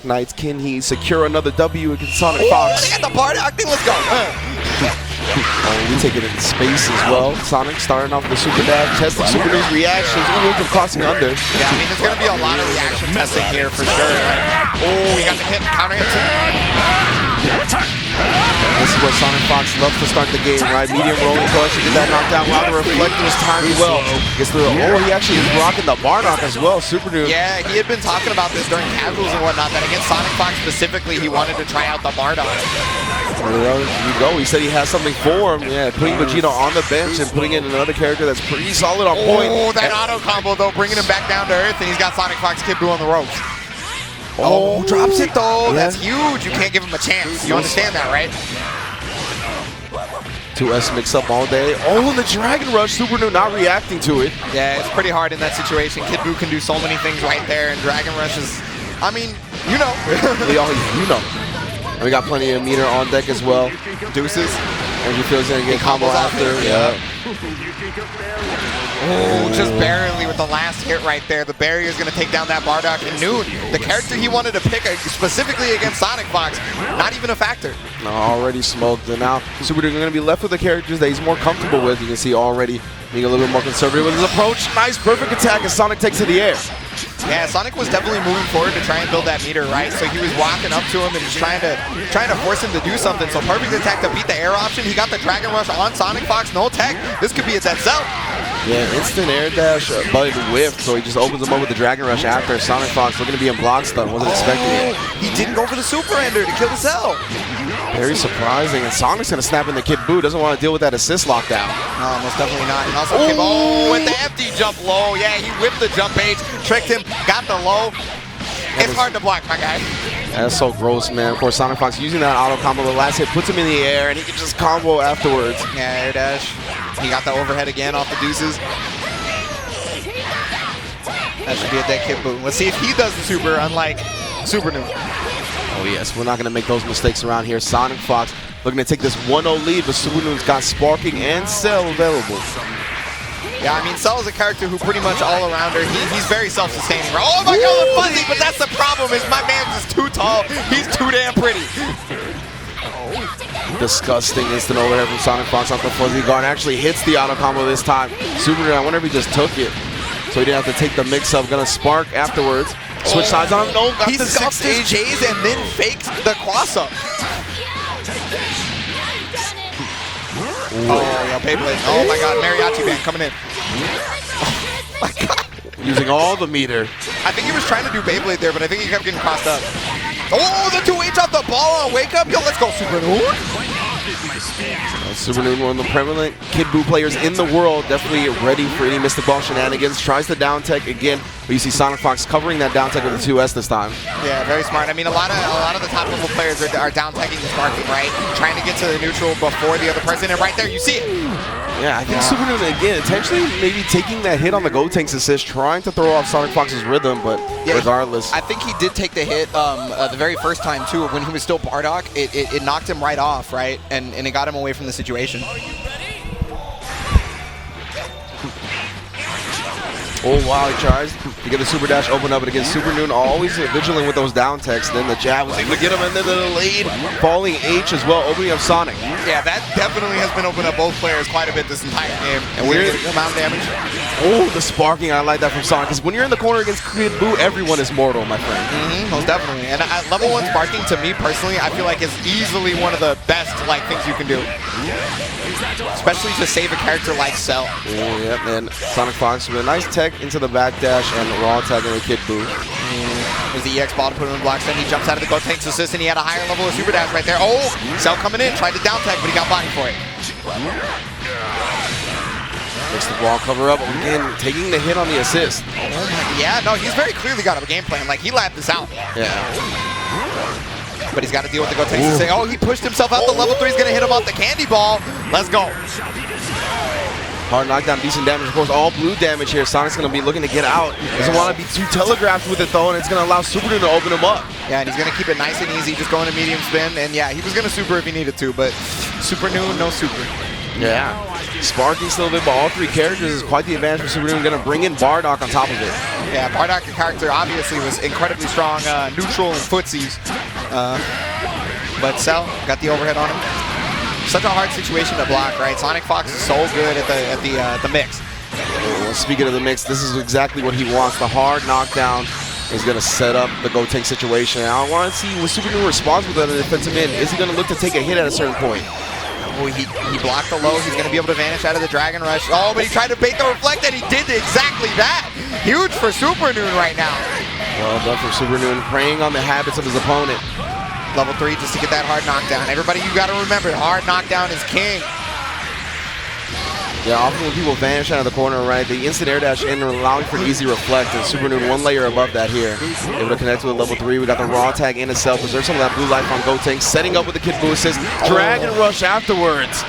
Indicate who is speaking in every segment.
Speaker 1: Knights. Can he secure another W against SonicFox?
Speaker 2: They got the Bardock thing, let's go.
Speaker 1: We take it into space as well. Sonic starting off with the super dash, testing Supernoon's reactions. Ooh, from crossing under.
Speaker 2: Yeah, I mean, there's going to be a lot of reaction testing here for sure. Right? Oh, he got the hit, counter hit.
Speaker 1: This is where SonicFox loves to start the game, right? Medium rolling push, get that knocked out while the reflector is timing well. Gets the he actually is rocking the Bardock as well. Supernoon.
Speaker 2: Yeah, he had been talking about this during casuals and whatnot, that against SonicFox specifically, he wanted to try out the Bardock.
Speaker 1: There you go. He said he has something for him. Yeah, putting Vegeta on the bench and putting in another character that's pretty solid on point.
Speaker 2: Oh, that auto combo though, bringing him back down to earth, and he's got SonicFox Kid Buu on the ropes. Oh, drops it though. Yeah. That's huge. You can't give him a chance. You understand that, right?
Speaker 1: 2S mix up all day. Oh, the Dragon Rush. Supernoon not reacting to it.
Speaker 2: Yeah, it's pretty hard in that situation. Kid Buu can do so many things right there, and Dragon Rush is, I mean, you know.
Speaker 1: You know. We got plenty of meter on deck as well.
Speaker 2: Deuces.
Speaker 1: And he feels gonna get combo after. Yeah.
Speaker 2: Oh, just barely with the last hit right there. The barrier is going to take down that Bardock. And Noon, the character he wanted to pick specifically against SonicFox, not even a factor.
Speaker 1: No, already smoked. And now Supernoon going to be left with the characters that he's more comfortable with. You can see already being a little bit more conservative with his approach. Nice, perfect attack as Sonic takes to the air.
Speaker 2: Yeah, Sonic was definitely moving forward to try and build that meter, right? So he was walking up to him and just trying to force him to do something. So perfect attack to beat the air option. He got the Dragon Rush on SonicFox, no tech. This could be a dead cell.
Speaker 1: Yeah, instant air dash, but whiffed, so he just opens him up with the Dragon Rush after. SonicFox looking to be in block stun, wasn't expecting it.
Speaker 2: He didn't go for the super ender to kill the cell.
Speaker 1: Very surprising, and Sonic's going to snap into Kid Buu, doesn't want to deal with that assist lockdown.
Speaker 2: No, most definitely not. And also, with the empty jump low. Yeah, he whipped the jump H, tricked him, got the low. It's hard to block, my guy.
Speaker 1: That's so gross, man. Of course, SonicFox using that auto combo, the last hit puts him in the air, and he can just combo afterwards.
Speaker 2: Yeah, air dash. He got the overhead again off the deuces. That should be a dead Kid Buu. Let's see if he does the super, unlike Supernoon.
Speaker 1: Oh yes, we're not going to make those mistakes around here. SonicFox looking to take this 1-0 lead, but Supernoon's got Sparking and Cell available.
Speaker 2: Yeah, I mean, Cell is a character who pretty much all around her, he's very self-sustaining. Oh my god, the fuzzy, but that's the problem, is my man's just too tall. He's too damn pretty.
Speaker 1: Disgusting instant overhead from SonicFox off the fuzzy guard. Actually hits the auto combo this time. Supernoon, I wonder if he just took it, so he didn't have to take the mix-up. Gonna Spark afterwards. Switch sides on him. No, got
Speaker 2: he
Speaker 1: the
Speaker 2: scuffed his J's and then faked the cross-up. Oh, yeah, Beyblade. Oh my god, Mariachi Band coming in. Oh my god.
Speaker 1: Using all the meter.
Speaker 2: I think he was trying to do Beyblade there, but I think he kept getting crossed up. Oh, the 2H off the ball on Wake Up. Yo, let's go, Supernoon.
Speaker 1: Supernoon, one of the prevalent Kid Buu players in the world, definitely ready for any Mystic Ball shenanigans. Tries the down tech again, but you see SonicFox covering that down tech with the 2S this time.
Speaker 2: Yeah, very smart. I mean, a lot of the top level players are down teching the Sparking, right? Trying to get to the neutral before the other person, and right there you see it.
Speaker 1: Yeah, I think Supernoon again intentionally maybe taking that hit on the Gotenks assist, trying to throw off SonicFox's rhythm, but yeah, regardless.
Speaker 2: I think he did take the hit the very first time too, when he was still Bardock. It knocked him right off, right? And it got him away from the situation.
Speaker 1: Oh wow, he tries to get the super dash open up, and against Supernoon, always vigilant with those down techs. Then the jab was able to get him, and then the delayed falling H as well, opening up Sonic.
Speaker 2: Yeah, that definitely has been opening up both players quite a bit this entire game. And we're getting amount of damage.
Speaker 1: Oh, the sparking, I like that from Sonic. Because when you're in the corner against Kid Buu, everyone is mortal, my friend.
Speaker 2: Most definitely. And level 1 sparking, to me personally, I feel like is easily one of the best things you can do. Especially to save a character like Cell.
Speaker 1: Yep, and SonicFox with a nice tech into the backdash and raw tagging with Kid Buu.
Speaker 2: There's the EX ball to put him in blocks, then he jumps out of the Gotenks assist, and he had a higher level of super dash right there. Oh, Cell coming in, tried to down tag, but he got body for it.
Speaker 1: Makes the wall cover up again, taking the hit on the assist.
Speaker 2: Yeah, no, he's very clearly got a game plan. Like, he lapped this out.
Speaker 1: Yeah.
Speaker 2: But he's got to deal with the Gotenks and say, oh, he pushed himself out the level 3. He's going to hit him off the candy ball. Let's go.
Speaker 1: Hard knockdown, decent damage. Of course, all blue damage here. Sonic's going to be looking to get out. Doesn't want to be too telegraphed with it, though, and it's going to allow Supernoon to open him up.
Speaker 2: Yeah, and he's going to keep it nice and easy, just going to medium spin. And yeah, he was going to super if he needed to, but Supernoon, no super.
Speaker 1: Yeah. Sparking still a bit, but all three characters is quite the advantage for Supernoon. Going to bring in Bardock on top of it.
Speaker 2: Yeah, Bardock, the character, obviously was incredibly strong, neutral and footsies. But Cell got the overhead on him. Such a hard situation to block, right? SonicFox is so good at the mix.
Speaker 1: Well, speaking of the mix, this is exactly what he wants. The hard knockdown is going to set up the Gotenks situation. And I want to see what Supernoon responds with that defensive end. Is he going to look to take a hit at a certain point?
Speaker 2: Oh, he blocked the low. He's going to be able to vanish out of the Dragon Rush. Oh, but he tried to bait the reflect, and he did exactly that. Huge for Supernoon right now.
Speaker 1: Well done for Supernoon, preying on the habits of his opponent.
Speaker 2: Level 3 just to get that hard knockdown. Everybody, you got to remember, hard knockdown is king.
Speaker 1: Yeah, often when people vanish out of the corner, right, the instant air dash in allowing for an easy reflect, and Supernoon one layer above that here. Able to connect with level 3. We got the raw tag in itself. Preserve some of that blue life on Gotenks. Setting up with the Kid Buu assist. Dragon Rush afterwards.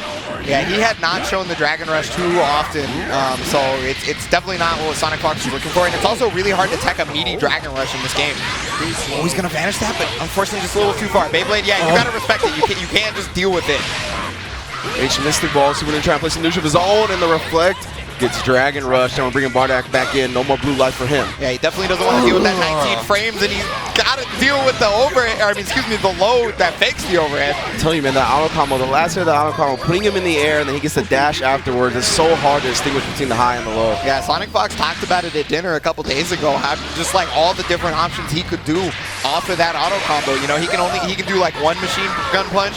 Speaker 2: Yeah, he had not shown the Dragon Rush too often, so it's definitely not what SonicFox is looking for, and it's also really hard to tech a meaty Dragon Rush in this game. Oh, he's going to vanish that, but unfortunately just a little too far. Beyblade, yeah, you got to respect it. You can't just deal with it.
Speaker 1: H Mystic Ball, Supernoon trying to play some neutral of his own, and the reflect gets Dragon Rush, and we're bringing Bardock back in. No more blue life for him.
Speaker 2: Yeah, he definitely doesn't want to deal with that 19 frames, and he's got to deal with the overhead, the load that fakes the overhead.
Speaker 1: I'm telling you, man, that auto combo, the last hit of the auto combo, putting him in the air, and then he gets the dash afterwards. It's so hard to distinguish between the high and the low.
Speaker 2: Yeah, SonicFox talked about it at dinner a couple days ago, how just like all the different options he could do off of that auto combo. You know, he can do like one machine gun punch,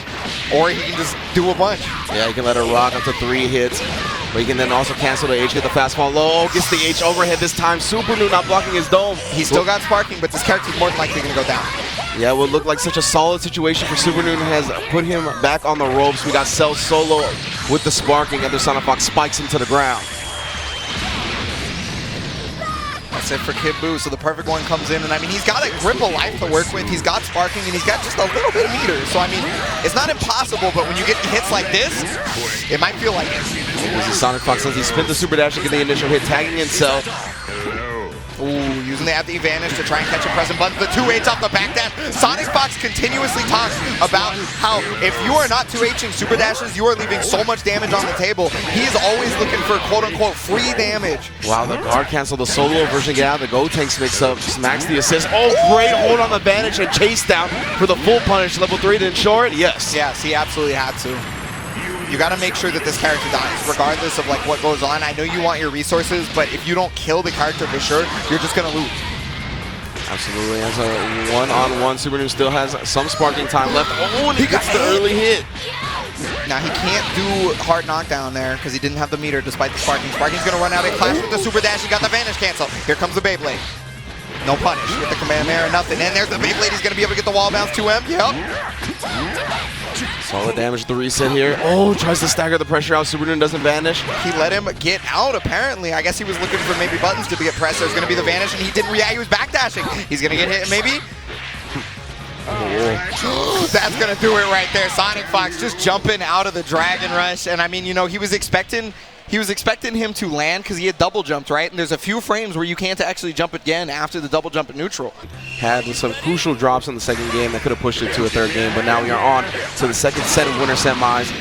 Speaker 2: or he can just do a bunch.
Speaker 1: Yeah, he can let it rock up to 3 hits. But he can then also cancel the H, get the fast fall low, gets the H overhead this time. Supernoon not blocking his dome.
Speaker 2: He's still got sparking, but this character's more than likely going to go down.
Speaker 1: Yeah, it would look like such a solid situation for Supernoon has put him back on the ropes. We got Cell solo with the sparking, and the SonicFox spikes him to the ground.
Speaker 2: That's it for Kid Buu, so the perfect one comes in, and I mean, he's got a grip of life to work with, he's got sparking, and he's got just a little bit of meter, so I mean, it's not impossible, but when you get hits like this, it might feel like it.
Speaker 1: SonicFox says he spent the super dash to get the initial hit, tagging in Cell.
Speaker 2: Ooh, using the advantage to try and catch a present button. The 2H off the back dash. SonicFox continuously talks about how if you are not 2Hing super dashes, you are leaving so much damage on the table. He is always looking for quote-unquote free damage.
Speaker 1: Wow, the guard cancel, the solo version get out, the Gotenks mix up, smacks the assist. Oh, great hold on the advantage and chase down for the full punish. Level 3 to ensure it, yes.
Speaker 2: Yes, he absolutely had to. You got to make sure that this character dies, regardless of like what goes on. I know you want your resources, but if you don't kill the character for sure, you're just going to lose.
Speaker 1: Absolutely. As a one-on-one, Supernoon still has some sparking time left. Oh, and he gets the early hit.
Speaker 2: Now he can't do hard knockdown there because he didn't have the meter despite the sparking. Sparking's going to run out and clash with the super dash. He got the vanish cancel. Here comes the Beyblade. No punish. Get the command there or nothing. And there's the Beyblade. He's going to be able to get the wall bounce 2M. Yep.
Speaker 1: Solid damage, the reset here. Oh, tries to stagger the pressure out. Supernoon doesn't vanish.
Speaker 2: He let him get out, apparently. I guess he was looking for maybe buttons to get pressed. There's going to be the vanish, and he didn't react. He was backdashing. He's going to get hit, maybe. Oh. That's going to do it right there. SonicFox just jumping out of the Dragon Rush. And I mean, you know, he was expecting him to land because he had double jumped, right? And there's a few frames where you can't actually jump again after the double jump at neutral.
Speaker 1: Had some crucial drops in the second game that could have pushed it to a third game, but now we are on to the second set of winner semis.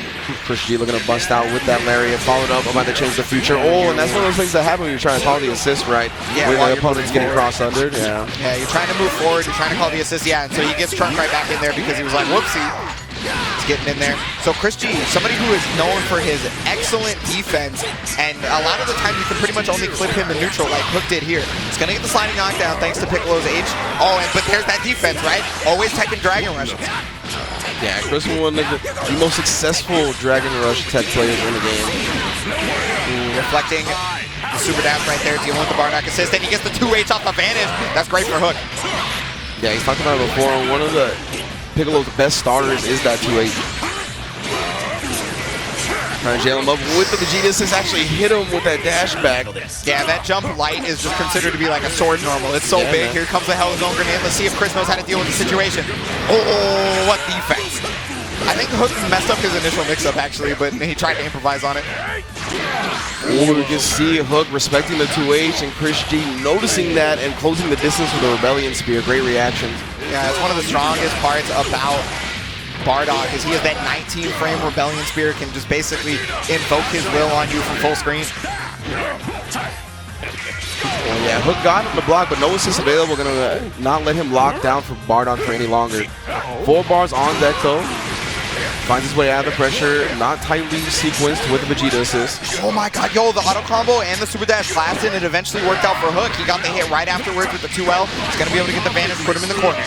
Speaker 1: ChrisG looking to bust out with that lariat, followed up about to change the future. Oh, and that's one of those things that happen when you're trying to call the assist, right?
Speaker 2: Yeah,
Speaker 1: when the opponent's getting cross-undered. Yeah,
Speaker 2: you're trying to move forward, you're trying to call the assist, yeah, and so he gets Trunk right back in there because he was like, whoopsie. He's getting in there. So ChrisG, somebody who is known for his excellent defense, and a lot of the time you can pretty much only clip him in neutral like Hook did here. He's going to get the sliding knockdown thanks to Piccolo's H. Oh, but there's that defense, right? Always teching Dragon Rushes.
Speaker 1: Yeah, Chris was one of the most successful Dragon Rush tech players in the game.
Speaker 2: Reflecting the super dash right there, dealing with the Bardock assist, and he gets the 2H off the vantage. That's great for Hook.
Speaker 1: Yeah, he's talked about it before. One of the Piccolo's best starters is that 2H. Trying to jail him up with the Vegeta assist, actually hit him with that dash back.
Speaker 2: Yeah, that jump light is just considered to be like a sword normal. It's so big. Man. Here comes the Hell Zone grenade. Let's see if Chris knows how to deal with the situation. Oh, what defense. I think Hook messed up his initial mix-up actually, but he tried to improvise on it.
Speaker 1: Oh, we can see Hook respecting the 2H and ChrisG noticing that and closing the distance with the Rebellion Spear. Great reactions.
Speaker 2: Yeah, it's one of the strongest parts about Bardock, as he has that 19 frame Rebellion Spear, can just basically invoke his will on you from full screen.
Speaker 1: Well, yeah, Hook got him to block, but no assist available. Gonna not let him lock down for Bardock for any longer. 4 bars on deck though. Finds his way out of the pressure, not tightly sequenced with the Vegeta assist.
Speaker 2: Oh my god, yo, the auto combo and the super dash collapsed in. It eventually worked out for Hook. He got the hit right afterwards with the 2L. He's gonna be able to get the Vanish, put him in the corner.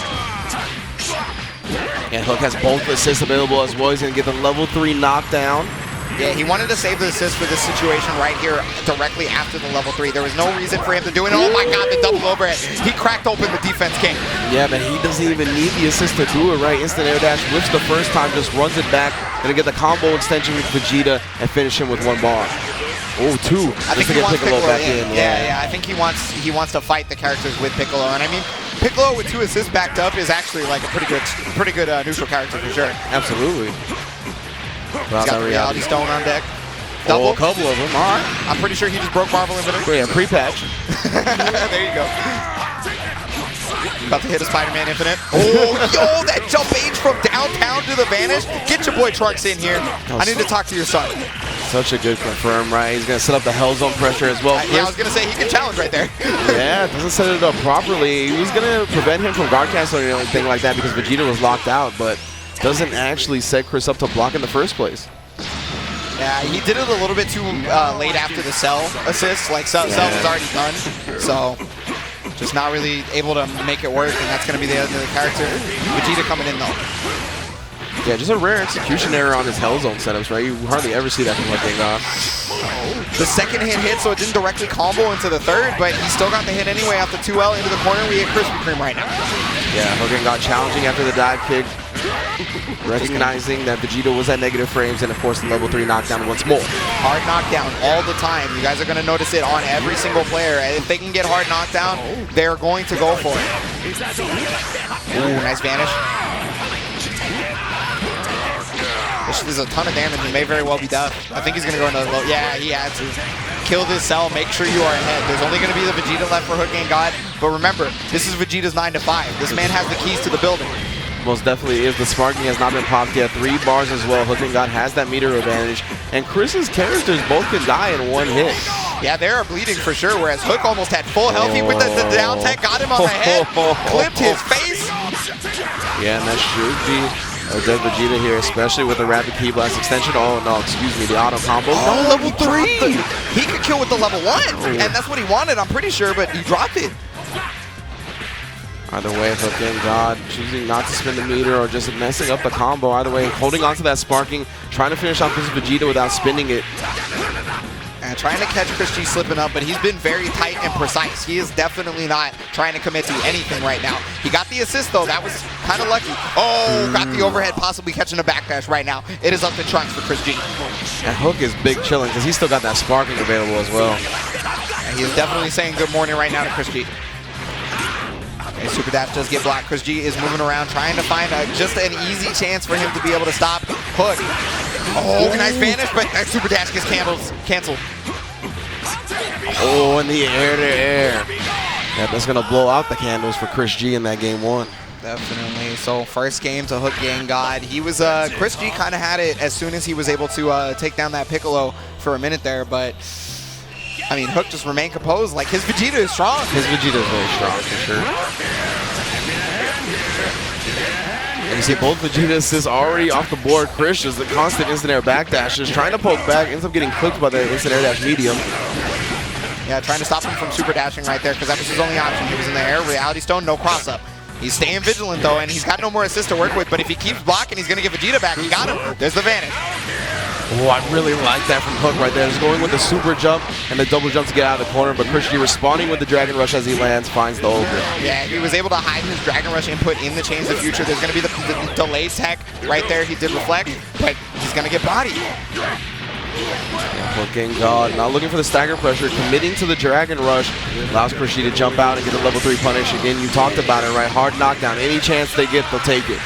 Speaker 1: And Hook has both assists available as well. He's gonna get the level 3 knockdown.
Speaker 2: Yeah, he wanted to save the assist for this situation right here directly after the level 3. There was no reason for him to do it. Oh my god, the double overhead. He cracked open the defense king.
Speaker 1: Yeah, but he doesn't even need the assist to do it, right? Instant air dash, whips the first time, just runs it back. Gonna get the combo extension with Vegeta and finish him with 1 bar. Oh, 2.
Speaker 2: I think
Speaker 1: just to
Speaker 2: he
Speaker 1: get
Speaker 2: wants
Speaker 1: Piccolo back in.
Speaker 2: Yeah, I think he wants to fight the characters with Piccolo. And I mean, Piccolo with 2 assists backed up is actually like a pretty good neutral character for sure.
Speaker 1: Absolutely.
Speaker 2: He's got the reality stone on deck. Double.
Speaker 1: Oh, a couple of them. All right.
Speaker 2: I'm pretty sure he just broke Marvel Infinite.
Speaker 1: Yeah, pre-patch.
Speaker 2: There you go. About to hit a Spider-Man Infinite. Oh, yo, that jump H from downtown to the Vanish. Get your boy Trunks in here. I need to talk to your son.
Speaker 1: Such a good confirm, right? He's going to set up the Hell Zone pressure as well.
Speaker 2: Yeah, I was going to say, he can challenge right there.
Speaker 1: Yeah, doesn't set it up properly. He was going to prevent him from guard cancel or anything like that because Vegeta was locked out, but doesn't actually set Chris up to block in the first place.
Speaker 2: Yeah, he did it a little bit too late after the Cell assist. Like, Cell was already done, so just not really able to make it work, and that's going to be the end of the character. Vegeta coming in, though.
Speaker 1: Yeah, just a rare execution error on his Hell Zone setups, right? You hardly ever see that from HookGangGod.
Speaker 2: The second hit, so it didn't directly combo into the third, but he still got the hit anyway off the 2L into the corner. We hit Krispy Kreme right now.
Speaker 1: Yeah, HookGangGod challenging after the dive kick, recognizing that Vegeta was at negative frames, and of course the level 3 knockdown once more.
Speaker 2: Hard knockdown all the time. You guys are going to notice it on every single player. If they can get hard knockdown, they're going to go for it. Ooh, nice Vanish. There's a ton of damage. He may very well be dead. I think he's going to go into the low. Yeah, he had to. Kill this Cell. Make sure you are ahead. There's only going to be the Vegeta left for HookGangGod. But remember, this is Vegeta's 9 to 5. This man has the keys to the building.
Speaker 1: Most definitely is. The sparking has not been popped yet. 3 bars as well. HookGangGod has that meter advantage. And Chris's characters both can die in 1 hit.
Speaker 2: Yeah, they are bleeding for sure, whereas Hook almost had full health. He with the down tech, got him on the head, clipped his face.
Speaker 1: Yeah, and that should be a dead Vegeta here, especially with the rapid Ki Blast extension. Oh no, excuse me, the auto combo.
Speaker 2: No, level 3! He could kill with the level 1, and that's what he wanted, I'm pretty sure, but he dropped it.
Speaker 1: Either way, HookGangGod choosing not to spin the meter or just messing up the combo. Either way, holding on to that sparking, trying to finish off this Vegeta without spinning it.
Speaker 2: And trying to catch ChrisG slipping up, but he's been very tight and precise. He is definitely not trying to commit to anything right now. He got the assist, though. That was kind of lucky. Oh, got the overhead, possibly catching a backdash right now. It is up to Trunks for ChrisG.
Speaker 1: And Hook is big chilling because he's still got that sparking available as well.
Speaker 2: And he is definitely saying good morning right now to ChrisG. Okay, Super Dash does get blocked. ChrisG is moving around, trying to find just an easy chance for him to be able to stop Hook. Oh, nice Vanish, but that Super Dash gets canceled.
Speaker 1: Oh, in the air to air. Yeah, that's going to blow out the candles for ChrisG in that game 1.
Speaker 2: Definitely. So first game to HookGangGod. He was, ChrisG kind of had it as soon as he was able to take down that Piccolo for a minute there, but I mean, Hook just remained composed. Like, his Vegeta is strong.
Speaker 1: His Vegeta is very strong, for sure. And you see both Vegeta assists already off the board. Chris just the constant instant air backdash, just trying to poke back, ends up getting clipped by the instant air dash medium.
Speaker 2: Yeah, trying to stop him from super dashing right there, because that was his only option. He was in the air, reality stone, no cross up. He's staying vigilant though, and he's got no more assist to work with, but if he keeps blocking, he's gonna get Vegeta back. He got him. There's the Vanish.
Speaker 1: Oh, I really like that from Hook right there. Just going with the super jump and the double jump to get out of the corner, but ChrisG responding with the Dragon Rush as he lands, finds the ogre.
Speaker 2: Yeah, he was able to hide his Dragon Rush input in the Chains of Future. There's going to be the delayed tech right there. He did reflect, but he's going to get bodied.
Speaker 1: HookGangGod not looking for the stagger pressure, committing to the Dragon Rush, allows ChrisG to jump out and get a level 3 punish. Again, you talked about it, right? Hard knockdown. Any chance they get, they'll take it.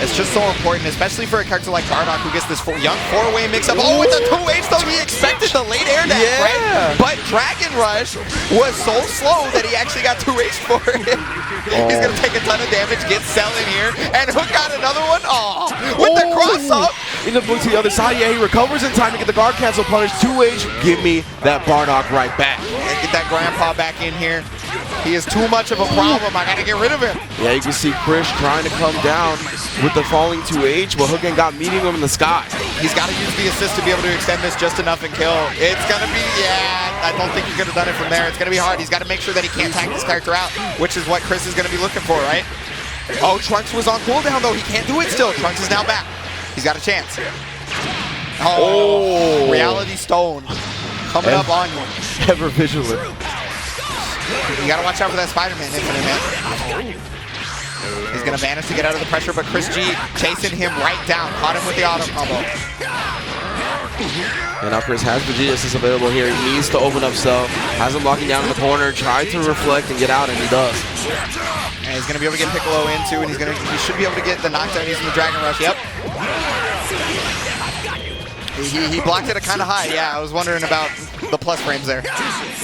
Speaker 2: It's just so important, especially for a character like Bardock who gets this young four-way mix-up. Oh, with the 2H though, he expected the late air dash, right? But Dragon Rush was so slow that he actually got 2H for it. He's gonna take a ton of damage, get Cell in here, and Hook got another one. Oh, with the cross-up.
Speaker 1: In the boot to the other side, yeah, he recovers in time to get the guard cancel punish. 2H, give me that Bardock right back.
Speaker 2: And get that grandpa back in here. He is too much of a problem. I gotta get rid of him.
Speaker 1: Yeah, you can see Chris trying to come down with the falling 2H, but HookGangGod meeting him in the sky.
Speaker 2: He's got to use the assist to be able to extend this just enough and kill. It's gonna be, I don't think he could have done it from there. It's gonna be hard. He's got to make sure that he can't tank this character out, which is what Chris is gonna be looking for, right? Oh, Trunks was on cooldown though. He can't do it still. Trunks is now back. He's got a chance. Oh, Reality Stone coming up on you.
Speaker 1: Ever vigilant.
Speaker 2: You gotta watch out for that Spider-Man infinite, man. He's gonna manage to get out of the pressure, but ChrisG chasing him right down. Caught him with the auto combo.
Speaker 1: And now Chris has Vegeta assist available here. He needs to open up Cell. Has him locking down in the corner. Tried to reflect and get out, and he does.
Speaker 2: And he's gonna be able to get Piccolo into, and he should be able to get the knockdown using the Dragon Rush. Yep. He blocked it kind of high. Yeah, I was wondering about the plus frames there.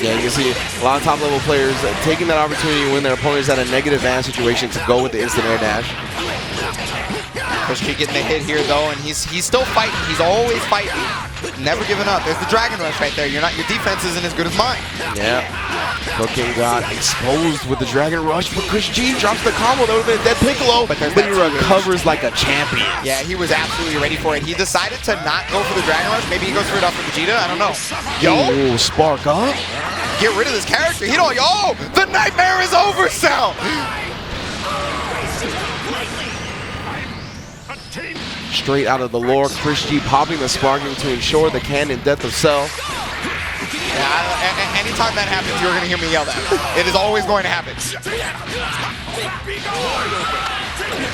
Speaker 1: Yeah, you can see a lot of top level players taking that opportunity when their opponent is at a negative advantage situation to go with the instant air dash.
Speaker 2: ChrisG getting the hit here though, and he's still fighting. He's always fighting, never giving up. There's the Dragon Rush right there. Your defense isn't as good as mine.
Speaker 1: Yeah. HookGangGod exposed with the Dragon Rush, but ChrisG drops the combo. That would have been a dead Piccolo, but he recovers like a champion.
Speaker 2: Yeah, he was absolutely ready for it. He decided to not go for the Dragon Rush. Maybe he goes for it off of Vegeta. I don't know.
Speaker 1: Yo, spark up.
Speaker 2: Get rid of this character. He don't. Oh, the nightmare is over, Cell.
Speaker 1: Straight out of the lore, ChrisG popping the sparking to ensure the canon death of Cell.
Speaker 2: Yeah, anytime that happens, you're going to hear me yell that. It is always going to happen.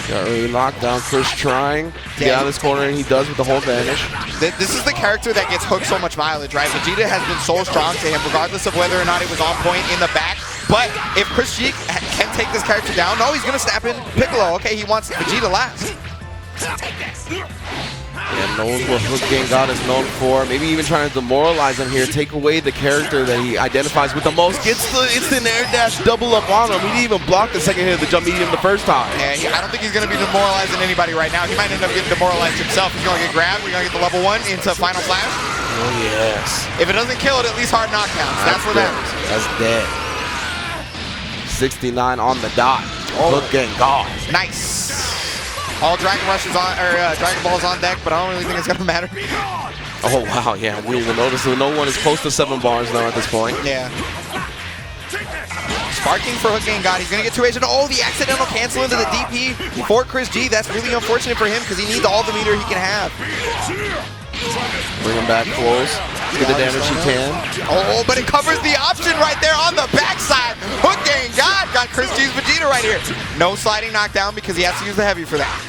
Speaker 1: Got really knocked down. Chris trying to get out of this corner, and he does with the whole vanish.
Speaker 2: This is the character that gets Hook so much mileage, right? Vegeta has been so strong to him, regardless of whether or not it was on point in the back. But if ChrisG can take this character down, no, he's going to snap in Piccolo. Okay, he wants Vegeta last.
Speaker 1: And knows what HookGangGod is known for. Maybe even trying to demoralize him here, take away the character that he identifies with the most. Gets the instant air dash double up on him. He didn't even block the second hit of the jump medium the first time.
Speaker 2: Yeah, I don't think he's going to be demoralizing anybody right now. He might end up getting demoralized himself. He's going to get grabbed. We're going to get the level 1 into Final Flash.
Speaker 1: Oh, yes.
Speaker 2: If it doesn't kill it, at least hard knockdowns. That's what matters.
Speaker 1: That's dead. 69 on the dot. HookGangGod.
Speaker 2: Nice. All Dragon Rushes on, or Dragon Balls on deck, but I don't really think it's gonna matter.
Speaker 1: Oh wow, yeah, we didn't even notice that no one is close to 7 bars now at this point.
Speaker 2: Yeah. Sparking for HookGangGod, he's gonna get 2H, and oh, the accidental cancel into the DP for ChrisG. That's really unfortunate for him because he needs all the meter he can have.
Speaker 1: Bring him back close. Get the damage he can.
Speaker 2: Oh, but it covers the option right there on the backside. HookGangGod got ChrisG's Vegeta right here. No sliding knockdown because he has to use the heavy for that.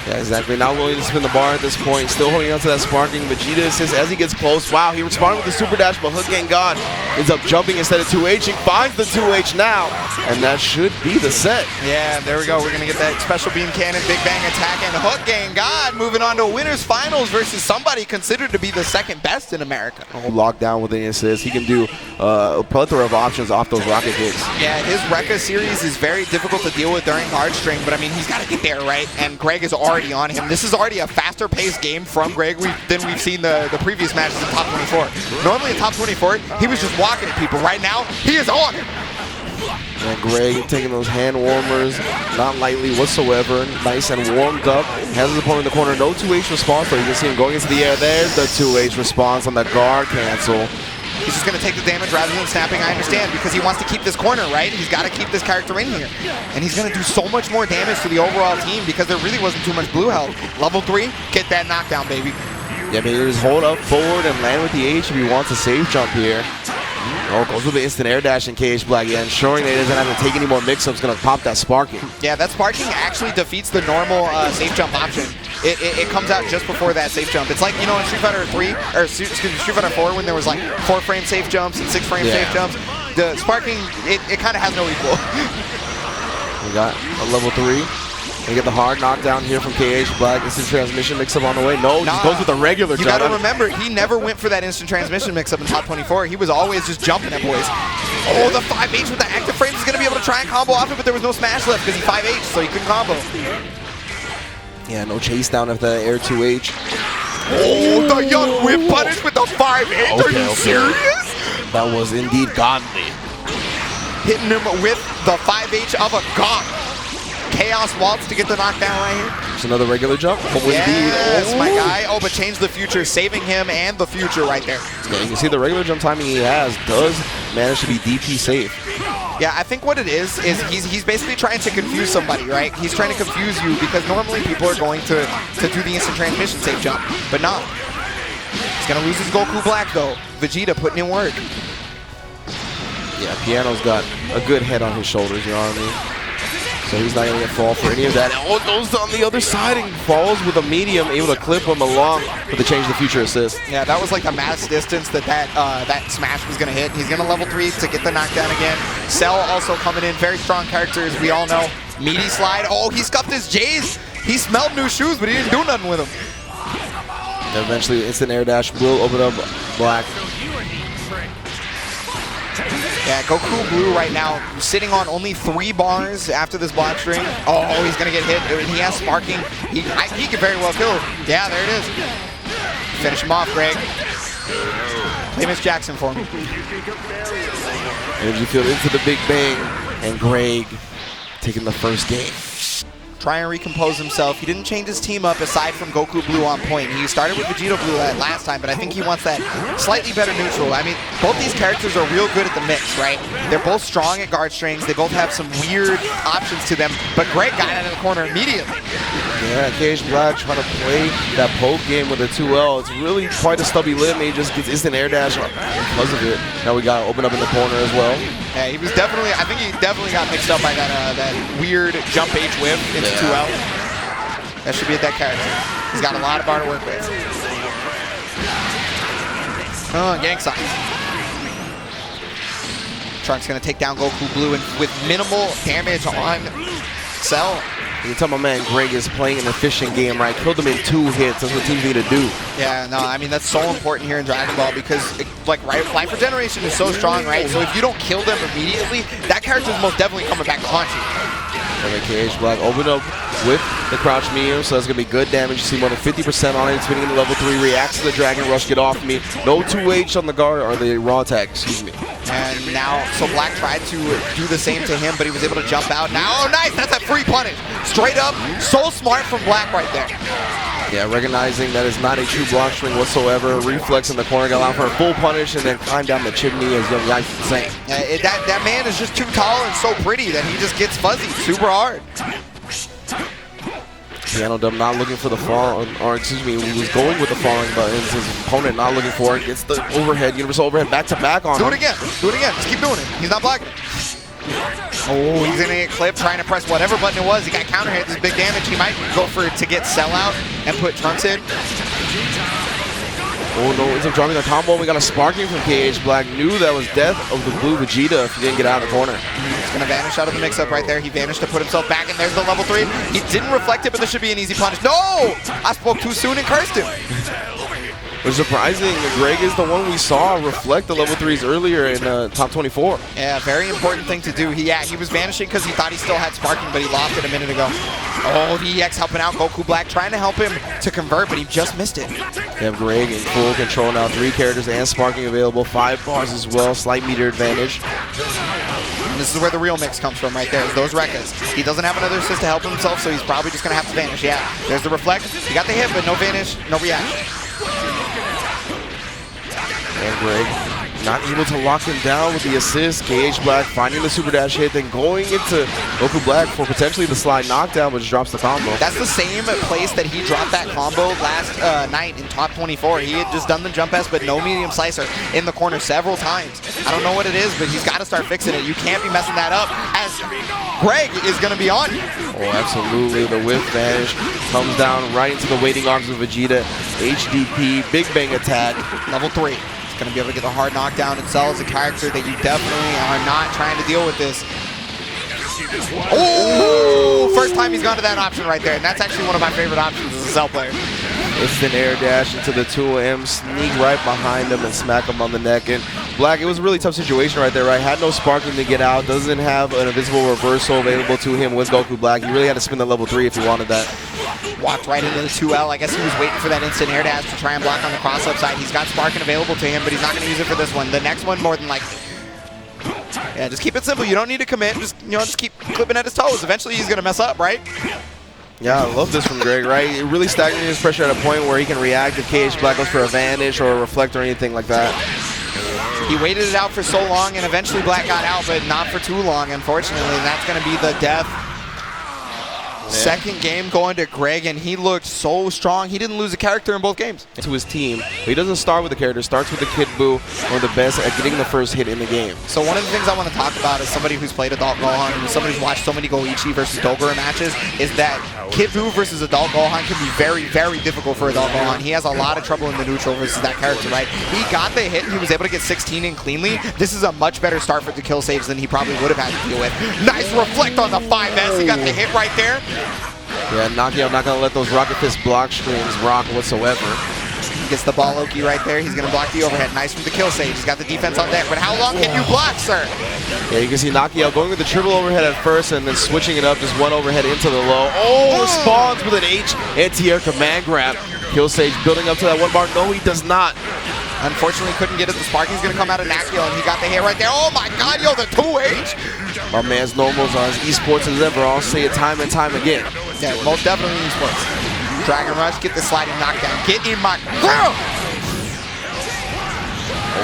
Speaker 1: Yeah, exactly. Not willing to spin the bar at this point. Still holding on to that sparking. Vegeta assists as he gets close. Wow, he responded with the super dash, but HookGangGod ends up jumping instead of 2H-ing. Finds the 2H now, and that should be the set.
Speaker 2: Yeah, there we go. We're going to get that special beam cannon, big bang attack, and HookGangGod moving on to winners finals versus somebody considered to be the second best in America.
Speaker 1: Oh, locked down with an assist. He can do a plethora of options off those rocket kicks.
Speaker 2: Yeah, his Rekka series is very difficult to deal with during hard string, but I mean, he's got to get there, right? And Greg is already on him. This is already a faster paced game from Greg than we've seen the previous matches in top 24. Normally in top 24, he was just walking at people. Right now, he is on him.
Speaker 1: And Greg taking those hand warmers, not lightly whatsoever. Nice and warmed up. Has his opponent in the corner. No 2H response, though. You can see him going into the air. There's the 2H response on the guard cancel.
Speaker 2: He's just going to take the damage rather than snapping, I understand, because he wants to keep this corner, right? He's got to keep this character in here. And he's going to do so much more damage to the overall team because there really wasn't too much blue health. Level 3, get that knockdown, baby.
Speaker 1: Yeah, but he just hold up forward and land with the H if he wants a safe jump here. Oh, goes with the instant air dash in KH Black, yeah, ensuring that he doesn't have to take any more mix-ups, going to pop that sparking.
Speaker 2: Yeah, that sparking actually defeats the normal safe jump option. It comes out just before that safe jump. It's like, you know, in Street Fighter 3, or excuse me, Street Fighter 4, when there was like 4-frame safe jumps and 6-frame safe jumps, the sparking, it kind of has no equal.
Speaker 1: We got a level 3. We get the hard knockdown here from KH Black. Instant transmission mix-up on the way. No, just goes with the regular jump.
Speaker 2: You gotta remember, he never went for that instant transmission mix-up in top 24. He was always just jumping at boys. Oh, the 5H with the active frames is gonna be able to try and combo off it, but there was no smash left because he 5H, so he couldn't combo.
Speaker 1: Yeah, no chase down of the air 2H.
Speaker 2: Oh, the young whip punish with the 5H. Are you serious?
Speaker 1: That was indeed godly.
Speaker 2: Hitting him with the 5H of a god. Chaos Waltz to get the knockdown right here.
Speaker 1: It's another regular jump.
Speaker 2: Yes, my guy. Oh, but change the future, saving him and the future right there.
Speaker 1: Yeah, you can see the regular jump timing he has does manage to be DP safe.
Speaker 2: Yeah, I think what it is he's basically trying to confuse somebody, right? He's trying to confuse you because normally people are going to do the instant transmission safe jump, but not. He's going to lose his Goku Black, though. Vegeta putting in work.
Speaker 1: Yeah, Piano's got a good head on his shoulders, you know what I mean? So he's not going to get fall for any of that. Oh, it goes on the other side and falls with a medium, able to clip him along with the change the future assist.
Speaker 2: Yeah, that was like the max distance that smash was going to hit. He's going to level 3 to get the knockdown again. Cell also coming in, very strong character as we all know. Meaty slide. Oh, he scuffed his J's. He smelled new shoes, but he didn't do nothing with them.
Speaker 1: And eventually, instant air dash will open up Black.
Speaker 2: Yeah, Goku Blue right now sitting on only 3 bars after this block string. Oh, he's going to get hit. He has sparking. He could very well kill him. Yeah, there it is. Finish him off, Greg. Play Miss Jackson for me.
Speaker 1: Energy field into the Big Bang. And Greg taking the first game.
Speaker 2: Try and recompose himself. He didn't change his team up aside from Goku Blue on point. He started with Vegeta Blue last time, but I think he wants that slightly better neutral. I mean, both these characters are real good at the mix, right? They're both strong at guard strings. They both have some weird options to them, but Greg got out of the corner immediately.
Speaker 1: Yeah, KH Black trying to play that poke game with a 2L. It's really quite a stubby limb. He just gets instant air dash because of it. Now we got to open up in the corner as well.
Speaker 2: Yeah, he was definitely, I think he definitely got mixed up by that weird jump H whip into 2L. That should be at that character. He's got a lot of bar to work with. Oh, gang signs. Trunks gonna take down Goku Blue and with minimal damage on Cell.
Speaker 1: You can tell my man Greg is playing an efficient game, right? Killed him in 2 hits. That's what teams need to do.
Speaker 2: Yeah, no, I mean, that's so important here in Dragon Ball because, Life Regeneration is so strong, right? So if you don't kill them immediately, that character's most definitely coming back to haunt you.
Speaker 1: And then KH Black open up with the crouch medium, so that's going to be good damage. You see more than 50% on it. It's spinning into level 3, reacts to the Dragon Rush, get off me. No 2H on the guard, or the raw attack, excuse me.
Speaker 2: And now, so Black tried to do the same to him, but he was able to jump out. Now, oh, nice, that's a free punish. Straight up, so smart from Black right there.
Speaker 1: Yeah, recognizing that is not a true block string whatsoever. Reflex in the corner, got out for a full punish, and then climb down the chimney as Young Yikes is saying.
Speaker 2: That man is just too tall and so pretty that he just gets fuzzy super hard.
Speaker 1: Piano Dub not looking for the fall, or excuse me, he was going with the falling buttons. His opponent not looking for it. Gets the overhead, universal overhead back to back on him.
Speaker 2: Do it again. Do it again. Just keep doing it. He's not blocking it. Oh, he's gonna get clipped trying to press whatever button it was. He got counter hit. This big damage. He might go for it to get Cell out and put Trunks in.
Speaker 1: Oh no, ends up dropping the combo. We got a sparking from KH Black. Knew that was death of the blue Vegeta if he didn't get out of the corner.
Speaker 2: He's gonna vanish out of the mix-up right there. He vanished to put himself back, and there's the level 3. He didn't reflect it, but this should be an easy punish. No! I spoke too soon and cursed him.
Speaker 1: Which is surprising. Greg is the one we saw reflect the level 3s earlier in top 24.
Speaker 2: Yeah, very important thing to do. He was vanishing because he thought he still had sparking, but he lost it a minute ago. Oh, the EX helping out Goku Black, trying to help him to convert, but he just missed it.
Speaker 1: You have Greg in full control now. 3 characters and sparking available. 5 bars as well. Slight meter advantage.
Speaker 2: And this is where the real mix comes from right there, is those Rekkas. He doesn't have another assist to help himself, so he's probably just going to have to vanish. Yeah, there's the reflect. He got the hit, but no vanish, no reaction.
Speaker 1: And Greg not able to lock him down with the assist. KH Black finding the super dash hit, then going into Goku Black for potentially the slide knockdown, which drops the combo.
Speaker 2: That's the same place that he dropped that combo last night in top 24. He had just done the jump S, but no medium slicer in the corner several times. I don't know what it is, but he's got to start fixing it. You can't be messing that up, as Greg is going to be on you.
Speaker 1: Oh, absolutely. The whiff vanish comes down right into the waiting arms of Vegeta. HDP, Big Bang attack.
Speaker 2: Level 3. Going to be able to get the hard knockdown and Cell as a character that you definitely are not trying to deal with this. Oh, first time he's gone to that option right there, and that's actually one of my favorite options as a Cell player.
Speaker 1: It's an air dash into the 2M, sneak right behind him and smack him on the neck. And Black, it was a really tough situation right there, right? Had no sparking to get out, doesn't have an invisible reversal available to him with Goku Black. He really had to spin the level 3 if he wanted that.
Speaker 2: Walked right into the 2L. I guess he was waiting for that instant air dash to try and block on the cross-up side. He's got sparking available to him, but he's not going to use it for this one. The next one, more than likely. Yeah, just keep it simple. You don't need to commit. Just keep clipping at his toes. Eventually, he's going to mess up, right?
Speaker 1: Yeah, I love this from Greg, right? It really stagnating his pressure at a point where he can react if KH Black goes for a vanish or a reflect or anything like that.
Speaker 2: He waited it out for so long, and eventually Black got out, but not for too long, unfortunately. And that's going to be the death. Second game going to Greg, and he looked so strong. He didn't lose a character in both games.
Speaker 1: To his team, but he doesn't start with the character. Starts with the Kid Buu, one of the best at getting the first hit in the game.
Speaker 2: So one of the things I want to talk about as somebody who's played Adult Gohan, and somebody who's watched so many Goichi versus Dogura matches, is that Kid Buu versus Adult Gohan can be very, very difficult for Adult Gohan. He has a lot of trouble in the neutral versus that character, right? He got the hit, and he was able to get 16 in cleanly. This is a much better start for Dekillsage than he probably would have had to deal with. Nice reflect on the 5S. He got the hit right there.
Speaker 1: Yeah, Nakkiel not going to let those Rocket Fist block strings rock whatsoever.
Speaker 2: He gets the ball Loki right there. He's going to block the overhead. Nice from Dekillsage. He's got the defense on deck. But how long can you block, sir?
Speaker 1: Yeah, you can see Nakkiel going with the triple overhead at first and then switching it up, just one overhead into the low. Oh, responds with an H anti-air command grab. Dekillsage building up to that one bar. No, he does not.
Speaker 2: Unfortunately, couldn't get it. The sparking's going to come out of Nakkiel, and he got the hit right there. Oh, my God, yo, the 2H.
Speaker 1: My man's normals are as esports as ever. I'll say it time and time again.
Speaker 2: Yeah, most definitely esports. Dragon Rush, get the sliding knockdown. Get in my girl!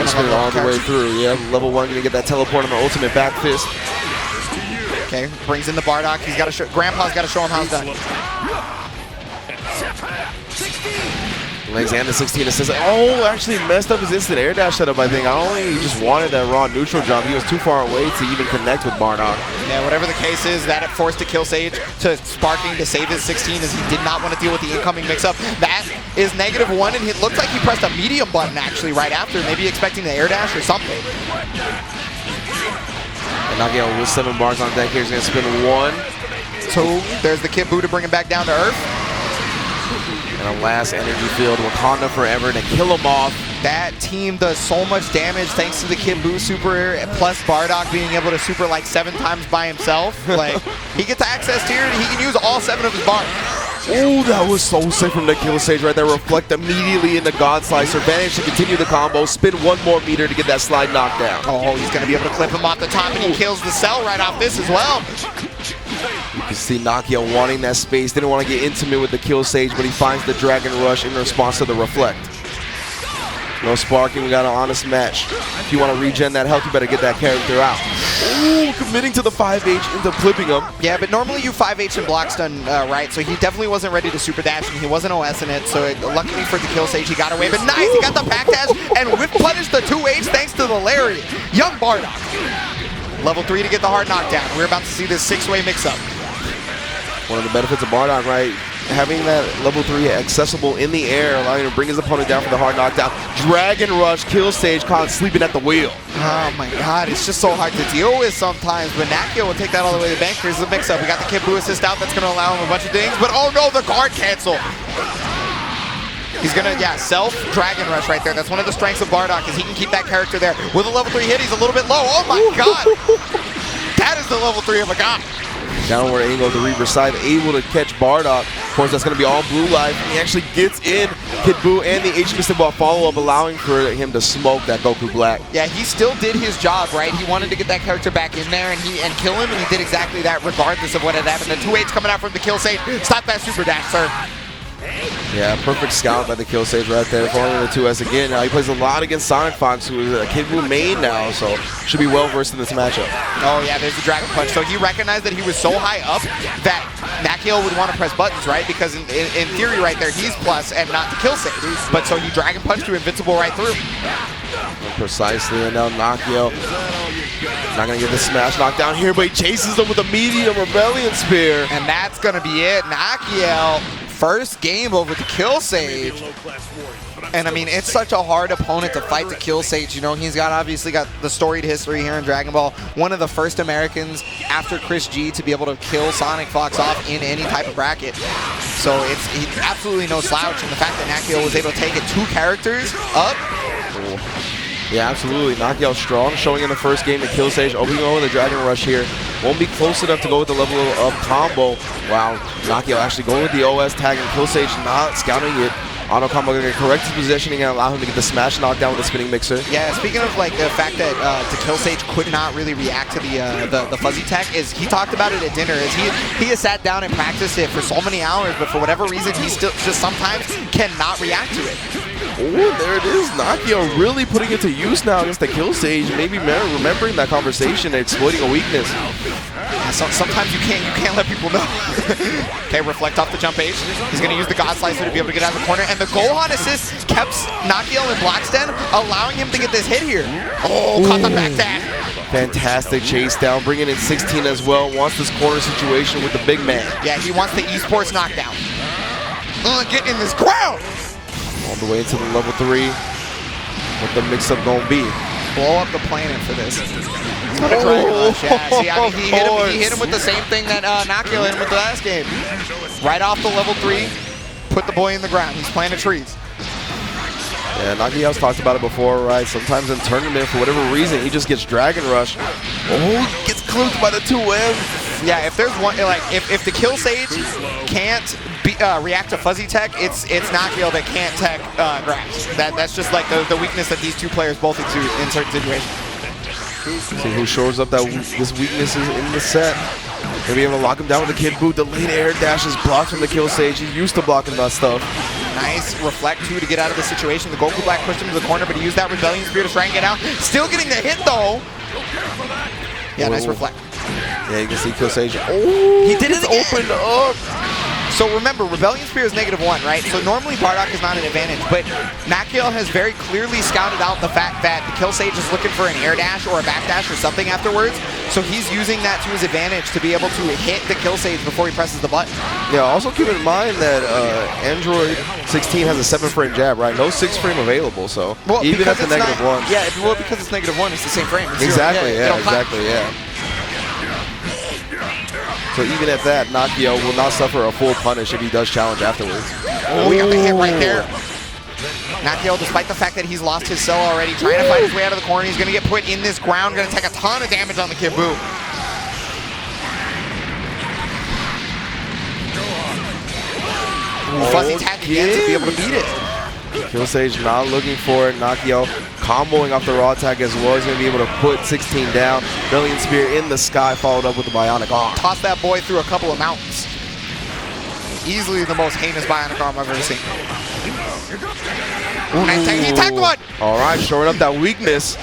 Speaker 1: Spin it all the way through. Yeah, level 1 going to get that teleport on the ultimate back fist.
Speaker 2: Okay, brings in the Bardock. He's got to show, Grandpa's got to show him how it's done.
Speaker 1: Legs and the 16 assist. Oh, actually messed up his instant air dash setup, I think. I don't think he just wanted that raw neutral jump. He was too far away to even connect with Bardock.
Speaker 2: Yeah, whatever the case is, that it forced Dekillsage to sparking to save his 16 as he did not want to deal with the incoming mix-up. That is -1, and it looked like he pressed a medium button actually right after, maybe expecting the air dash or something.
Speaker 1: And Nakkiel with 7 bars on deck here. He's going to spin 1.
Speaker 2: 2. There's the Kid Buu to bring him back down to earth.
Speaker 1: And a last energy field, Wakanda forever to kill him off.
Speaker 2: That team does so much damage thanks to the Kid Buu super, plus Bardock being able to super like 7 times by himself. Like, he gets access here and he can use all 7 of his bars.
Speaker 1: Oh, that was so sick from Dekillsage right there. Reflect immediately into God Slicer. Managed to continue the combo. Spin 1 more meter to get that slide knocked down.
Speaker 2: Oh, he's going to be able to clip him off the top, and he kills the cell right off this as well.
Speaker 1: You can see Nakkiel wanting that space. Didn't want to get intimate with Dekillsage, but he finds the Dragon Rush in response to the reflect. No sparking, we got an honest match. If you want to regen that health, you better get that character out. Ooh, committing to the 5H into flipping him.
Speaker 2: Yeah, but normally you 5H and block stun, right? So he definitely wasn't ready to super dash, and he wasn't OS in it. So luckily for Dekillsage, he got away. But nice, he got the pack dash and whip punished the 2H thanks to the lariat. Young Bardock. Level 3 to get the hard knockdown. We're about to see this 6-way mix-up.
Speaker 1: One of the benefits of Bardock, right? Having that level 3 accessible in the air, allowing him to bring his opponent down for the hard knockdown. Dragon Rush, Killstage caught sleeping at the wheel.
Speaker 2: Oh my God, it's just so hard to deal with sometimes, but Nakkiel will take that all the way to the bank. Here's the mix-up. We got the Kid Buu assist out. That's going to allow him a bunch of things, but oh no, the guard cancel. He's going to, yeah, self-Dragon Rush right there. That's one of the strengths of Bardock, is he can keep that character there. With a level 3 hit, he's a little bit low. Oh my God. That is the level 3 of a god.
Speaker 1: Downward angle of the Reaper side, able to catch Bardock. Of course, that's going to be all blue life. He actually gets in Kid Buu and the H Mystic Ball follow-up, allowing for him to smoke that Goku Black.
Speaker 2: Yeah, he still did his job, right? He wanted to get that character back in there and kill him, and he did exactly that regardless of what had happened. The 2H coming out from the Dekillsage. Stop that super dash, sir.
Speaker 1: Yeah, perfect scout by the Dekillsage right there. Following the 2S again. Now he plays a lot against SonicFox, who is a Kid Buu main now, so should be well versed in this matchup.
Speaker 2: Oh yeah, there's the Dragon Punch. So he recognized that he was so high up that Nakkiel would want to press buttons, right? Because in theory right there, he's plus and not Dekillsage. But so he Dragon Punched to invincible right through.
Speaker 1: Precisely, and now Nakkiel not going to get the smash knockdown here, but he chases him with a medium Rebellion Spear.
Speaker 2: And that's going to be it. Nakkiel First game over Dekillsage. And I mean, it's such a hard opponent to fight Dekillsage. You know, he's obviously got the storied history here in Dragon Ball. One of the first Americans after ChrisG to be able to kill SonicFox off in any type of bracket. So he's absolutely no slouch. And the fact that Nakkiel was able to take it 2 characters up.
Speaker 1: Yeah, absolutely. Nakkiel strong, showing in the first game. Dekillsage opening over the Dragon Rush here. Won't be close enough to go with the level of combo. Wow, Nakkiel actually going with the OS tag, and Dekillsage not scouting it. Auto combo going to correct his positioning and allow him to get the smash knockdown with the spinning mixer.
Speaker 2: Yeah, speaking of like the fact that Dekillsage could not really react to the fuzzy tech, is he talked about it at dinner. Is he has sat down and practiced it for so many hours, but for whatever reason he still just sometimes cannot react to it.
Speaker 1: Oh, there it is. Nakkiel really putting it to use now against Dekillsage. Maybe remembering that conversation and exploiting a weakness.
Speaker 2: Yeah, sometimes you can't let people know. Okay, reflect off the jump H. He's going to use the God Slicer to be able to get out of the corner, and the Gohan assist kept Nakkiel in block stand, allowing him to get this hit here. Oh, caught the back dash.
Speaker 1: Fantastic chase down, bringing in 16 as well. Wants this corner situation with the big man.
Speaker 2: Yeah, he wants the esports knockdown. Get in this crowd.
Speaker 1: All the way into the level 3. What the mix-up gonna be?
Speaker 2: Blow up the planet for this. He's gonna Dragon Rush. Yeah, see, I mean, he hit him with the same thing that Nakkiel hit him with the last game. Right off the level 3, put the boy in the ground. He's planting trees.
Speaker 1: Yeah, Nakkiel's talked about it before, right? Sometimes in tournament, for whatever reason, he just gets Dragon Rush. Oh, gets clipped by the 2M.
Speaker 2: Yeah, if there's one, like, if Dekillsage can't react to fuzzy tech, it's Nakkiel that can't tech grass. That's just like the weakness that these two players both exude in certain situations.
Speaker 1: See who shores up this weakness is in the set. Gonna be able to lock him down with the kid boot. The late air dash is blocked from Dekillsage. He's used to blocking that stuff.
Speaker 2: Nice reflect too to get out of the situation. The Goku Black pushed him to the corner, but he used that Rebellion Spear to try and get out. Still getting the hit though. Yeah, nice reflect.
Speaker 1: Yeah, you can see Dekillsage. Oh,
Speaker 2: he did it again.
Speaker 1: Opened up.
Speaker 2: So remember, Rebellion Spear is -1, right? So normally Bardock is not an advantage, but Nakkiel has very clearly scouted out the fact that Dekillsage is looking for an air dash or a back dash or something afterwards. So he's using that to his advantage to be able to hit Dekillsage before he presses the button.
Speaker 1: Yeah, also keep in mind that Android 16 has a 7-frame jab, right? No 6-frame available, so
Speaker 2: well,
Speaker 1: even at the -1.
Speaker 2: Yeah, well, because it's -1, it's the same frame. It's
Speaker 1: exactly,
Speaker 2: yeah,
Speaker 1: exactly, yeah. So even at that, Nakkiel will not suffer a full punish if he does challenge afterwards.
Speaker 2: Oh, we got the hit right there. Nakkiel, despite the fact that he's lost his cell already, trying to fight his way out of the corner, he's going to get put in this ground, going to take a ton of damage on the Kid Buu. Fuzzy tag again to be able to beat it.
Speaker 1: Dekillsage not looking for it. Nakkiel comboing off the raw attack as well. He's going to be able to put 16 down. Rebellion Spear in the sky, followed up with the Bionic Arm.
Speaker 2: Toss that boy through a couple of mountains. Easily the most heinous Bionic Arm I've ever seen. Ooh, nice tag. He tagged one!
Speaker 1: All right, shoring up that weakness.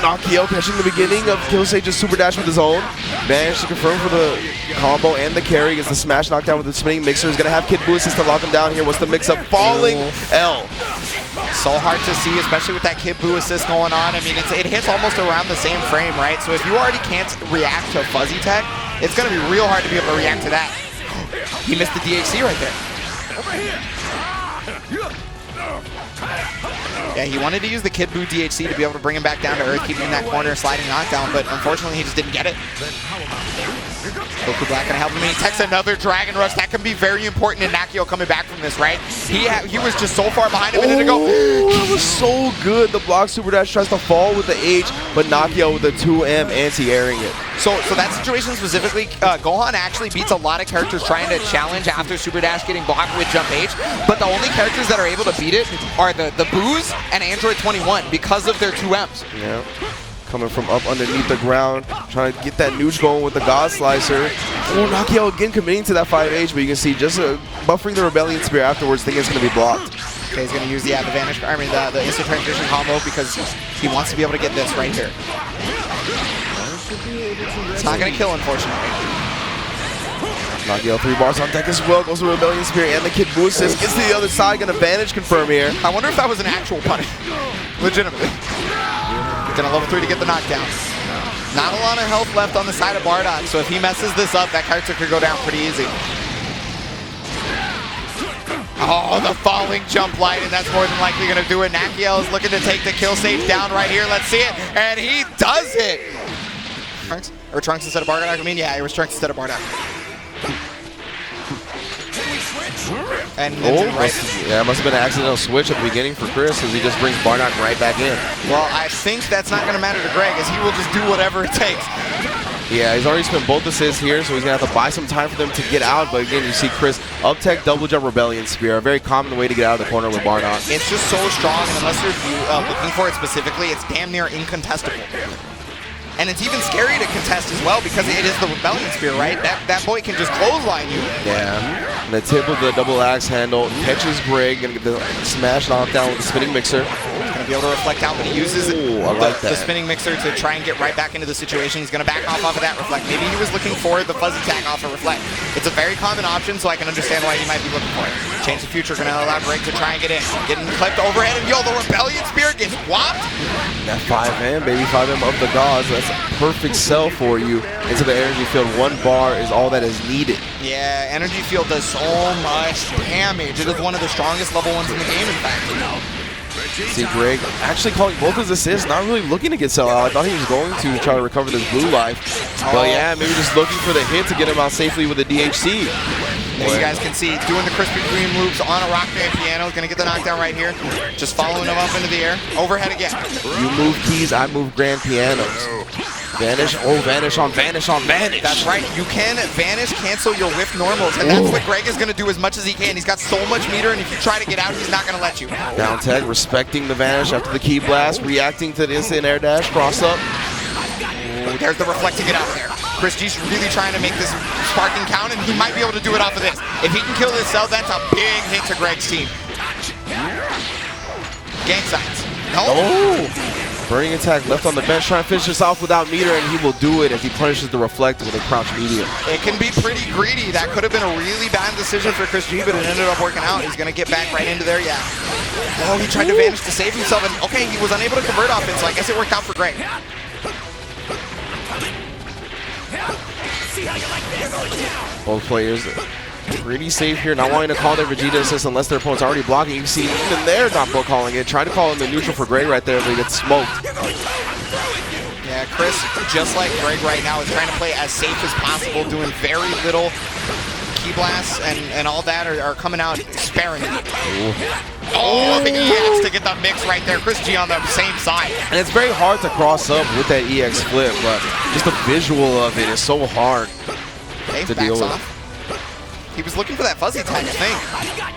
Speaker 1: Nakkiel catching the beginning of Dekillsage's super dash with his own. Managed to confirm for the combo and the carry. Gets the smash knockdown with the spinning mixer. He's going to have Kid Buu assist to lock him down here. What's the mix-up? Falling L.
Speaker 2: So hard to see, especially with that Kid Buu assist going on. I mean, it hits almost around the same frame, right? So if you already can't react to fuzzy tech, it's going to be real hard to be able to react to that. He missed the DHC right there. Yeah, he wanted to use the Kid Buu DHC to be able to bring him back down to earth, keeping that corner sliding knockdown, but unfortunately he just didn't get it. Goku Black gonna help him. He takes another Dragon Rush. That can be very important in Nakkiel coming back from this, right? He was just so far behind a minute ago.
Speaker 1: That was so good. The block super dash tries to fall with the H, but Nakkiel with the 2M anti-airing it.
Speaker 2: So that situation specifically, Gohan actually beats a lot of characters trying to challenge after super dash getting blocked with jump H, but the only characters that are able to beat it are the Boos and Android 21 because of their 2Ms.
Speaker 1: Yeah. Coming from up underneath the ground, trying to get that nooch going with the God Slicer. Oh, Nakkiel again committing to that 5H, but you can see just buffering the Rebellion Spear afterwards, thinking it's going to be blocked.
Speaker 2: Okay, he's going to use the vanish, the instant transition combo because he wants to be able to get this right here. It's not going to kill, unfortunately.
Speaker 1: Nakkiel 3 bars on deck as well, goes to Rebellion Spear and the Kid Buu assist, gets to the other side, going to vanish confirm here.
Speaker 2: I wonder if that was an actual punish, legitimately. Gonna level 3 to get the knockdown. Not a lot of health left on the side of Bardock, so if he messes this up, that character could go down pretty easy. Oh, the falling jump light, and that's more than likely going to do it. Nakkiel is looking to take the Dekillsage down right here. Let's see it, and he does it. Trunks? Or Trunks instead of Bardock? I mean, yeah, it was Trunks instead of Bardock. And
Speaker 1: yeah, it must have been an accidental switch at the beginning for Chris, as he just brings Bardock right back in.
Speaker 2: Well, I think that's not going to matter to Greg, as he will just do whatever it takes.
Speaker 1: Yeah, he's already spent both assists here, so he's going to have to buy some time for them to get out. But again, you see Chris up tech double jump Rebellion Spear, a very common way to get out of the corner with Bardock.
Speaker 2: It's just so strong, and unless you're looking for it specifically, it's damn near incontestable. And it's even scary to contest as well, because it is the Rebellion Spear, right? That boy can just clothesline you.
Speaker 1: Yeah. And the tip of the double axe handle catches Greg, gonna get the smash knockdown with the spinning mixer.
Speaker 2: He's gonna be able to reflect out, but he uses the spinning mixer to try and get right back into the situation. He's gonna back off of that reflect. Maybe he was looking for the fuzzy tag off of reflect. It's a very common option, so I can understand why he might be looking for it. Change the future, gonna allow Greg to try and get in. Getting clipped overhead, and yo, the Rebellion Spear gets whopped.
Speaker 1: That 5M, baby, 5M of the gods. That's a perfect sell for you into the energy field. 1 bar is all that is needed.
Speaker 2: Yeah, energy field does so much damage. It is one of the strongest level 1s in the game, in fact.
Speaker 1: See Greg actually calling both his assists, not really looking to get sell out. I thought he was going to try to recover this blue life. But yeah, maybe just looking for the hit to get him out safely with the DHC.
Speaker 2: As you guys can see, doing the Krispy Kreme loops on a rock band piano. Gonna get the knockdown right here. Just following him up into the air. Overhead again.
Speaker 1: You move keys, I move grand pianos. Vanish, oh, vanish on vanish on vanish.
Speaker 2: That's right. You can vanish, cancel your whiff normals, and that's what Greg is going to do as much as he can. He's got so much meter, and if you try to get out, he's not going to let you.
Speaker 1: Down tech, respecting the vanish after the key blast, reacting to the instant air dash, cross up.
Speaker 2: Ooh, there's the reflect to get out of there. ChrisG's really trying to make this sparking count, and he might be able to do it off of this. If he can kill this cell, that's a big hit to Greg's team. Gang signs. No.
Speaker 1: Oh. Burning attack left on the bench, trying to finish this off without meter, and he will do it as he punishes the reflect with a crouch medium.
Speaker 2: It can be pretty greedy. That could have been a really bad decision for ChrisG, but it ended up working out. He's going to get back right into there, yeah. Oh, he tried to vanish to save himself, and okay, he was unable to convert off it, so I guess it worked out for Greg.
Speaker 1: Both players pretty safe here, not wanting to call their Vegeta assist unless their opponent's already blocking. You can see even they're not calling it. Trying to call in the neutral for Greg right there, but he gets smoked.
Speaker 2: Yeah, Chris, just like Greg right now, is trying to play as safe as possible, doing very little key blasts and all that are coming out sparingly. Oh, the EX to get the mix right there. ChrisG on the same side.
Speaker 1: And it's very hard to cross up with that EX flip, but just the visual of it is so hard to deal with.
Speaker 2: He was looking for that fuzzy tag, I think.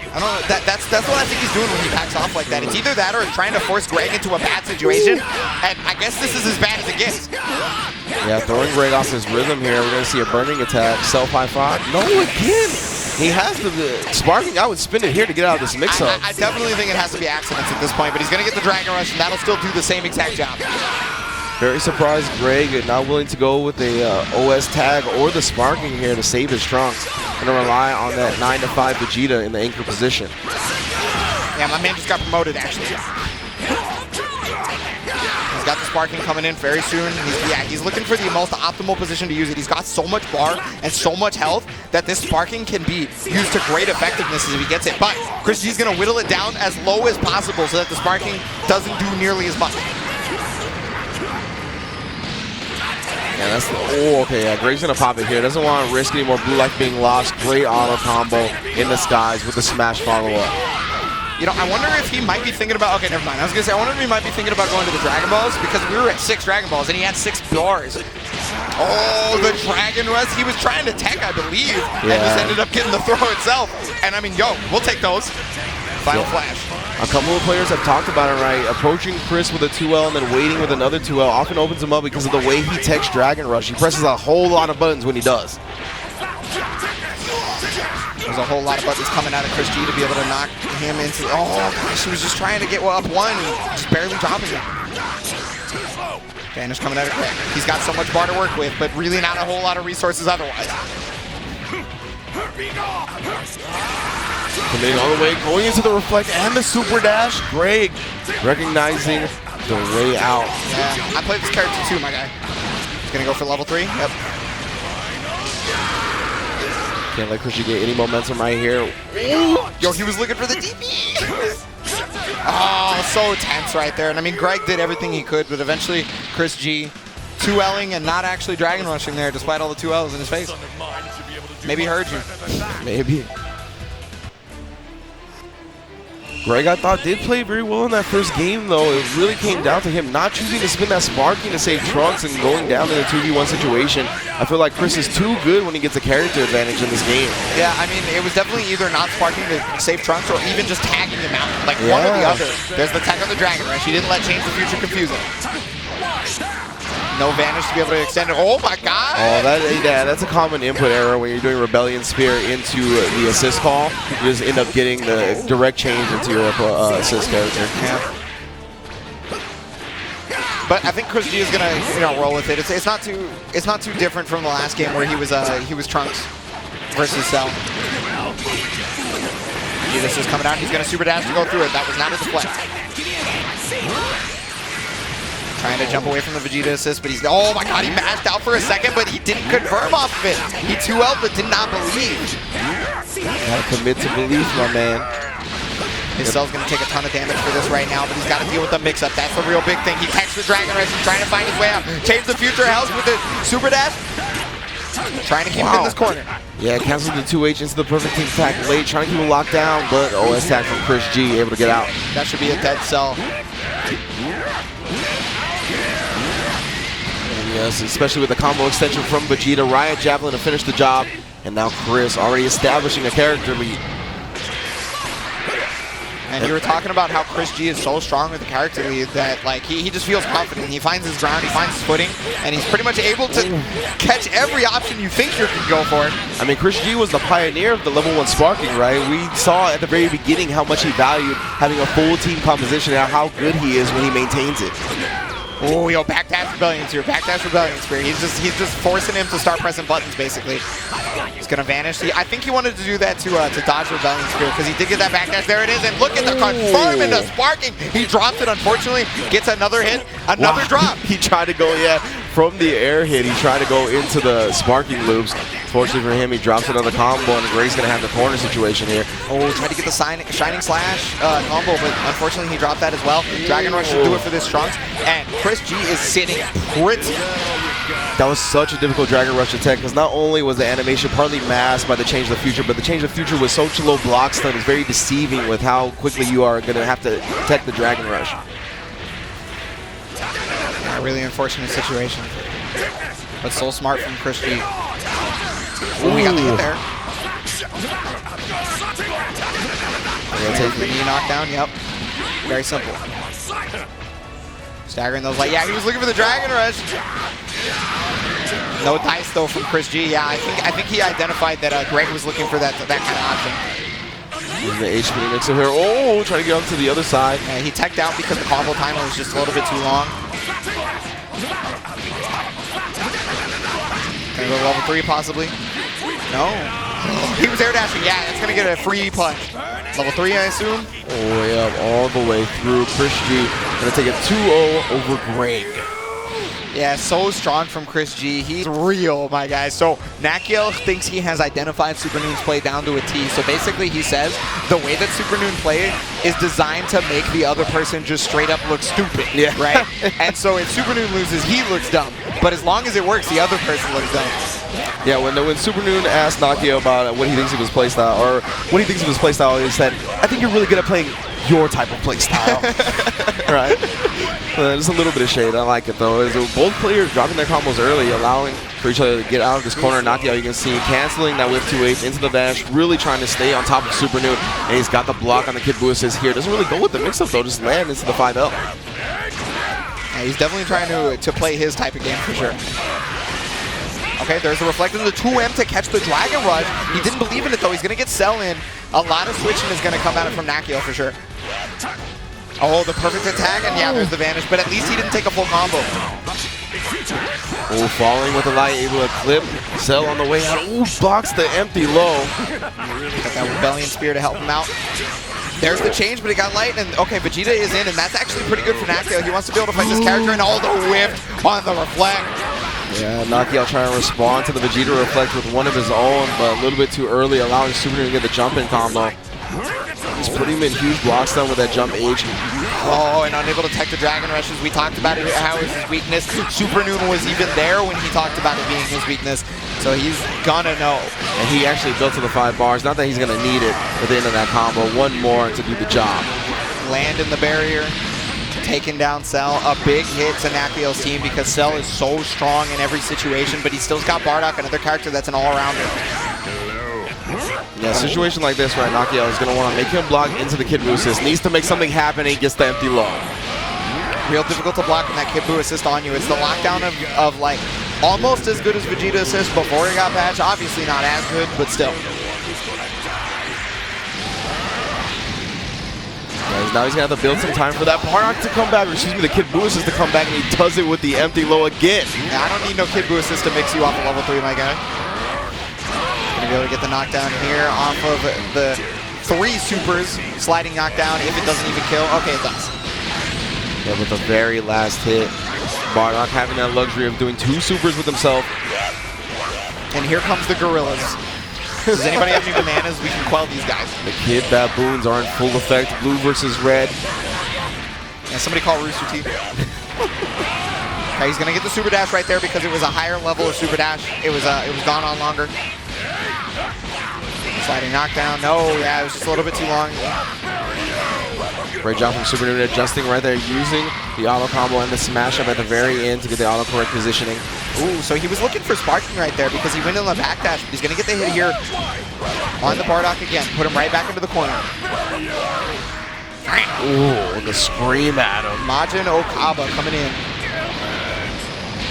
Speaker 2: I don't know. That's what I think he's doing when he backs off like that. It's either that or trying to force Greg into a bad situation. And I guess this is as bad as it gets.
Speaker 1: Yeah, throwing Greg off his rhythm here. We're going to see a burning attack. Self high five. No, again. He has the sparking. I would spin it here to get out of this mix-up.
Speaker 2: I definitely think it has to be accidents at this point, but he's going to get the Dragon Rush, and that'll still do the same exact job.
Speaker 1: Very surprised Greg not willing to go with the OS tag or the sparking here to save his Trunks. Gonna rely on that 9-5 Vegeta in the anchor position.
Speaker 2: Yeah, my man just got promoted actually. He's got the sparking coming in very soon. He's looking for the most optimal position to use it. He's got so much bar and so much health that this sparking can be used to great effectiveness if he gets it. But ChrisG's gonna whittle it down as low as possible so that the sparking doesn't do nearly as much.
Speaker 1: Yeah, that's okay. Yeah, Greg's gonna pop it here. Doesn't want to risk any more blue life being lost. Great auto combo in the skies with the smash follow up.
Speaker 2: You know, I wonder if he might be thinking about. Okay, never mind. I was gonna say I wonder if he might be thinking about going to the Dragon Balls because we were at 6 Dragon Balls and he had 6 bars. Oh, the Dragon Rush. He was trying to tech, I believe, and just ended up getting the throw itself. And I mean, yo, we'll take those. Final flash.
Speaker 1: A couple of players have talked about it, right? Approaching Chris with a 2L and then waiting with another 2L often opens him up because of the way he techs Dragon Rush. He presses a whole lot of buttons when he does.
Speaker 2: There's a whole lot of buttons coming out of ChrisG to be able to knock him into. Oh gosh, he was just trying to get up one, and just barely dropping it. Vanish coming out of Greg. He's got so much bar to work with, but really not a whole lot of resources otherwise.
Speaker 1: Committing all the way, going into the reflect and the super dash. Greg recognizing the way out.
Speaker 2: Yeah, I played this character too, my guy. He's gonna go for level 3. Yep.
Speaker 1: Can't let ChrisG get any momentum right here.
Speaker 2: Yo, he was looking for the DB. Oh, so tense right there. And I mean, Greg did everything he could, but eventually ChrisG 2L'ing and not actually Dragon Rushing there despite all the 2Ls in his face. Maybe he heard you.
Speaker 1: Maybe. Greg, I thought, did play very well in that first game, though. It really came down to him not choosing to spin that sparking to save Trunks and going down in a 2v1 situation. I feel like Chris is too good when he gets a character advantage in this game.
Speaker 2: Yeah, I mean, it was definitely either not sparking to save Trunks or even just tagging him out. Like one or the other. There's the tag on the Dragon Rush. He didn't let Change the Future confuse him. No Vanish to be able to extend it. Oh my god!
Speaker 1: Oh, that's a common input error when you're doing Rebellion Spear into the assist call. You just end up getting the direct change into your assist character.
Speaker 2: Yeah. But I think ChrisG is gonna roll with it. It's not too different from the last game where he was Trunks versus Cell. This is coming out. He's gonna super dash to go through it. That was not a deflect. Trying to jump away from the Vegeta assist, but oh my god, he mashed out for a second, but he didn't confirm off of it. He 2L'd but did not believe.
Speaker 1: Gotta commit to belief, my man.
Speaker 2: His Cell's gonna take a ton of damage for this right now, but he's gotta deal with the mix-up. That's the real big thing. He catches the Dragon Rush, he's trying to find his way out. Change the future house with the super dash. Trying to keep him in this corner.
Speaker 1: Yeah, cancels the 2H into the perfect team attack late, trying to keep him locked down, but OS tag from ChrisG, able to get out.
Speaker 2: That should be a dead Cell.
Speaker 1: Yes, especially with the combo extension from Vegeta, Riot Javelin to finish the job, and now Chris already establishing a character lead.
Speaker 2: And you were talking about how ChrisG is so strong with the character lead that like he just feels confident. He finds his ground, he finds his footing, and he's pretty much able to catch every option you think you can go for.
Speaker 1: I mean, ChrisG was the pioneer of the level 1 sparking, right? We saw at the very beginning how much he valued having a full team composition and how good he is when he maintains it.
Speaker 2: Oh, yo, backdash Rebellion Spear, backdash Rebellion Spear. He's just forcing him to start pressing buttons, basically. He's gonna vanish. I think he wanted to do that to dodge Rebellion Spear because he did get that backdash. There it is, and look at the confirm and the sparking. He drops it, unfortunately, gets another hit, another drop.
Speaker 1: He tried to go, from the air hit, he tried to go into the sparking loops. Fortunately for him, he drops another combo, and Gray's gonna have the corner situation here.
Speaker 2: Oh, tried to get the Shining Slash combo, but unfortunately he dropped that as well. Dragon Rush should do it for this Trunks, and ChrisG is sitting pretty.
Speaker 1: That was such a difficult Dragon Rush attack because not only was the animation partly masked by the Change of the Future, but the Change of the Future with such a low block stun is very deceiving with how quickly you are going to have to detect the Dragon Rush.
Speaker 2: A really unfortunate situation, but so smart from ChrisG. Oh, we got the hit there. Take the knee knockdown, yep. Very simple. Staggering those, like, yeah, he was looking for the Dragon Rush. No dice though from ChrisG. Yeah, I think he identified that Greg was looking for that kind of option.
Speaker 1: Using the HP mixer here. Oh, trying to get onto the other side.
Speaker 2: Yeah, he teched out because the combo timer was just a little bit too long. Gonna go to level 3 possibly. No. He was air dashing. Yeah, it's gonna get a free punch. Level 3, I assume.
Speaker 1: All the way up, all the way through. ChrisG gonna take a 2-0 over Greg.
Speaker 2: Yeah, so strong from ChrisG. He's real, my guys. So Nakkiel thinks he has identified Supernoon's play down to a T. So basically he says the way that Supernoon plays is designed to make the other person just straight up look stupid, right? And so if Supernoon loses, he looks dumb. But as long as it works, the other person looks dumb.
Speaker 1: Yeah, when Supernoon asked Nakkiel about what he thinks of his playstyle, or what he thinks of his playstyle, he said, I think you're really good at playing your type of playstyle. Right? There's a little bit of shade. I like it, though. Both players dropping their combos early, allowing for each other to get out of this corner. Nakkiel, you can see, canceling that whip 2H into the dash, really trying to stay on top of Supernoon. And he's got the block on the Kid Buu assist here. Doesn't really go with the mix-up, though. Just land into the 5L.
Speaker 2: Yeah, he's definitely trying to play his type of game for sure. Okay, there's the reflect into the 2M to catch the Dragon Rush. He didn't believe in it, though. He's going to get Cell in. A lot of switching is going to come out from Nakkiel for sure. Oh, the perfect attack, and yeah, there's the vanish, but at least he didn't take a full combo.
Speaker 1: Oh, falling with the light, able to clip. Cell on the way out. Oh, blocks the empty low.
Speaker 2: Got that Rebellion Spear to help him out. There's the change, but he got light, and okay, Vegeta is in, and that's actually pretty good for Nakkiel. He wants to be able to fight this character, and all the whiff on the reflect.
Speaker 1: Yeah, Nakkiel trying to respond to the Vegeta Reflect with one of his own, but a little bit too early, allowing Supernoon to get the jump-in combo. He's putting him in huge blocks down with that jump H.
Speaker 2: Oh, and unable to tech the Dragon Rushes. We talked about it, how it was his weakness. Supernoon was even there when he talked about it being his weakness, so he's gonna know.
Speaker 1: And he actually built to the 5 bars. Not that he's gonna need it at the end of that combo. One more to do the job.
Speaker 2: Land in the barrier, taking down Cell. A big hit to Nakkiel's team because Cell is so strong in every situation, but he still's got Bardock, another character that's an all-rounder.
Speaker 1: Yeah, a situation like this, right, Nakkiel is going to want to make him block into the Kid Buu assist. Needs to make something happen, and he gets the empty low.
Speaker 2: Real difficult to block when that Kid Buu assist on you. It's the lockdown of like, almost as good as Vegeta assist before he got patched. Obviously not as good, but still.
Speaker 1: Now he's going to have to build some time for that Bardock to come back, or excuse me, the Kid Buu assist to come back, and he does it with the empty low again.
Speaker 2: Yeah, I don't need no Kid Buu assist to mix you off of level 3, my guy. Gonna be able to get the knockdown here off of the 3 supers. Sliding knockdown if it doesn't even kill. Okay, it does.
Speaker 1: Yeah, with the very last hit, Bardock having that luxury of doing 2 supers with himself.
Speaker 2: And here comes the gorillas. Does anybody have any bananas? We can quell these guys.
Speaker 1: The Kid Baboons are in full effect. Blue versus red.
Speaker 2: Yeah, somebody call Rooster Teeth. Okay, he's gonna get the super dash right there because it was a higher level of super dash. It was gone on longer. Sliding knockdown. No, yeah, it was just a little bit too long.
Speaker 1: Great job from Supernoon adjusting right there, using the auto combo and the smash up at the very end to get the auto correct positioning.
Speaker 2: Ooh, so he was looking for sparking right there because he went in the backdash. He's gonna get the hit here on the Bardock again. Put him right back into the corner.
Speaker 1: Ooh, the scream at him.
Speaker 2: Majin Okaba coming in.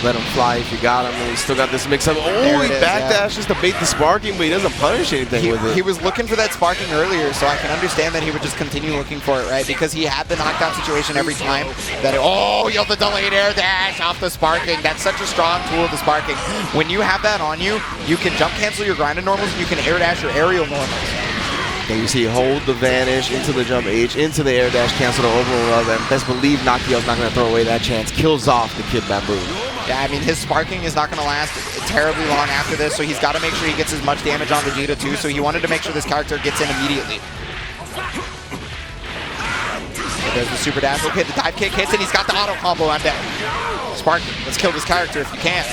Speaker 1: Let him fly if you got him, and he's still got this mix-up. Oh, he backdashes to bait the sparking, but he doesn't punish anything with it.
Speaker 2: He was looking for that sparking earlier, so I can understand that he would just continue looking for it, right? Because he had the knockdown situation every time. Oh, you have the delayed air dash off the sparking. That's such a strong tool, the sparking. When you have that on you, you can jump cancel your grinding normals, and you can air dash your aerial normals.
Speaker 1: And you see hold the vanish into the jump H, into the air dash, cancel the overrun, and best believe Nakkiel's not going to throw away that chance. Kills off the Kid Baboon.
Speaker 2: Yeah, I mean, his sparking is not going to last terribly long after this, so he's got to make sure he gets as much damage on Vegeta too, so he wanted to make sure this character gets in immediately. There's the super dash. Okay, the dive kick hits, and he's got the auto combo on deck. Sparking, let's kill this character if you can.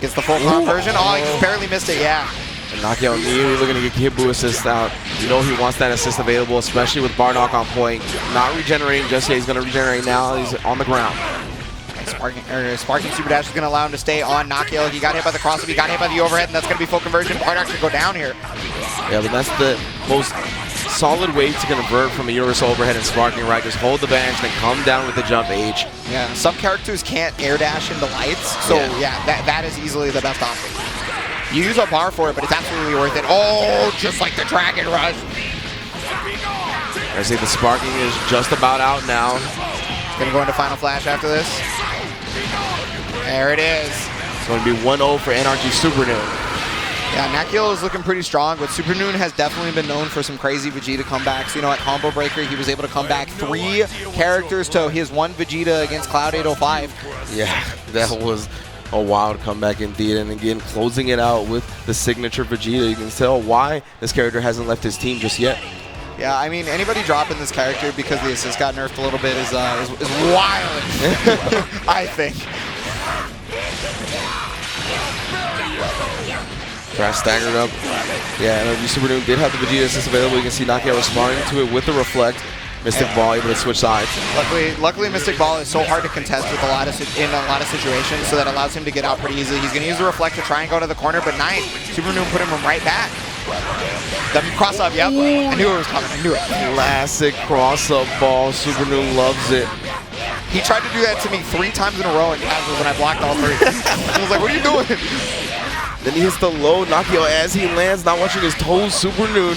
Speaker 2: Gets the full conversion. Oh, he just barely missed it, yeah.
Speaker 1: And Nakkiel immediately looking to get Kid Buu assist out. You know he wants that assist available, especially with Bardock on point. Not regenerating just yet. He's going to regenerate now. He's on the ground.
Speaker 2: Sparking super dash is going to allow him to stay on Nakkiel. He got hit by the cross-up, he got hit by the overhead, and that's going to be full conversion. Bardock should go down here.
Speaker 1: Yeah, but that's the most solid way to convert from a universal overhead and sparking, right? Just hold the vanish, then come down with the jump H.
Speaker 2: Yeah, some characters can't air dash into lights, so yeah, that is easily the best option. You use a bar for it, but it's absolutely worth it. Oh, just like the Dragon Rush.
Speaker 1: I say the sparking is just about out now.
Speaker 2: It's going to go into Final Flash after this. There it is.
Speaker 1: It's going to be 1-0 for NRG Supernoon.
Speaker 2: Yeah, Nakkiel is looking pretty strong, but Supernoon has definitely been known for some crazy Vegeta comebacks. You know, at Combo Breaker, he was able to come back 3 characters to his 1 Vegeta against Cloud 805.
Speaker 1: Yeah, that was a wild comeback indeed, and again, closing it out with the signature Vegeta. You can tell why this character hasn't left his team just yet.
Speaker 2: Yeah, I mean, anybody dropping this character because the assist got nerfed a little bit is wild, I think.
Speaker 1: Try staggered up. Yeah, NRG Supernoon did have the Vegeta assist available. You can see Nakkiel responding to it with the reflect. Mystic Ball able to switch sides.
Speaker 2: Luckily, Mystic Ball is so hard to contest with in a lot of situations, so that allows him to get out pretty easily. He's going to use the reflect to try and go to the corner, but nice. Supernoon put him right back. W cross up, yep. I knew it was coming. I knew it.
Speaker 1: Classic cross up ball. Supernoon loves it.
Speaker 2: He tried to do that to me 3 times in a row in casuals, and I blocked all 3. I was like, "What are you doing?"
Speaker 1: Then he hits the low. Nakkiel as he lands, not watching his toes. Supernoon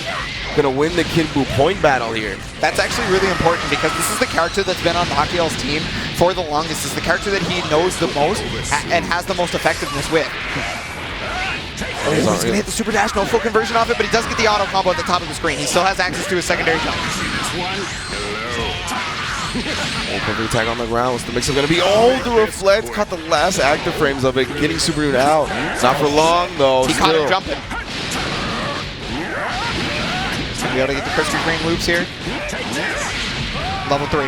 Speaker 1: gonna win the Kid Buu point battle here.
Speaker 2: That's actually really important because this is the character that's been on Nakkiel's team for the longest. This is the character that he knows the most and has the most effectiveness with. Oh, he's gonna hit the super dash, no full conversion off it, but he does get the auto combo at the top of the screen. He still has access to his secondary jump.
Speaker 1: Perfect attack on the ground. What's the mix-up going to be? Oh, the reflect caught the last active frames of it, getting Supernoon out. Not for long, though.
Speaker 2: He caught him jumping. He's going to be able to get the Krispy Kreme loops here. Level 3.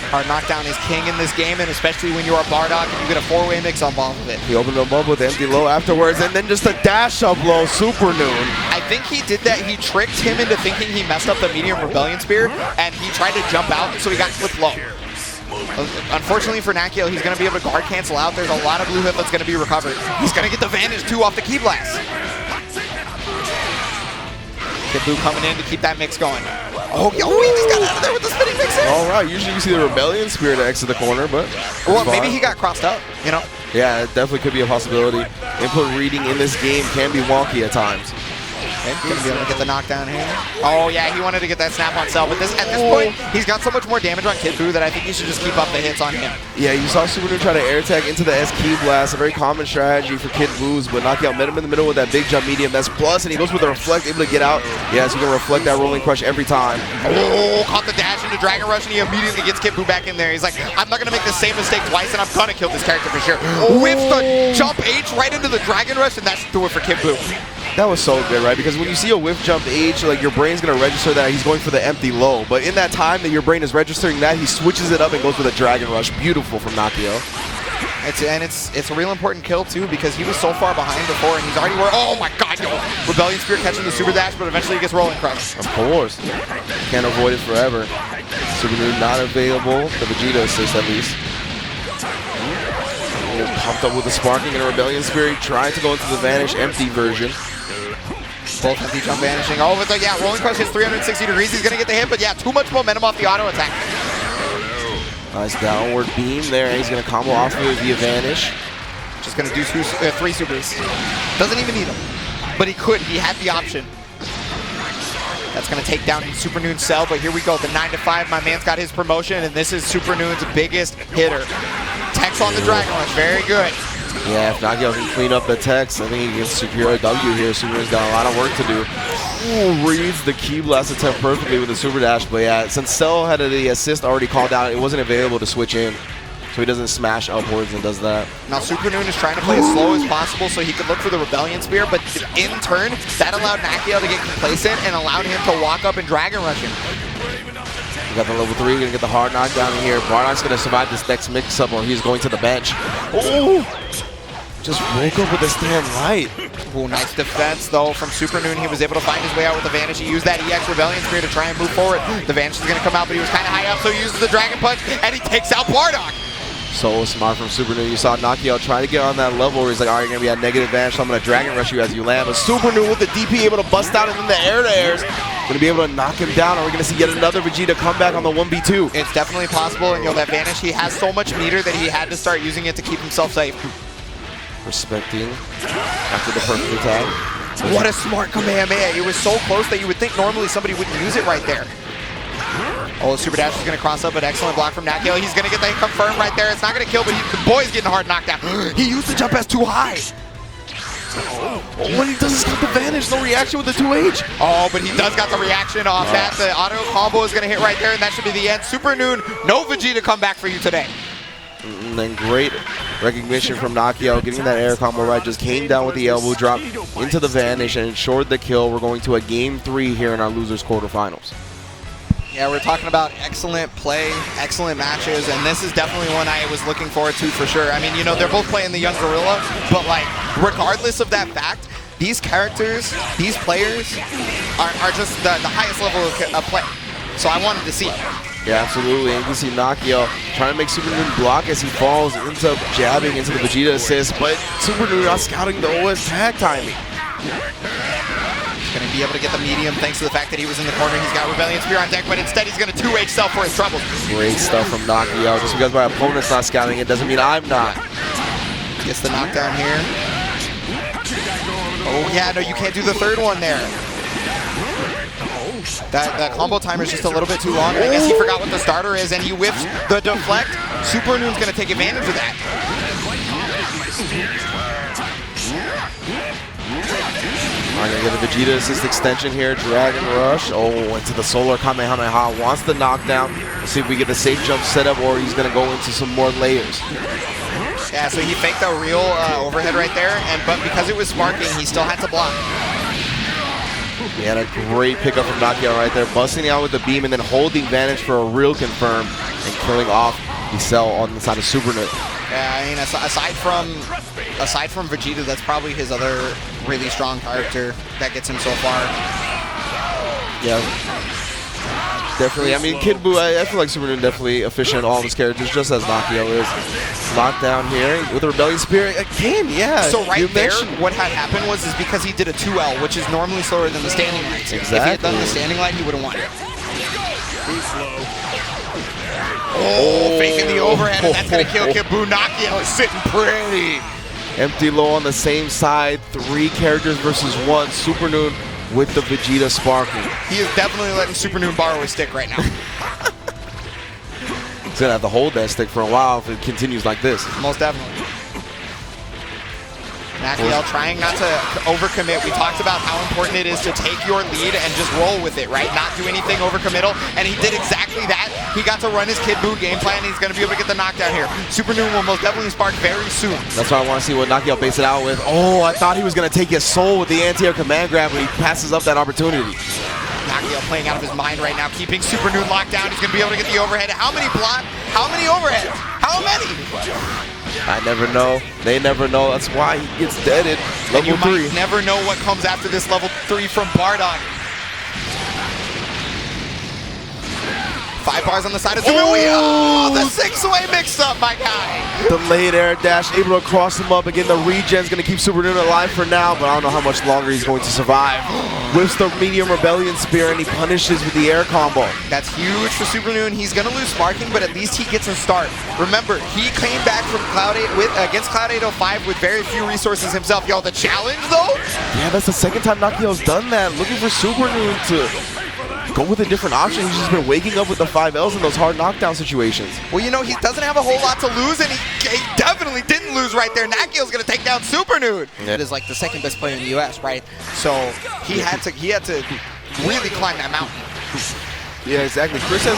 Speaker 2: Hard knockdown is king in this game, and especially when you are Bardock and you get a 4-way mix-up off of it.
Speaker 1: He opened him up with empty low afterwards, and then just a dash-up low, Supernoon.
Speaker 2: I think he did that. He tricked him into thinking he messed up the medium Rebellion Spear, and he tried to jump out, so he got clipped low. Unfortunately for Nakkiel, he's going to be able to guard cancel out. There's a lot of blue hit that's going to be recovered. He's going to get the Vanish, too, off the Ki Blast. Kid Buu coming in to keep that mix going. Oh, he just got out of there with the spinning mixer.
Speaker 1: All right, usually you see the Rebellion Spear to exit the corner, but...
Speaker 2: Well, maybe he got crossed up, you know?
Speaker 1: Yeah, it definitely could be a possibility. Input reading in this game can be wonky at times.
Speaker 2: Okay, gonna be able to get the knockdown here. Oh yeah, he wanted to get that snap on Cell, but at this point, he's got so much more damage on Kid Buu that I think he should just keep up the hits on him. Yeah, you saw Supernoon try to air tag into the Ki Blast, a very common strategy for Kid Buu's, but Nakkiel met him in the middle with that big jump medium. That's plus, and he goes with a reflect, able to get out. Yeah, so he can reflect that rolling crush every time. Oh, caught the dash into Dragon Rush, and he immediately gets Kid Buu back in there. He's like, I'm not gonna make the same mistake twice, and I'm gonna kill this character for sure. Whips the jump H right into the Dragon Rush, and that's through it for Kid Buu.
Speaker 1: That was so good, right? Because when you see a whiff jump H, like your brain's gonna register that he's going for the empty low. But in that time that your brain is registering that, he switches it up and goes with a Dragon Rush. Beautiful from Nakkiel.
Speaker 2: It's a real important kill too, because he was so far behind before, and he's already oh my god, yo! Rebellion Spear catching the super dash, but eventually he gets rolling crush.
Speaker 1: Of course. Can't avoid it forever. Supernoon not available. The Vegeta assist at least. Pumped up with the Sparking and a Rebellion Spear. He tried to go into the Vanish empty version.
Speaker 2: Both empty jump vanishing. Oh, but yeah, rolling crush hits 360 degrees. He's gonna get the hit, but yeah, too much momentum off the auto attack.
Speaker 1: Nice downward beam there. He's gonna combo off of it via Vanish.
Speaker 2: Just gonna do 3 supers. Doesn't even need them, but he could. He had the option. That's gonna take down Supernoon's Cell, but here we go. The 9-5. My man's got his promotion, and this is Supernoon's biggest hitter. Tex on the Dragon Rush. Very good.
Speaker 1: Yeah, if Nakkiel can clean up the Tex, I think he gets secure a W here. Supernoon's got a lot of work to do. Ooh, reads the Ki Blast attempt perfectly with the Super Dash, but yeah, since Cell had the assist already called out, it wasn't available to switch in. So he doesn't smash upwards and does that. Now
Speaker 2: Supernoon is trying to play as slow as possible so he could look for the Rebellion Spear, but in turn, that allowed Nakkiel to get complacent and allowed him to walk up and Dragon Rush him.
Speaker 1: We got the level 3, we're gonna get the hard knockdown in here. Bardock's gonna survive this next mix-up or he's going to the bench. Oh! Just woke up with a stand light.
Speaker 2: Ooh, nice defense though from Supernoon. He was able to find his way out with the Vanish. He used that EX Rebellion Spear to try and move forward. The Vanish is gonna come out, but he was kind of high up, so he uses the Dragon Punch and he takes out Bardock.
Speaker 1: So smart from Supernoon. You saw Nakkiel trying to get on that level where he's like, all right, you're going to be at negative advantage, so I'm going to Dragon Rush you as you land. But Supernoon with the DP able to bust out and then the air-to-airs. Going to be able to knock him down, or we're going to see yet another Vegeta come back on the 1v2.
Speaker 2: It's definitely possible, and that Vanish, he has so much meter that he had to start using it to keep himself safe.
Speaker 1: Respecting after the perfect attack.
Speaker 2: What a smart Kamehameha. It was so close that you would think normally somebody wouldn't use it right there. Oh, the Super Dash is going to cross up, an excellent block from Nakkiel. He's going to get that confirmed right there. It's not going to kill, but the boy's getting hard knocked down. He used the jump S too high.
Speaker 1: Oh, what he does is got the Vanish, no reaction with the 2H.
Speaker 2: Oh, but he does got the reaction off that. The auto combo is going to hit right there, and that should be the end. Supernoon, no Vegeta come back for you today.
Speaker 1: And then great recognition from Nakkiel, getting that air combo right, just came down with the elbow drop into the Vanish and ensured the kill. We're going to a game 3 here in our losers quarterfinals.
Speaker 2: Yeah, we're talking about excellent play, excellent matches, and this is definitely one I was looking forward to for sure. I mean, they're both playing the young gorilla, but like, regardless of that fact, these characters, these players are just the highest level of play. So I wanted to see it.
Speaker 1: Yeah, absolutely. And you can see Nakkiel trying to make Supernoon block as he falls, ends up jabbing into the Vegeta assist, but Supernoon not scouting the OS tag timing.
Speaker 2: Going to be able to get the medium thanks to the fact that he was in the corner. He's got Rebellion Spear on deck, but instead he's going to 2H Cell for his troubles.
Speaker 1: Great stuff from Nakkiel. Just because my opponent's not scouting it doesn't mean I'm not.
Speaker 2: Gets the knockdown here. Oh yeah, no, you can't do the third one there. That combo timer is just a little bit too long. I guess he forgot what the starter is, and he whips the deflect. Supernoon's going to take advantage of that.
Speaker 1: Alright, gonna get the Vegeta assist extension here. Dragon Rush. Oh, into the Solar Kamehameha. Wants the knockdown. Let's see if we get the safe jump set up or he's gonna go into some more layers.
Speaker 2: Yeah, so he faked a real overhead right there, but because it was sparking, he still had to block.
Speaker 1: He had a great pickup from Nakkiel right there, busting out with the beam and then holding advantage for a real confirm and killing off the cell on the side of Supernoon.
Speaker 2: Yeah, I mean, aside from Vegeta, that's probably his other really strong character that gets him so far.
Speaker 1: Yeah, definitely. I mean, Kid Buu, I feel like Supernoon definitely efficient in all of his characters, just as Nakkiel is. Locked down here with the Rebellion Spirit again. Yeah.
Speaker 2: So right there, what had happened was because he did a 2L, which is normally slower than the standing light.
Speaker 1: Exactly.
Speaker 2: If he had done the standing light, he would have won it. Faking the overhead, and that's going to kill Kid Buu. Nakkiel is sitting pretty.
Speaker 1: Empty low on the same side. 3 characters versus 1. Supernoon with the Vegeta sparking.
Speaker 2: He is definitely letting Supernoon borrow his stick right now.
Speaker 1: He's going to have to hold that stick for a while if it continues like this.
Speaker 2: Most definitely. Nakkiel trying not to overcommit. We talked about how important it is to take your lead and just roll with it, right? Not do anything overcommittal, and he did exactly that. He got to run his Kid Buu game plan, and he's going to be able to get the knockdown here. Supernoon will most definitely spark very soon.
Speaker 1: That's why I want to see what Nakkiel base it out with. Oh, I thought he was going to take his soul with the anti-air command grab, but he passes up that opportunity.
Speaker 2: Nakkiel playing out of his mind right now, keeping Supernoon locked down. He's going to be able to get the overhead. How many block? How many overheads? How many?
Speaker 1: I never know. They never know. That's why he gets deaded. Level 3.
Speaker 2: You might never know what comes after this level 3 from Bardock. 5 bars on the side of Supernoon. Oh, the 6-way mix-up, my guy.
Speaker 1: The late air dash, able to cross him up. Again, the regen's going to keep Supernoon alive for now, but I don't know how much longer he's going to survive. Whips the medium Rebellion Spear, and he punishes with the air combo.
Speaker 2: That's huge for Supernoon. He's going to lose sparking, but at least he gets a start. Remember, he came back from Cloud 8 against Cloud 805 with very few resources himself. Yo, the challenge, though?
Speaker 1: Yeah, that's the second time Nakkiel's done that. Looking for Supernoon to go with a different option. He's just been waking up with the 5Ls in those hard knockdown situations.
Speaker 2: Well, you know, he doesn't have a whole lot to lose, and he definitely didn't lose right there. Nakkiel's going to take down Supernoon. It is like the second best player in the U.S., right? So he had to really climb that mountain.
Speaker 1: Yeah, exactly. Chris has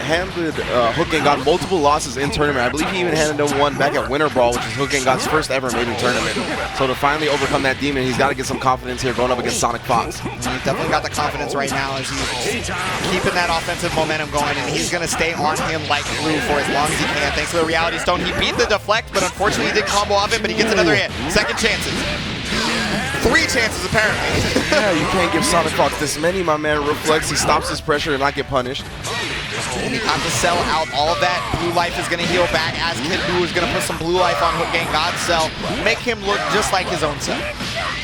Speaker 1: handled HookGangGod multiple losses in tournament. I believe he even handed him one back at Winter Brawl, which is HookGangGod's first ever major tournament. So to finally overcome that demon, he's got to get some confidence here going up against SonicFox.
Speaker 2: He's definitely got the confidence right now as he's keeping that offensive momentum going, and he's going to stay on him like glue for as long as he can. Thanks to the Reality Stone, he beat the deflect, but unfortunately he didn't combo off it, but he gets another hit. Second chances. 3 chances, apparently.
Speaker 1: Yeah, you can't give SonicFox this many, my man. Reflex, he stops his pressure and not get punished.
Speaker 2: And he got to sell out. All of that blue life is going to heal back as Kid Buu is going to put some blue life on HookGangGod's cell. Make him look just like his own cell.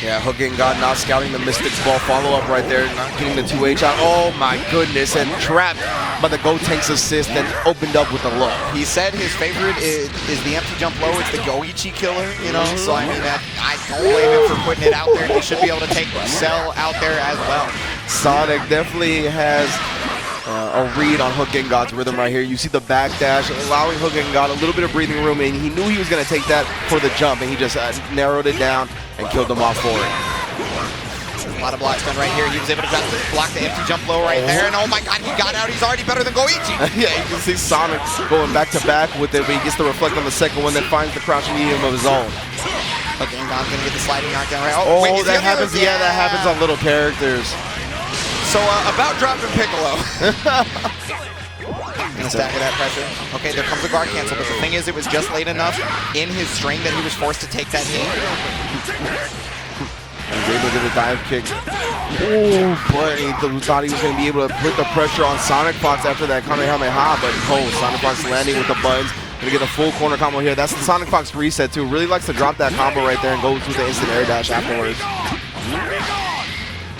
Speaker 1: Yeah, HookGangGod not scouting the Mystic's Ball follow-up right there, not getting the 2H out. Oh my goodness, and trapped by the Gotenks assist and opened up with the low.
Speaker 2: He said his favorite is the empty jump low. It's the Goichi killer, you know? So I mean, I don't blame him for putting it out there. He should be able to take Cell out there as well.
Speaker 1: Sonic definitely has a read on HookGangGod's rhythm right here. You see the backdash, allowing HookGangGod a little bit of breathing room, and he knew he was going to take that for the jump, and he just narrowed it down and killed him off for it.
Speaker 2: A lot of blocks done right here. He was able to block the empty jump low right there, and oh my god, he got out. He's already better than Goichi.
Speaker 1: Yeah, you can see Sonic going back to back with it, but he gets the reflect on the second one, then finds the crouching medium of his own.
Speaker 2: HookGangGod's going to get the sliding knockdown right.
Speaker 1: Oh, wait, that happens. Yeah, that happens on little characters.
Speaker 2: So about dropping Piccolo. Gonna stack that pressure. Okay, there comes the guard cancel, but the thing is, it was just late enough in his string that he was forced to take that hit.
Speaker 1: He's able to get a dive kick. Oh, but he thought he was going to be able to put the pressure on SonicFox after that Kamehameha, but SonicFox landing with the buttons. Gonna get a full corner combo here. That's the SonicFox reset too. Really likes to drop that combo right there and goes with the instant air dash afterwards.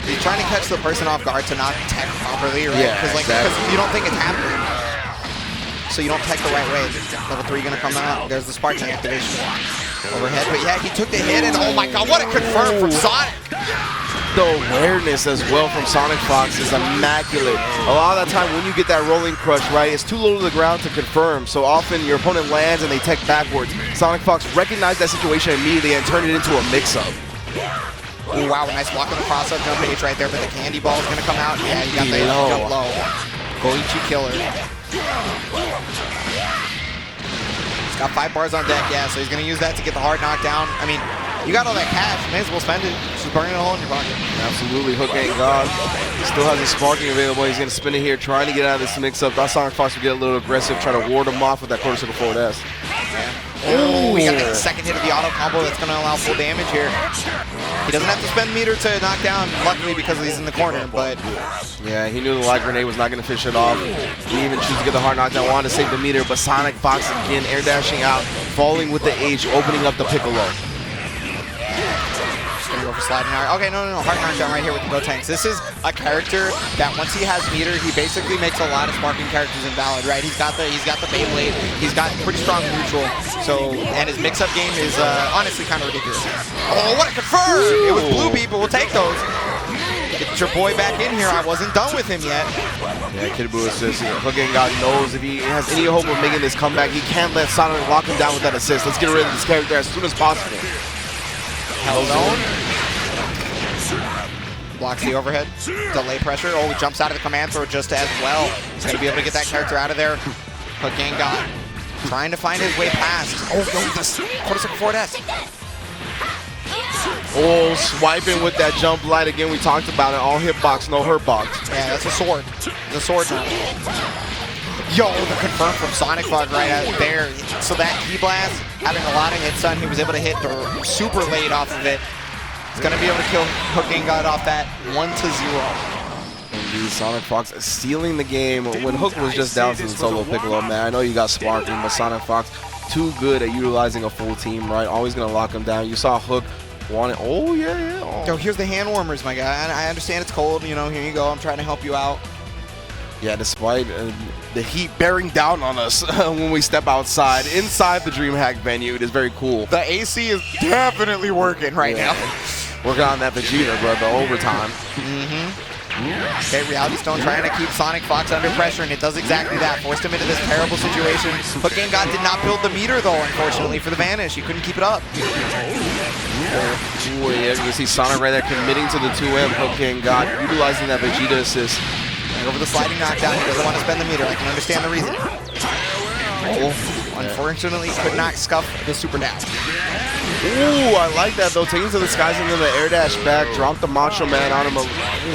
Speaker 2: He's trying to catch the person off guard to not tech properly, right?
Speaker 1: Yeah,
Speaker 2: because you don't think it's happening. So you don't tech the right way. Level 3 gonna come out. There's the Spartan activation. Overhead, but yeah, he took the hit, and oh my god, what a confirm from Sonic!
Speaker 1: The awareness as well from SonicFox is immaculate. A lot of that time when you get that rolling crush, right, it's too low to the ground to confirm. So often your opponent lands and they tech backwards. SonicFox recognized that situation immediately and turned it into a mix-up.
Speaker 2: Oh, wow, nice block on the cross-up jump H right there, but the candy ball is going to come out. Yeah, you got the jump low. Goichi killer. He's got 5 bars on deck, yeah, so he's going to use that to get the hard knockdown. I mean, you got all that cash, may as well spend it. Just burning a hole in your pocket.
Speaker 1: Absolutely, HookGangGod still has his sparking available. He's going to spin it here, trying to get out of this mix-up. That SonicFox will get a little aggressive, try to ward him off with that quarter circle forward S.
Speaker 2: Yeah. Oh, he got that second hit of the auto combo that's going to allow full damage here. He doesn't have to spend meter to knock down, luckily, because he's in the corner, but...
Speaker 1: Yeah, he knew the light grenade was not going to finish it off. He even chose to get the hard knockdown, wanted to save the meter, but SonicFox again air dashing out, falling with the H, opening up the Piccolo.
Speaker 2: Gonna go for sliding out. Okay, no, hard knockdown right here with the Gotenks. This is a character that once he has meter, he basically makes a lot of sparking characters invalid, right? He's got the Beyblade, he's got pretty strong neutral, so, and his mix-up game is honestly kind of ridiculous. Oh, what a confirm! It was blue beat, but we'll take those. Get your boy back in here. I wasn't done with him yet.
Speaker 1: Yeah, Kid Buu assist. HookGangGod knows if he has any hope of making this comeback, he can't let Sonic lock him down with that assist. Let's get rid of this character as soon as possible.
Speaker 2: Hellzone. Blocks the overhead. Delay pressure. Oh, jumps out of the command throw just as well. He's going to be able to get that character out of there. HookGangGod trying to find his way past. Oh, no, this quarter circle forward S.
Speaker 1: Oh, swiping with that jump light again. We talked about it. All hitbox, no hurtbox.
Speaker 2: Yeah, that's a sword. It's a sword now. Yo, the confirm from SonicFox right out there. So that key blast, having a lot of hits on, he was able to hit the super late off of it. He's going to be able to kill HookGangGod off that 1-0.
Speaker 1: Indeed, SonicFox stealing the game when Hook was just down to the solo Piccolo, man. I know you got sparking, but SonicFox too good at utilizing a full team, right? Always going to lock him down. You saw Hook want it. Oh, yeah. Oh.
Speaker 2: Yo, here's the hand warmers, my guy. I understand it's cold. You know, here you go. I'm trying to help you out.
Speaker 1: Yeah, despite the heat bearing down on us when we step outside, inside the DreamHack venue, it is very cool.
Speaker 2: The AC is definitely working right now.
Speaker 1: Working on that Vegeta, bro, the overtime.
Speaker 2: Okay, Reality Stone trying to keep SonicFox under pressure, and it does exactly that. Forced him into this terrible situation. HookGangGod did not build the meter, though, unfortunately, for the Vanish. He couldn't keep it up.
Speaker 1: Ooh, yeah, you can see Sonic right there committing to the 2M. HookGangGod utilizing that Vegeta assist.
Speaker 2: And over the sliding knockdown, he doesn't want to spend the meter. I can understand the reason. Oh, unfortunately, could not scuff the super dash.
Speaker 1: Ooh, I like that though. Taking to the skies and then the air dash back, drop the Macho Man on him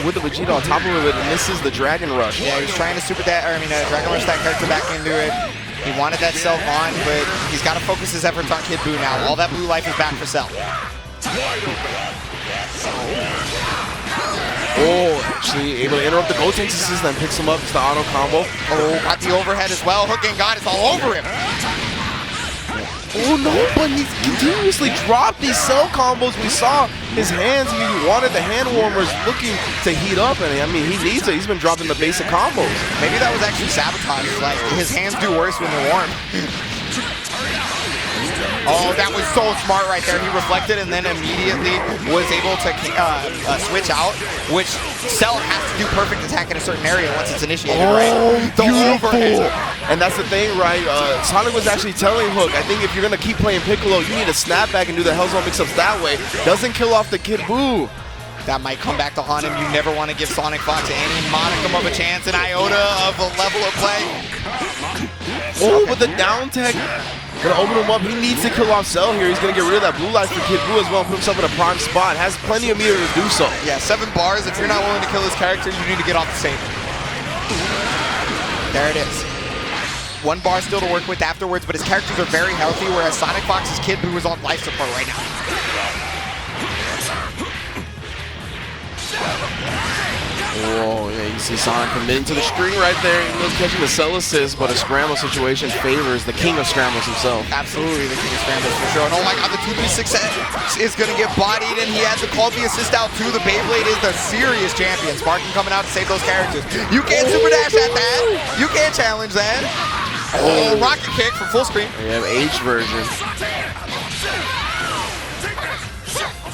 Speaker 1: with the Vegeta on top of it, and misses the Dragon Rush.
Speaker 2: Yeah, he was trying to Dragon Rush that character back into it. He wanted that Cell on, but he's got to focus his efforts on Kid Buu now. All that blue life is back for Cell.
Speaker 1: Oh, actually able to interrupt the Gotenks assist, then picks him up. It's the auto combo.
Speaker 2: Oh, got the overhead as well. HookGangGod is all over him.
Speaker 1: Oh no, but he's continuously dropped these cell combos. We saw his hands, he wanted the hand warmers looking to heat up, and I mean, he needs it. He's been dropping the basic combos.
Speaker 2: Maybe that was actually sabotage. Like, his hands do worse when they're warm. Oh, that was so smart right there. He reflected and then immediately was able to switch out, which Cell has to do perfect attack in a certain area once it's initiated, right?
Speaker 1: Beautiful. And that's the thing, right? Sonic was actually telling Hook, I think if you're going to keep playing Piccolo, you need to snap back and do the Hellzone mix-ups that way. Doesn't kill off the Kid Buu.
Speaker 2: That might come back to haunt him. You never want to give SonicFox any modicum of a chance, an iota of a level of play.
Speaker 1: Oh, with the down tech. Gonna open him up. He needs to kill off Cell here. He's gonna get rid of that blue life for Kid Buu as well and put himself in a prime spot. Has plenty of meter to do so.
Speaker 2: Yeah, 7 bars. If you're not willing to kill this character, you need to get off the saber. There it is. 1 bar still to work with afterwards, but his characters are very healthy, whereas SonicFox's Kid Buu is on life support right now.
Speaker 1: Oh, yeah, you see Sonic committing to the string right there. He was catching the cell assist, but a scramble situation favors the king of scrambles himself.
Speaker 2: Absolutely the king of scrambles for sure. And oh my god, the 236 is going to get bodied, and he had to call the assist out too. The Beyblade is the serious champion. Sparking coming out to save those characters. You can't super dash at that. You can't challenge that. Oh, rocket kick for full screen.
Speaker 1: We have H version.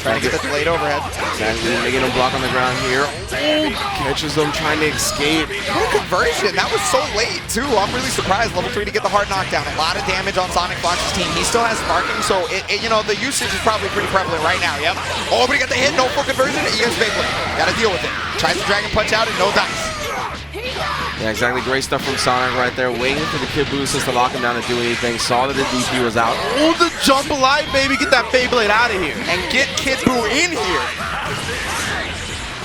Speaker 2: Trying to get the delayed overhead.
Speaker 1: Exactly, making him block on the ground here. Oh, catches him trying to escape.
Speaker 2: What a conversion. That was so late, too. I'm really surprised. Level 3 to get the hard knockdown. A lot of damage on SonicFox's team. He still has sparking, so, you know, the usage is probably pretty prevalent right now. Yep. Oh, but he got the hit. No full conversion. ES Beyblade. Got to deal with it. Tries to Dragon Punch out and no dice.
Speaker 1: Yeah, exactly. Great stuff from Sonic right there. Waiting for the Kid Boosters to lock him down and do anything. Saw that the DP was out. Oh, the jump light, baby. Get that Beyblade out of here.
Speaker 2: And get Kid Boo in here.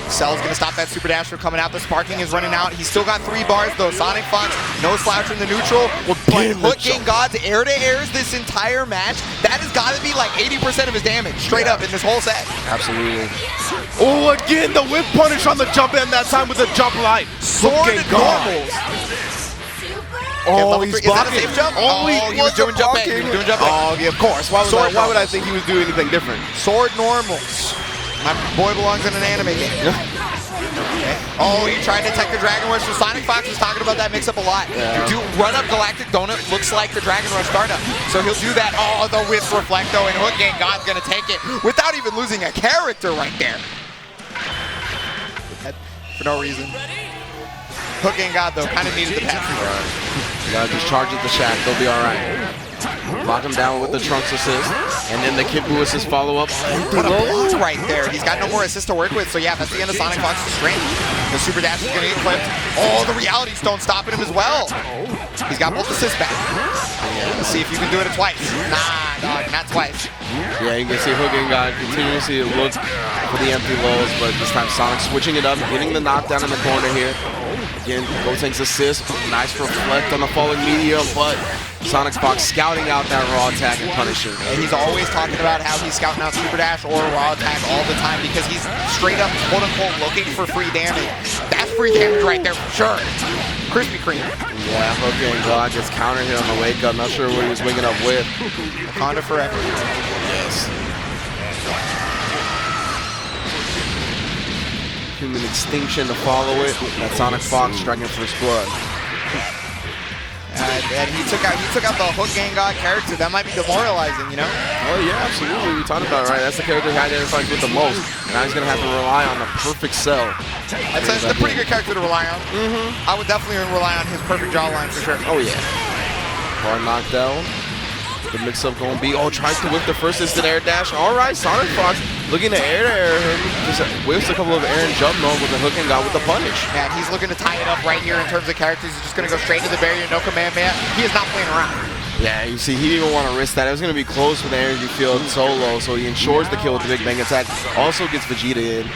Speaker 2: Cell's going to stop that super dash from coming out. The sparking is running out. He's still got 3 bars, though. SonicFox, no slouch in the neutral. But HookGangGod's air-to-airs this entire match, that has got to be like 80% of his damage, straight up in this whole set.
Speaker 1: Absolutely. Oh, again, the whip punish on the jump end, that time with the jump light.
Speaker 2: Sword normals.
Speaker 1: Oh, he's blocking.
Speaker 2: Is that a safe jump?
Speaker 1: Oh,
Speaker 2: he was doing jump bang. He was doing jump bang.
Speaker 1: Oh, yeah, of course. Why would I think he was doing anything different?
Speaker 2: Sword normals. My boy belongs in an anime game. Okay. Oh, he tried to attack the Dragon Rush. So SonicFox was talking about that mix-up a lot.
Speaker 1: Yeah.
Speaker 2: Do run up Galactic Donut looks like the Dragon Rush startup. So he'll do that. Oh, the whiff reflecto, and HookGangGod's gonna take it without even losing a character right there. For no reason. HookGangGod though kind of needed the patch.
Speaker 1: You gotta just charge at the shack. They'll be all right. Lock him down with the Trunks assist, and then the Kid Buu assist follow-up.
Speaker 2: What a block right there. He's got no more assist to work with, so yeah, that's the end of SonicFox's strength. The super dash is gonna get clipped. Oh, the reality stone stopping him as well. He's got both assists back. Let's see if you can do it twice. Nah, dog, not twice.
Speaker 1: Yeah, you can see HookGangGod continuously look for the empty lows, but this time Sonic switching it up, getting the knockdown in the corner here. Again, Gotenks assist, nice reflect on the falling medium, but SonicFox scouting out that raw attack and punishing.
Speaker 2: And he's always talking about how he's scouting out super dash or raw attack all the time because he's straight up, quote unquote, looking for free damage. That's free damage right there for sure. Krispy Kreme.
Speaker 1: Yeah, HookGangGod just countered here on the wake up. Not sure what he was waking up with.
Speaker 2: Wakanda forever.
Speaker 1: Yes. Human extinction to follow it. That SonicFox striking first blood.
Speaker 2: And he took out the HookGangGod character. That might be demoralizing, you know?
Speaker 1: Oh yeah, absolutely. We talked about it, right? That's the character he identifies with the most. Now he's gonna have to rely on the perfect cell.
Speaker 2: That's a pretty good character to rely on. I would definitely rely on his perfect jawline for sure.
Speaker 1: Oh yeah. Hard knockdown. The mix-up gonna be, oh, tries to whip the first instant air dash. All right, SonicFox looking to air him. Just whips a couple of air and jump norm with the HookGangGod with the punish.
Speaker 2: Yeah, he's looking to tie it up right here in terms of characters. He's just gonna go straight to the barrier, no command man. He is not playing around.
Speaker 1: Yeah, you see, he didn't even want to risk that. It was going to be close with the energy field solo, so he ensures the kill with the Big Bang attack. Also gets Vegeta in.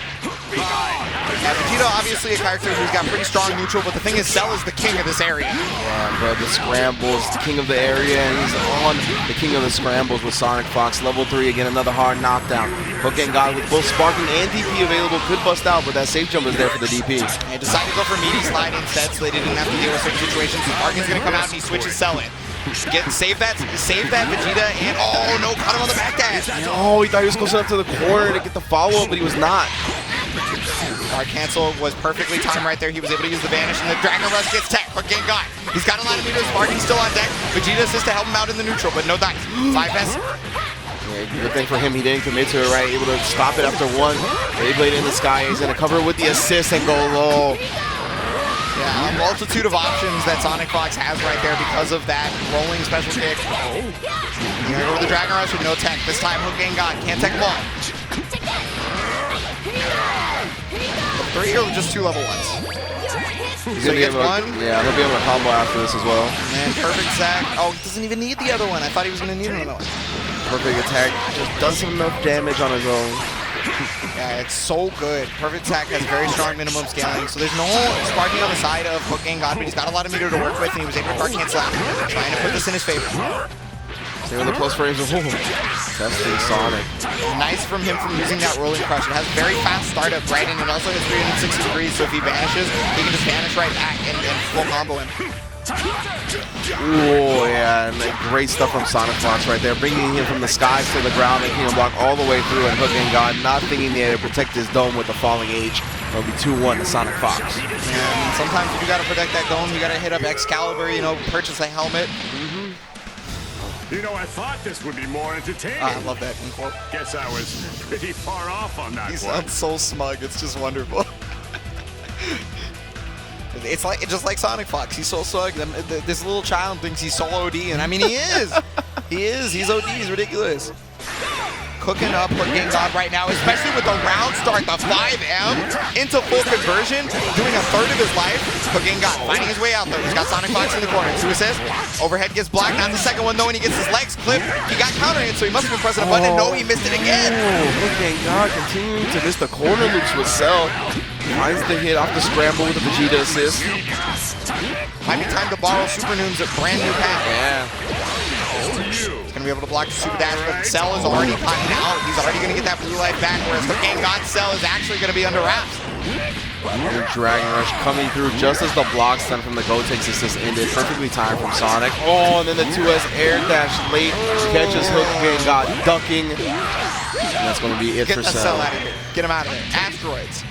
Speaker 2: Yeah, Vegeta obviously a character who's got pretty strong neutral, but the thing is, Cell is the king of this area.
Speaker 1: Yeah, bro, the scrambles, the king of the area, and he's on the king of the scrambles with SonicFox. Level 3, again, another hard knockdown. HookGangGod with both sparking and DP available, could bust out, but that safe jump is there for the DP.
Speaker 2: And decided to go for meaty slide instead, so they didn't have to deal with certain situations. Sparking's gonna come out and he switches Cell in. Save that Vegeta, and oh no, caught him on the back dash.
Speaker 1: Oh, he thought he was close enough to the corner to get the follow-up, but he was not.
Speaker 2: Our cancel was perfectly timed right there. He was able to use the vanish, and the Dragon Rush gets tech. HookGangGod. He's got a lot of meters. Sparking's still on deck. Vegeta assists to help him out in the neutral, but no dice. 5S.
Speaker 1: Yeah, good thing for him, he didn't commit to it, right? Able to stop it after one. Beyblade in the sky. He's going to cover it with the assist and go low.
Speaker 2: Yeah, a multitude of options that SonicFox has right there because of that rolling special kick. You're gonna go with the Dragon Rush with no tech. This time HookGangGod can't tech him all. 3 or just 2 level 1s? So he gets 1.
Speaker 1: Yeah, he'll be able to combo after this as well.
Speaker 2: And perfect sack. Oh, he doesn't even need the other one. I thought he was gonna need another one.
Speaker 1: Perfect attack just does enough damage on his own.
Speaker 2: Yeah, it's so good. Perfect attack has very strong minimum scaling, so there's no sparking on the side of HookGangGod, but he's got a lot of meter to work with, and he was able to guard cancel out. Trying to put this in his favor.
Speaker 1: Stay with the plus frames. Testing Sonic.
Speaker 2: Nice from him from using that rolling crush. It has very fast startup, right? And it also has 360 degrees, so if he vanishes, he can just vanish right back and full combo him.
Speaker 1: Oh yeah, and great stuff from SonicFox right there, bringing him from the skies to the ground, making him block all the way through, and HookGangGod not thinking he had to protect his dome with the falling age. It'll be 2-1 to SonicFox.
Speaker 2: And sometimes you gotta protect that dome, you gotta hit up Excalibur, you know, purchase a helmet.
Speaker 3: You know, I thought this would be more entertaining.
Speaker 2: I love that quote.
Speaker 3: Guess I was pretty far off on that
Speaker 2: He
Speaker 3: one.
Speaker 2: sounds so smug. It's just wonderful. It's like just like SonicFox. He's so smug. This little child thinks he's so OD, and I mean he is. He is. He's OD. He's ridiculous. Cooking up HookGangGod right now, especially with the round start, the 5M into full conversion, doing a third of his life. HookGangGod finding his way out though. He's got SonicFox in the corner. 2 assists. Overhead gets blocked. Not the second one though, and he gets his legs clipped. He got counter hit, so he must have been pressing a button. And no, he missed it again.
Speaker 1: HookGangGod continuing to miss the corner loops with Cell. Finds the hit off the scramble with the Vegeta assist.
Speaker 2: Might be time to borrow Supernoon's brand new pack.
Speaker 1: Yeah.
Speaker 2: He's going to be able to block the super dash, but Cell is already cutting out. He's already going to get that blue life back, whereas HookGangGod Cell is actually going to be under wraps.
Speaker 1: And the Dragon Rush coming through just as the block stun from the Gotenks assist ended. Perfectly timed from Sonic. Oh, and then the 2S air dash late catches HookGangGod ducking. And that's going to be it for
Speaker 2: Get the
Speaker 1: Cell.
Speaker 2: Cell out of here. Get him out of there. Asteroids.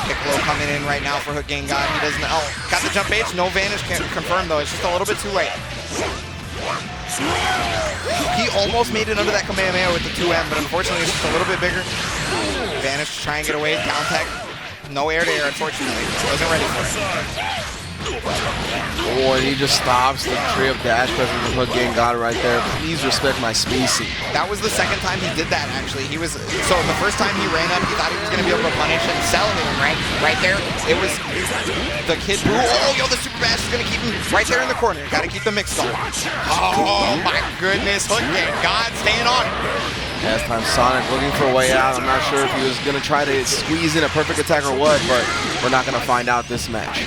Speaker 2: Piccolo coming in right now for HookGangGod. He doesn't. Oh, got the jump H. No vanish confirmed though. It's just a little bit too late. He almost made it under that Kamehameha with the 2M, but unfortunately it's just a little bit bigger. Vanish to try and get away. Down tech. No air to air, unfortunately. Wasn't ready for it.
Speaker 1: Oh, and he just stops the tree of dash pressure from HookGangGod right there. Please respect my species.
Speaker 2: That was the second time he did that, actually. He was, so the first time he ran up, he thought he was going to be able to punish and Cell hit him, right? Right there, it was the Kid Buu. Oh, yo, the Super Bash is going to keep him right there in the corner. Got to keep the mix going. Oh, my goodness. HookGangGod staying on it.
Speaker 1: Last time Sonic looking for a way out. I'm not sure if he was going to try to squeeze in a perfect attack or what, but we're not going to find out this match.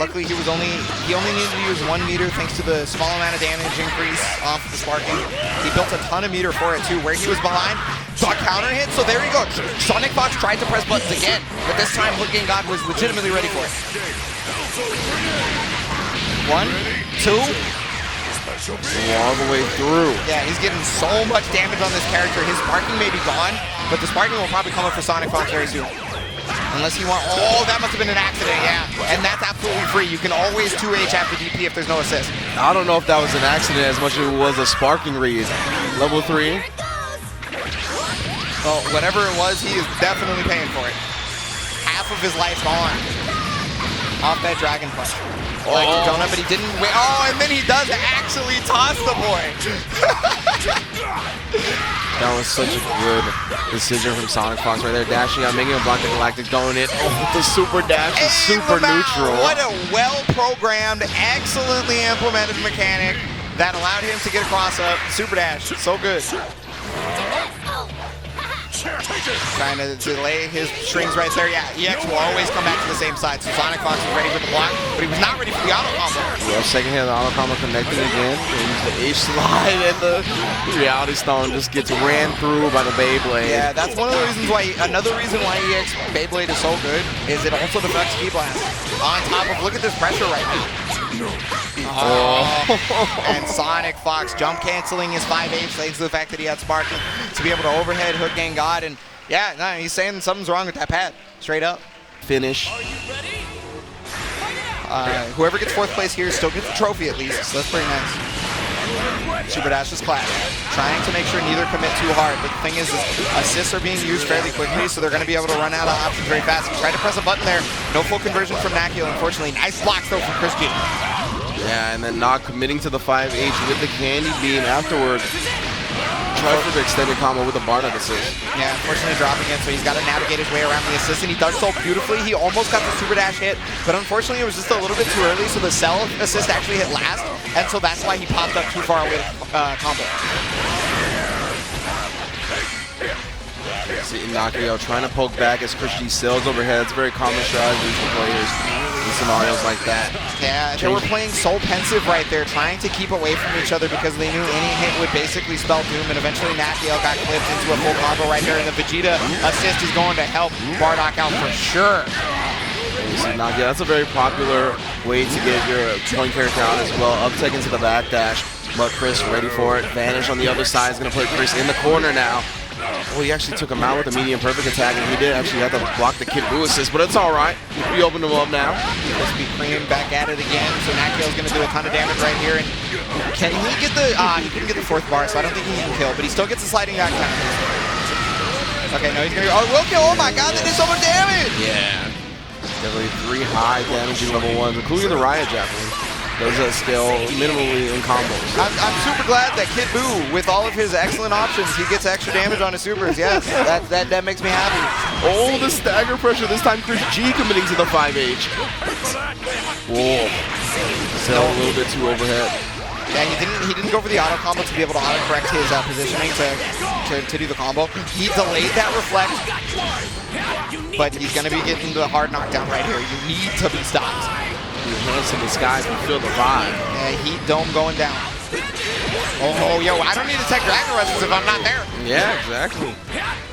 Speaker 2: Luckily, he only needed to use 1 meter thanks to the small amount of damage increase off the sparking. He built a ton of meter for it too. Where he was behind, saw counter hit, so there you go. SonicFox tried to press buttons again, but this time HookGangGod was legitimately ready for it. 1, 2.
Speaker 1: All the way through.
Speaker 2: Yeah, he's getting so much damage on this character. His sparking may be gone, but the sparking will probably come up for SonicFox very soon. Unless he wants, oh, that must have been an accident, yeah. And that's absolutely free. You can always 2H after DP if there's no assist.
Speaker 1: I don't know if that was an accident as much as it was a sparking read. Level 3.
Speaker 2: Well, whatever it was, he is definitely paying for it. Half of his life gone. Off that Dragon Punch. Like donut, but he didn't wait. Oh, and then he does actually toss the boy.
Speaker 1: That was such a good decision from SonicFox right there. Dashing out, making a block the Galactic donut. Oh, the super dash is super neutral.
Speaker 2: What a well-programmed, excellently implemented mechanic that allowed him to get across a super dash. So good. Trying to delay his strings right there. Yeah, EX will always come back to the same side. So SonicFox was ready for the block, but he was not ready for the auto combo.
Speaker 1: Yeah, second hit of the auto combo connected again. The H slide and the Reality Stone just gets ran through by the Beyblade.
Speaker 2: Yeah, that's one of the reasons why, another reason why EX Beyblade is so good is it also deflects Ki Blast. On top of, look at this pressure right now. Oh. And SonicFox jump canceling his 5H thanks to the fact that he had sparking to be able to overhead HookGangGod. And yeah, no, he's saying something's wrong with that pad. Straight up.
Speaker 1: Finish.
Speaker 2: Whoever gets 4th place here still gets the trophy at least, so that's pretty nice. Super Dash is class. Trying to make sure neither commit too hard, but the thing is assists are being used fairly quickly, so they're going to be able to run out of options very fast. He tried to press a button there. No full conversion from Nakkiel, unfortunately. Nice blocks though from ChrisG.
Speaker 1: Yeah, and then not committing to the 5H with the Candy Beam afterward. Try for the extended combo with the Bardock assist.
Speaker 2: Yeah, unfortunately dropping it, so he's got to navigate his way around the assist, and he does so beautifully. He almost got the super dash hit, but unfortunately it was just a little bit too early, so the Cell assist actually hit last, and so that's why he popped up too far away to combo.
Speaker 1: See Nakkiel trying to poke back as ChrisG sails overhead. It's a very common strategy for players in scenarios like that.
Speaker 2: Yeah, they were playing so pensive right there, trying to keep away from each other because they knew any hit would basically spell doom, and eventually Nakkiel got clipped into a full combo right there, and the Vegeta assist is going to help Bardock out for sure.
Speaker 1: You see Nakkiel, that's a very popular way to get your point character out as well. Up tech into the back dash. But Chris ready for it. Vanish on the other side is going to put Chris in the corner now. Oh, he actually took him out with a medium perfect attack, and he did actually have to block the Kid Buu assist, but it's all right. We opened him up now.
Speaker 2: Crispy Cream back at it again, so Nakkiel's going to do a ton of damage right here. And can he get the, he couldn't get the 4th bar, so I don't think he can kill, but he still gets a sliding back counter. Okay, no, he's going to, oh, will kill, oh my god, that did so much damage!
Speaker 1: Yeah. Definitely 3 high damaging level 1s, including the Riot Javelin. Those are still minimally in combos.
Speaker 2: I'm super glad that Kid Buu, with all of his excellent options, he gets extra damage on his supers. Yes, that makes me happy.
Speaker 1: Oh, the stagger pressure. This time ChrisG committing to the 5H. Whoa. Still a little bit too overhead.
Speaker 2: Yeah, he didn't go for the auto combo to be able to auto correct his positioning to do the combo. He delayed that reflect, but he's going to be getting the hard knockdown right here. You need to be stopped.
Speaker 1: Your hands in the sky can feel the vibe.
Speaker 2: Yeah, heat dome going down. Oh, yo, I don't need to tech Dragon Rushes if I'm not there.
Speaker 1: Yeah, exactly.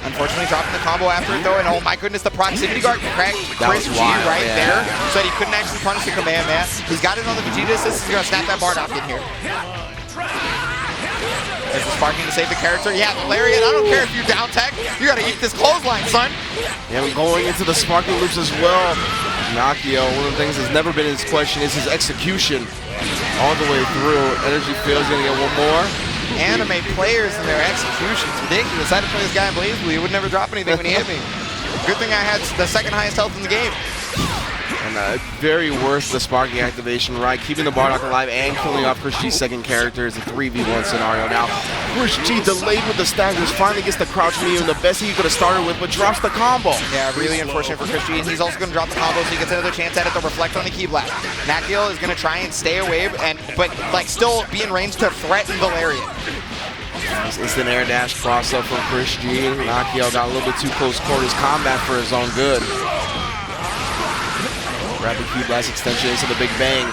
Speaker 2: Unfortunately, dropping the combo after it though, and oh my goodness, the proximity guard cracked ChrisG right there, so he couldn't actually punish the command man. He's got it on the Vegeta assist. He's gonna snap that Bardock in here. There's the sparking to save the character. Yeah, the Lariat, I don't care if you down tech, you gotta eat this clothesline, son.
Speaker 1: Yeah, we're going into the sparking loops as well. Nakkiel, one of the things that's never been his question is his execution all the way through. Energy Field's gonna get one more.
Speaker 2: Anime players and their execution's ridiculous. I had to play this guy in Blaze Blue. He would never drop anything when he hit me. Good thing I had the 2nd highest health in the game.
Speaker 1: And very worth the sparking activation, right? Keeping the Bardock alive and killing off ChrisG's 2nd character is a 3v1 scenario. Now, ChrisG delayed with the staggers, finally gets the crouch medium, the best he could have started with, but drops the combo.
Speaker 2: Yeah, really unfortunate for ChrisG, and he's also going to drop the combo, so he gets another chance at it to reflect on the Ki Blast. Nakkiel is going to try and stay away, but like still be in range to threaten the Lariat.
Speaker 1: Nice instant air dash cross up from ChrisG. Nakkiel got a little bit too close quarters combat for his own good. Rapid Ki Blast extension into the Big Bang.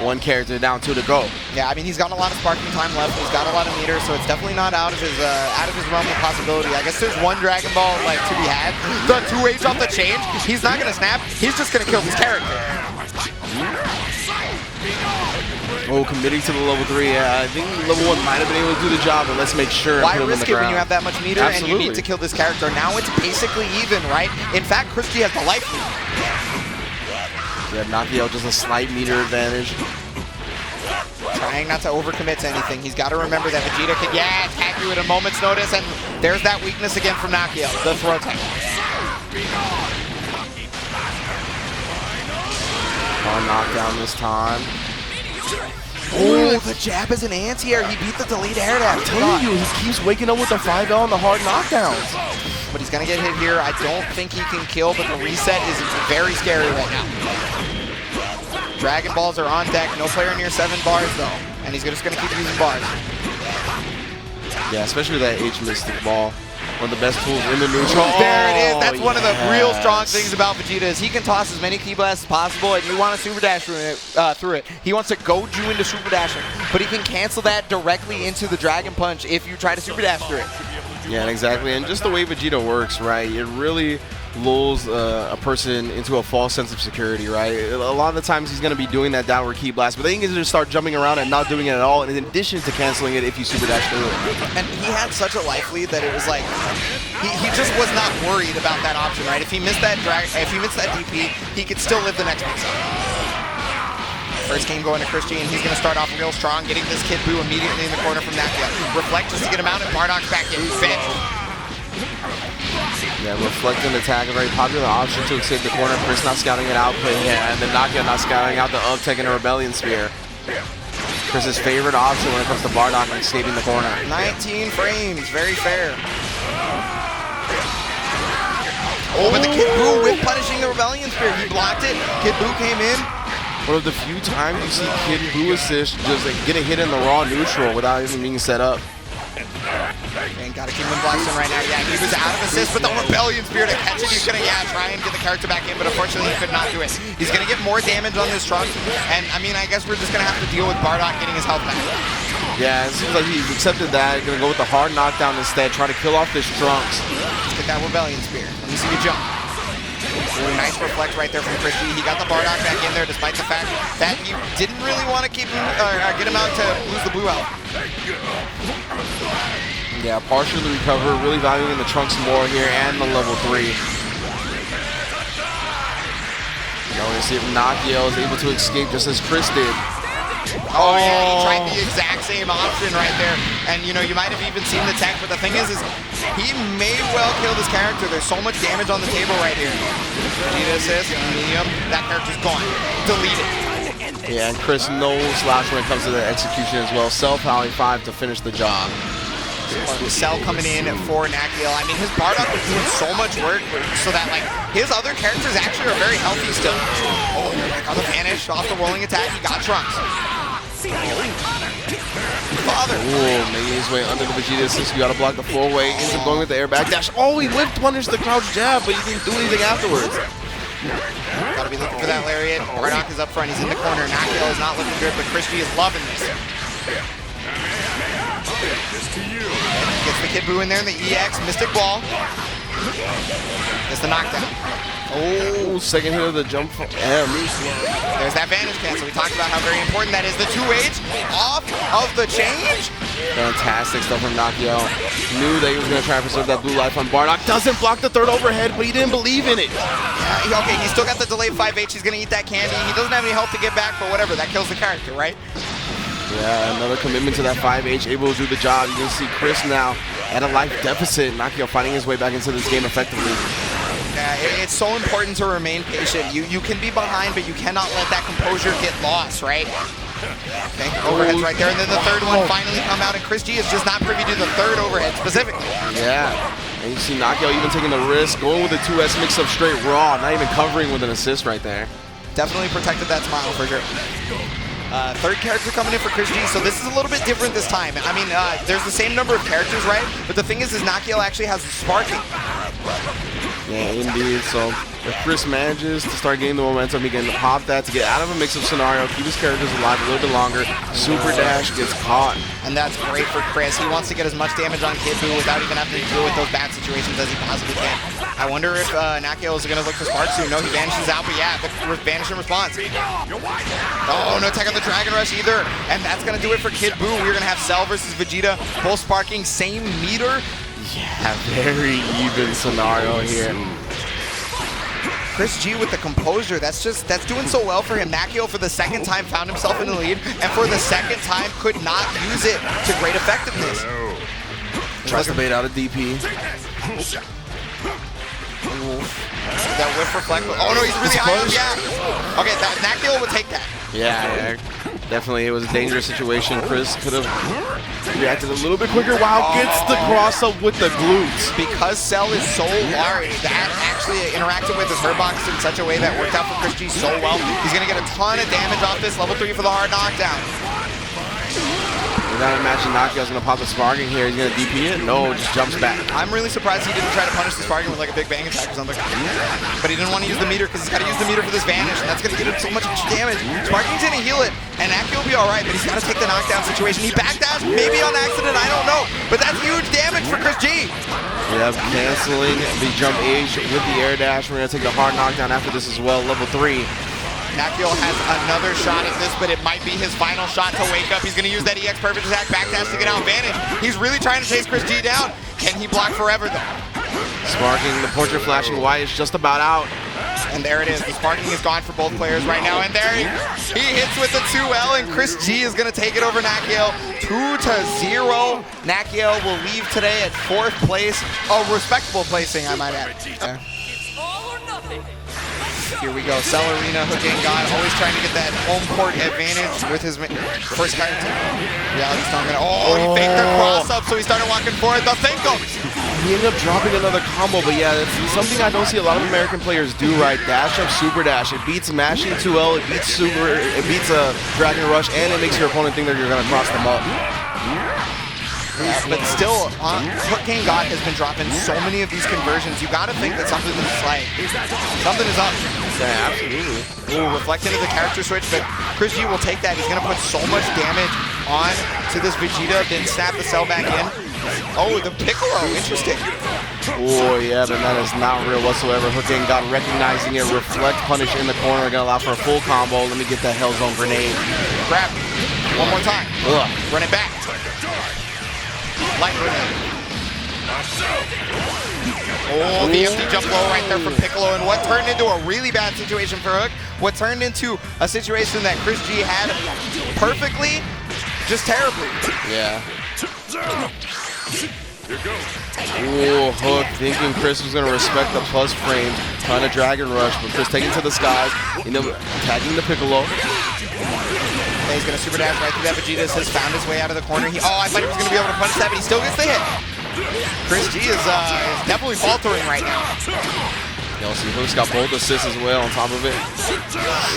Speaker 1: 1 character down, 2 to go.
Speaker 2: Yeah, I mean, he's got a lot of sparking time left. He's got a lot of meter, so it's definitely not out of his realm of possibility. I guess there's 1 Dragon Ball like to be had. The 2H off the change. He's not gonna snap. He's just gonna kill his character.
Speaker 1: Oh, committing to the level 3. Yeah, I think level 1 might have been able to do the job, but let's make sure.
Speaker 2: Why risk it when you have that much meter?
Speaker 1: Absolutely.
Speaker 2: And you need to kill this character? Now it's basically even, right? In fact, ChrisG has the life lead.
Speaker 1: Yeah, Nakkiel just a slight meter advantage.
Speaker 2: Trying not to overcommit to anything. He's got to remember that Vegeta can, attack you at a moment's notice, and there's that weakness again from Nakkiel, the throw tech.
Speaker 1: Knockdown this time.
Speaker 2: Oh, the jab is an anti-air. He beat the delayed air dash.
Speaker 1: I'm telling you, he keeps waking up with the 5L and the hard knockdowns.
Speaker 2: But he's going to get hit here. I don't think he can kill, but the reset is very scary right now. Dragon Balls are on deck. No player near 7 bars, though. And he's just going to keep using bars.
Speaker 1: Yeah, especially that H Mystic Ball. One of the best tools in the neutral.
Speaker 2: There it is. That's one of the real strong things about Vegeta is he can toss as many Ki Blasts as possible, and you want to Super Dash through it. He wants to goad you into Super Dashing, but he can cancel that directly into the Dragon Punch if you try to Super Dash through it.
Speaker 1: Yeah, exactly. And just the way Vegeta works, right? It really lulls a person into a false sense of security, right? A lot of the times he's going to be doing that downward Ki Blast, but then he can just start jumping around and not doing it at all, in addition to canceling it if you Super Dash through it.
Speaker 2: And he had such a life lead that it was like, he just was not worried about that option, right? If he missed that DP, he could still live the next mix-up. First game going to ChrisG, and he's going to start off real strong, getting this Kid Buu immediately in the corner from Nakkiel. Reflect just to get him out, and Bardock's back in. Finished.
Speaker 1: Yeah, Reflect and attack, a very popular option to escape the corner. Chris not scouting it out, but yeah, and then Nakkiel not scouting out the up-tech and a Rebellion Spear. Chris's favorite option when it comes to Bardock and escaping the corner.
Speaker 2: 19 frames, very fair. Oh, but the Kid Buu with punishing the Rebellion Spear. He blocked it. Kid Buu came in.
Speaker 1: One of the few times you see Kid Buu assist just like get a hit in the raw neutral without even being set up.
Speaker 2: And gotta keep him blasting right now. Yeah, he was out of assist, but the Rebellion Spear to catch it. He's gonna, try and get the character back in, but unfortunately he could not do it. He's gonna get more damage on this Trunks, and I mean, I guess we're just gonna have to deal with Bardock getting his health back.
Speaker 1: Yeah, it seems like he's accepted that. Gonna go with the hard knockdown instead, try to kill off this Trunks.
Speaker 2: Let's get that Rebellion Spear. Let me see you jump. Ooh, nice reflect right there from ChrisG. He got the Bardock back in there despite the fact that he didn't really want to keep him, get him out to lose the blue out.
Speaker 1: Yeah, partially recover, really valuing the trunks more here and the level 3. Now we're going to see if Nakkiel is able to escape just as Chris did.
Speaker 2: Oh yeah, he tried the exact same option right there. And you know, you might have even seen the tech, but the thing is he may well kill this character. There's so much damage on the table right here. Vegeta assist, medium, that character's gone. Deleted.
Speaker 1: Yeah, and Chris knows Slash when it comes to the execution as well. Self-Poly 5 to finish the job.
Speaker 2: Cell coming in for Nakkiel. I mean, his Bardock was doing so much work so that, like, his other characters actually are very healthy still. Oh, got the vanish off the rolling attack. He got Trunks. Father.
Speaker 1: Ooh, making his way under the Vegeta assist. You gotta block the 4-way. Ends up going with the air back dash. Oh, he whipped punish the crouch jab, but he didn't do anything afterwards.
Speaker 2: Gotta be looking for that lariat. Bardock is up front. He's in the corner. Nakkiel is not looking good, but ChrisG is loving this. Gets the Kid Buu in there in the EX, Mystic Ball. Gets the knockdown.
Speaker 1: Oh, second hit of the jump from M.
Speaker 2: There's that Vanish cancel. We talked about how very important that is. The 2H off of the change.
Speaker 1: Fantastic stuff from Nakkiel. Knew that he was going to try and preserve that blue life on Bardock. Doesn't block the third overhead, but he didn't believe in it.
Speaker 2: Okay, he's still got the delayed 5H. He's going to eat that candy. He doesn't have any health to get back, but whatever. That kills the character, right?
Speaker 1: Yeah, another commitment to that 5H, able to do the job. You can see Chris now at a life deficit. Nakkiel finding his way back into this game effectively.
Speaker 2: Yeah, it's so important to remain patient. You can be behind, but you cannot let that composure get lost, right? Okay, overhead's right there, and then the third one finally come out, and ChrisG is just not privy to the third overhead specifically.
Speaker 1: Yeah, and you see Nakkiel even taking the risk, going with the 2S mix up straight raw, not even covering with an assist right there.
Speaker 2: Definitely protected that smile for sure. Third character coming in for ChrisG, so this is a little bit different this time. I mean, there's the same number of characters, right? But the thing is Nakkiel actually has sparking.
Speaker 1: Yeah, indeed. So if Chris manages to start getting the momentum, he can pop that to get out of a mix-up scenario, keep his characters alive a little bit longer. Super dash gets caught.
Speaker 2: And that's great for Chris. He wants to get as much damage on Kid Buu without even having to deal with those bad situations as he possibly can. I wonder if Nakkiel is going to look for spark soon. No, he vanishes out, but yeah, the vanish in response. Oh, no attack on the Dragon Rush either. And that's going to do it for Kid Buu. We're going to have Cell versus Vegeta, both sparking, same meter.
Speaker 1: Yeah, very even scenario here.
Speaker 2: ChrisG with the composure, that's doing so well for him. Nakkiel for the second time found himself in the lead, and for the second time could not use it to great effectiveness.
Speaker 1: Tries to bait out a DP.
Speaker 2: That whiff reflect. Oh no, he's really high up, yeah. Okay, Nakkiel would take that.
Speaker 1: Yeah, definitely it was a dangerous situation. Chris could have reacted a little bit quicker. Wow, gets the cross up with the glutes.
Speaker 2: Because Cell is so large, that actually interacted with his Herbox in such a way that worked out for ChrisG so well. He's gonna get a ton of damage off this. Level 3 for the hard knockdown.
Speaker 1: Without imagine Nakkiel's gonna pop the sparking here. He's gonna DP it. No, just jumps back.
Speaker 2: I'm really surprised he didn't try to punish the sparking with like a big bang attack or something. But he didn't want to use the meter because he's got to use the meter for this vanish, and that's gonna get him so much damage. Sparking's gonna heal it, and Nakkiel will be all right, but he's got to take the knockdown situation. He backdashed, maybe on accident, I don't know, but that's huge damage for ChrisG.
Speaker 1: Yeah, canceling the jump age with the air dash. We're gonna take the hard knockdown after this as well. Level 3.
Speaker 2: Nakkiel has another shot at this, but it might be his final shot to wake up. He's going to use that EX perfect attack, backdash to get out advantage. He's really trying to chase ChrisG down. Can he block forever, though?
Speaker 1: Sparking, the portrait flashing white is just about out.
Speaker 2: And there it is. The sparking is gone for both players right now. And there he hits with the 2L, and ChrisG is going to take it over Nakkiel 2-0. Nakkiel will leave today at 4th place. A respectable placing, I might add. Here we go, Cell Arena, HookGangGod, always trying to get that home court advantage with his first character. Yeah, he's not gonna. Oh, he faked the cross up, so he started walking forward. The Thinkums.
Speaker 1: He ended up dropping another combo, but yeah, it's something I don't see a lot of American players do right. Dash up, super dash. It beats mashing 2L, it beats a Dragon Rush, and it makes your opponent think that you're gonna cross them up.
Speaker 2: But still, HookGangGod has been dropping so many of these conversions. You gotta think that something is up.
Speaker 1: Yeah, absolutely.
Speaker 2: Ooh, reflect into the character switch, but ChrisG will take that. He's gonna put so much damage on to this Vegeta, then snap the cell back in. Oh, the Piccolo, interesting.
Speaker 1: Oh, yeah, but that is not real whatsoever. HookGangGod recognizing it, reflect punish in the corner, gonna allow for a full combo. Let me get that Hellzone grenade.
Speaker 2: Grab. One more time.
Speaker 1: Ugh.
Speaker 2: Run it back. Light grenade. Oh, the empty jump low right there from Piccolo, and what turned into a really bad situation for Hook, what turned into a situation that ChrisG had perfectly, just terribly.
Speaker 1: Yeah. Oh, Hook thinking Chris was going to respect the plus frames, trying to Dragon Rush, but Chris taking to the skies, attacking the Piccolo.
Speaker 2: And he's going to super dash right through that. Vegeta has found his way out of the corner. Oh, I thought he was going to be able to punch that, but he still gets the hit. ChrisG is definitely faltering right now.
Speaker 1: You'll see Hook's got both assists as well on top of it.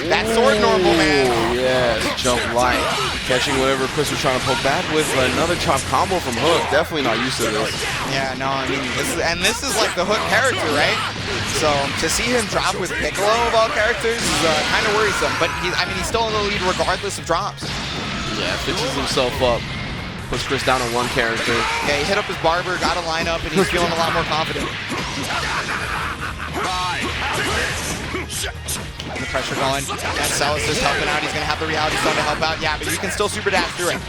Speaker 2: That sword normal, man.
Speaker 1: Yes, jump light. Catching whatever Chris was trying to poke back with, but another chop combo from Hook. Definitely not used to this.
Speaker 2: Yeah, no, I mean, this is like the Hook character, right? So to see him drop with Piccolo of all characters is kind of worrisome. But he's still in the lead regardless of drops.
Speaker 1: Yeah, fixes himself up. Puts Chris down on one character.
Speaker 2: Yeah, he hit up his barber, got a lineup, and he's feeling a lot more confident. The pressure going. And Celis is helping out. He's going to have the reality stone to help out. Yeah, but you can still super dash through it.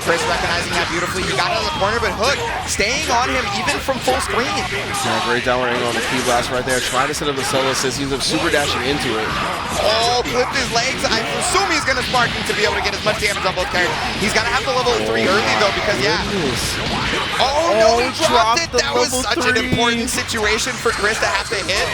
Speaker 2: Chris recognizing that beautifully. He got out of the corner, but Hook staying on him even from full screen.
Speaker 1: Yeah, great downward angle on the key blast right there. Trying to set up the solo assist. He's super dashing into it.
Speaker 2: Oh, clipped his legs. I assume he's going to Sparking to be able to get as much damage on both characters. He's got to have the level 3 early, though, because, yeah. Oh, no, he dropped it. That was such an important situation for Chris to have to hit.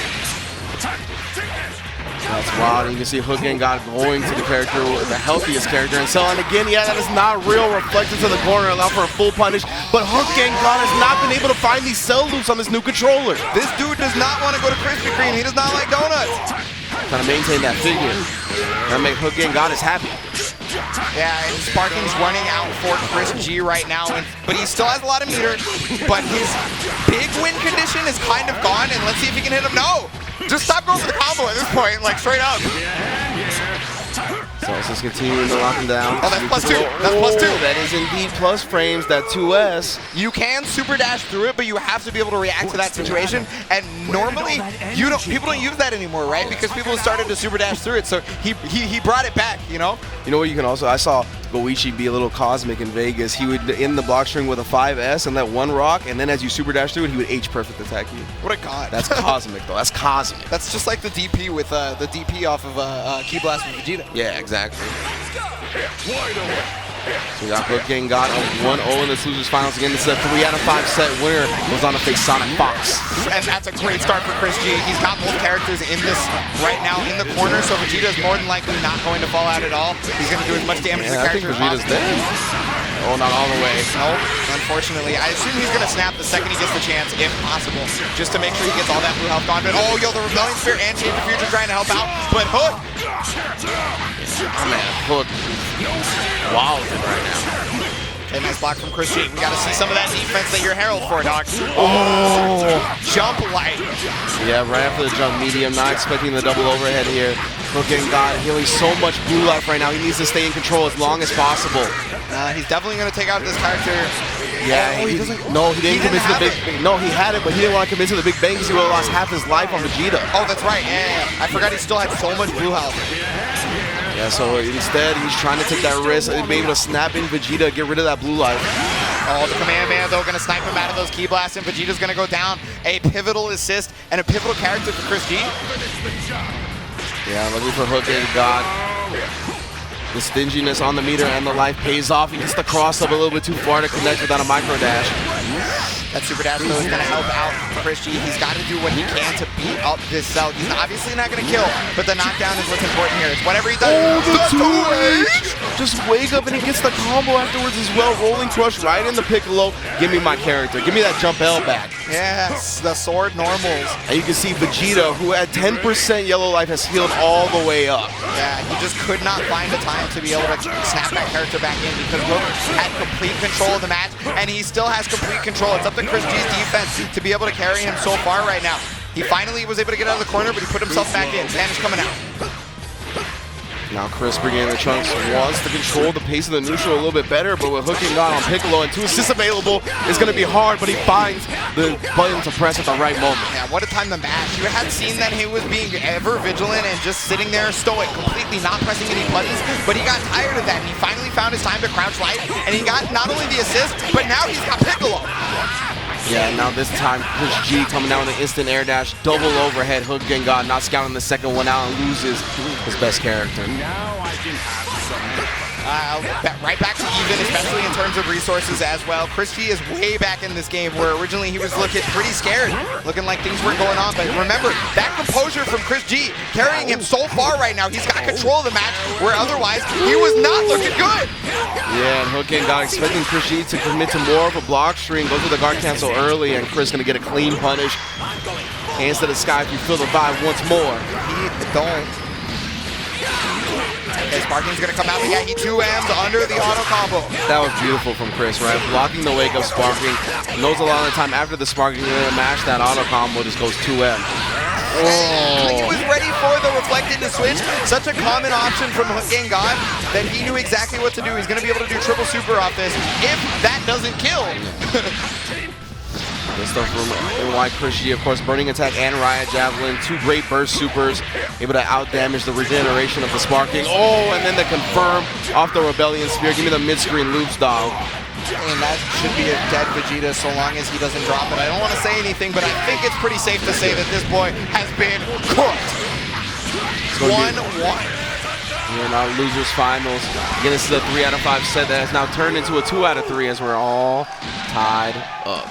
Speaker 1: That's wild. You can see HookGangGod going to the character, the healthiest character, and selling again. Yeah, that is not real. Reflected to the corner, allow for a full punish. But HookGangGod has not been able to find these cell loops on this new controller.
Speaker 2: This dude does not want to go to Krispy Kreme. He does not like donuts.
Speaker 1: Trying to maintain that figure. Trying to make HookGangGod is happy.
Speaker 2: Yeah, and Sparking's running out for ChrisG right now, but he still has a lot of meter. But his big win condition is kind of gone, and let's see if he can hit him. No! Just stop going for the combo at this point, like straight up.
Speaker 1: So let's just continue to lock him down.
Speaker 2: Oh, that's +2. That's +2.
Speaker 1: That is indeed plus frames, that 2S.
Speaker 2: You can super dash through it, but you have to be able to react to that situation. And normally, people don't use that anymore, right? Because people started to super dash through it. So he brought it back, you know?
Speaker 1: You know what you can also, I saw Goichi be a little cosmic in Vegas. He would end the block string with a 5S and let one rock, and then as you super dash through it, he would H perfect attack you.
Speaker 2: What a god.
Speaker 1: That's cosmic though, that's cosmic.
Speaker 2: That's just like the DP with the DP off of Key Blast with Vegeta.
Speaker 1: Yeah, exactly. So we got HookGangGod on 1-0 in this losers finals. Again, this is a 3 out of 5 set winner. Goes on to face SonicFox.
Speaker 2: And that's a great start for ChrisG. He's got both characters in this right now in the corner, so Vegeta is more than likely not going to fall out at all. He's going to do as much damage to the character as possible.
Speaker 1: Dead. Oh, not all the way.
Speaker 2: No, unfortunately. I assume he's going to snap the second he gets the chance, if possible, just to make sure he gets all that blue health gone. But oh, yo, the Rebellion Spear and Change the Future trying to help out, but Hook.
Speaker 1: Oh, man, Hook is wild right now.
Speaker 2: Okay, nice block from ChrisG. We got to see some of that defense that you're heralded for, dog. Oh, jump light.
Speaker 1: Yeah, right after the jump medium. Not expecting the double overhead here. HookGangGod healing so much blue life right now. He needs to stay in control as long as possible.
Speaker 2: He's definitely going to take out this character.
Speaker 1: Yeah, he didn't commit to the big bang. No, he had it, but he didn't want to commit to the big bang because he would have lost half his life on Vegeta.
Speaker 2: Oh, that's right. Yeah. I forgot he still had so much blue health.
Speaker 1: Yeah, so instead, he's trying to take that risk and be able to snap in Vegeta, get rid of that blue life.
Speaker 2: Oh, the command man, though, going to snipe him out of those key blasts, and Vegeta's going to go down. A pivotal assist and a pivotal character for ChrisG.
Speaker 1: Yeah, looking for HookGangGod. The stinginess on the meter and the life pays off. He gets the cross up a little bit too far to connect without a micro dash.
Speaker 2: That super dash, though, is going to help out ChrisG. He's got to do what he can to beat up this cell. He's obviously not going to kill, but the knockdown is what's important here. It's whatever he does.
Speaker 1: Oh, the 2H! Just wake up and he gets the combo afterwards as well. Rolling crush right in the Piccolo. Give me my character. Give me that jump L back.
Speaker 2: Yes, the sword normals.
Speaker 1: And you can see Vegeta, who at 10% yellow life, has healed all the way up.
Speaker 2: Yeah, he just could not find a time to be able to snap that character back in because Rook had complete control of the match, and he still has complete control. It's up to ChrisG's defense to be able to carry him so far right now. He finally was able to get out of the corner, but he put himself back in. Damage coming out.
Speaker 1: Now Chris bringing in the trunks, wants to control the pace of the neutral a little bit better, but with HookGangGod on Piccolo and 2 assists available, it's going to be hard, but he finds the button to press at the right moment.
Speaker 2: Yeah, what a time to mash. You had seen that he was being ever vigilant and just sitting there stoic, completely not pressing any buttons, but he got tired of that, and he finally found his time to crouch light, and he got not only the assist, but now he's got Piccolo.
Speaker 1: Yeah, now this time ChrisG coming down with an instant air dash, double overhead, HookGangGod not scouting the second one out and loses his best character.
Speaker 3: Now I can have some.
Speaker 2: Right back to even, especially in terms of resources as well. ChrisG is way back in this game where originally he was looking pretty scared, looking like things weren't going on. But remember, that composure from ChrisG carrying him so far right now. He's got control of the match where otherwise he was not looking good.
Speaker 1: Yeah, and HookGangGod expecting ChrisG to commit to more of a block string, goes with the guard cancel early, and Chris gonna get a clean punish. Hands to the sky if you feel the vibe once more.
Speaker 2: He don't. Okay, Sparking's gonna come out. Yeah, he 2M's under the auto combo.
Speaker 1: That was beautiful from Chris, right? Blocking the wake of Sparking. Knows a lot of the time after the Sparking, you're gonna mash that auto combo, just goes 2M.
Speaker 2: He was ready for the reflected to switch. Such a common option from HookGangGod that he knew exactly what to do. He's gonna be able to do triple super off this if that doesn't kill.
Speaker 1: Good stuff from NY ChrisG, of course, Burning Attack and Riot Javelin, 2 great burst supers, able to out-damage the regeneration of the Sparking. Oh, and then the confirm off the Rebellion Spear. Give me the mid-screen loops, dog.
Speaker 2: And that should be a dead Vegeta so long as he doesn't drop it. I don't want to say anything, but I think it's pretty safe to say that this boy has been cooked. 1-1.
Speaker 1: We're now losers finals. Again, this is a 3 out of 5 set that has now turned into a 2 out of 3 as we're all tied up.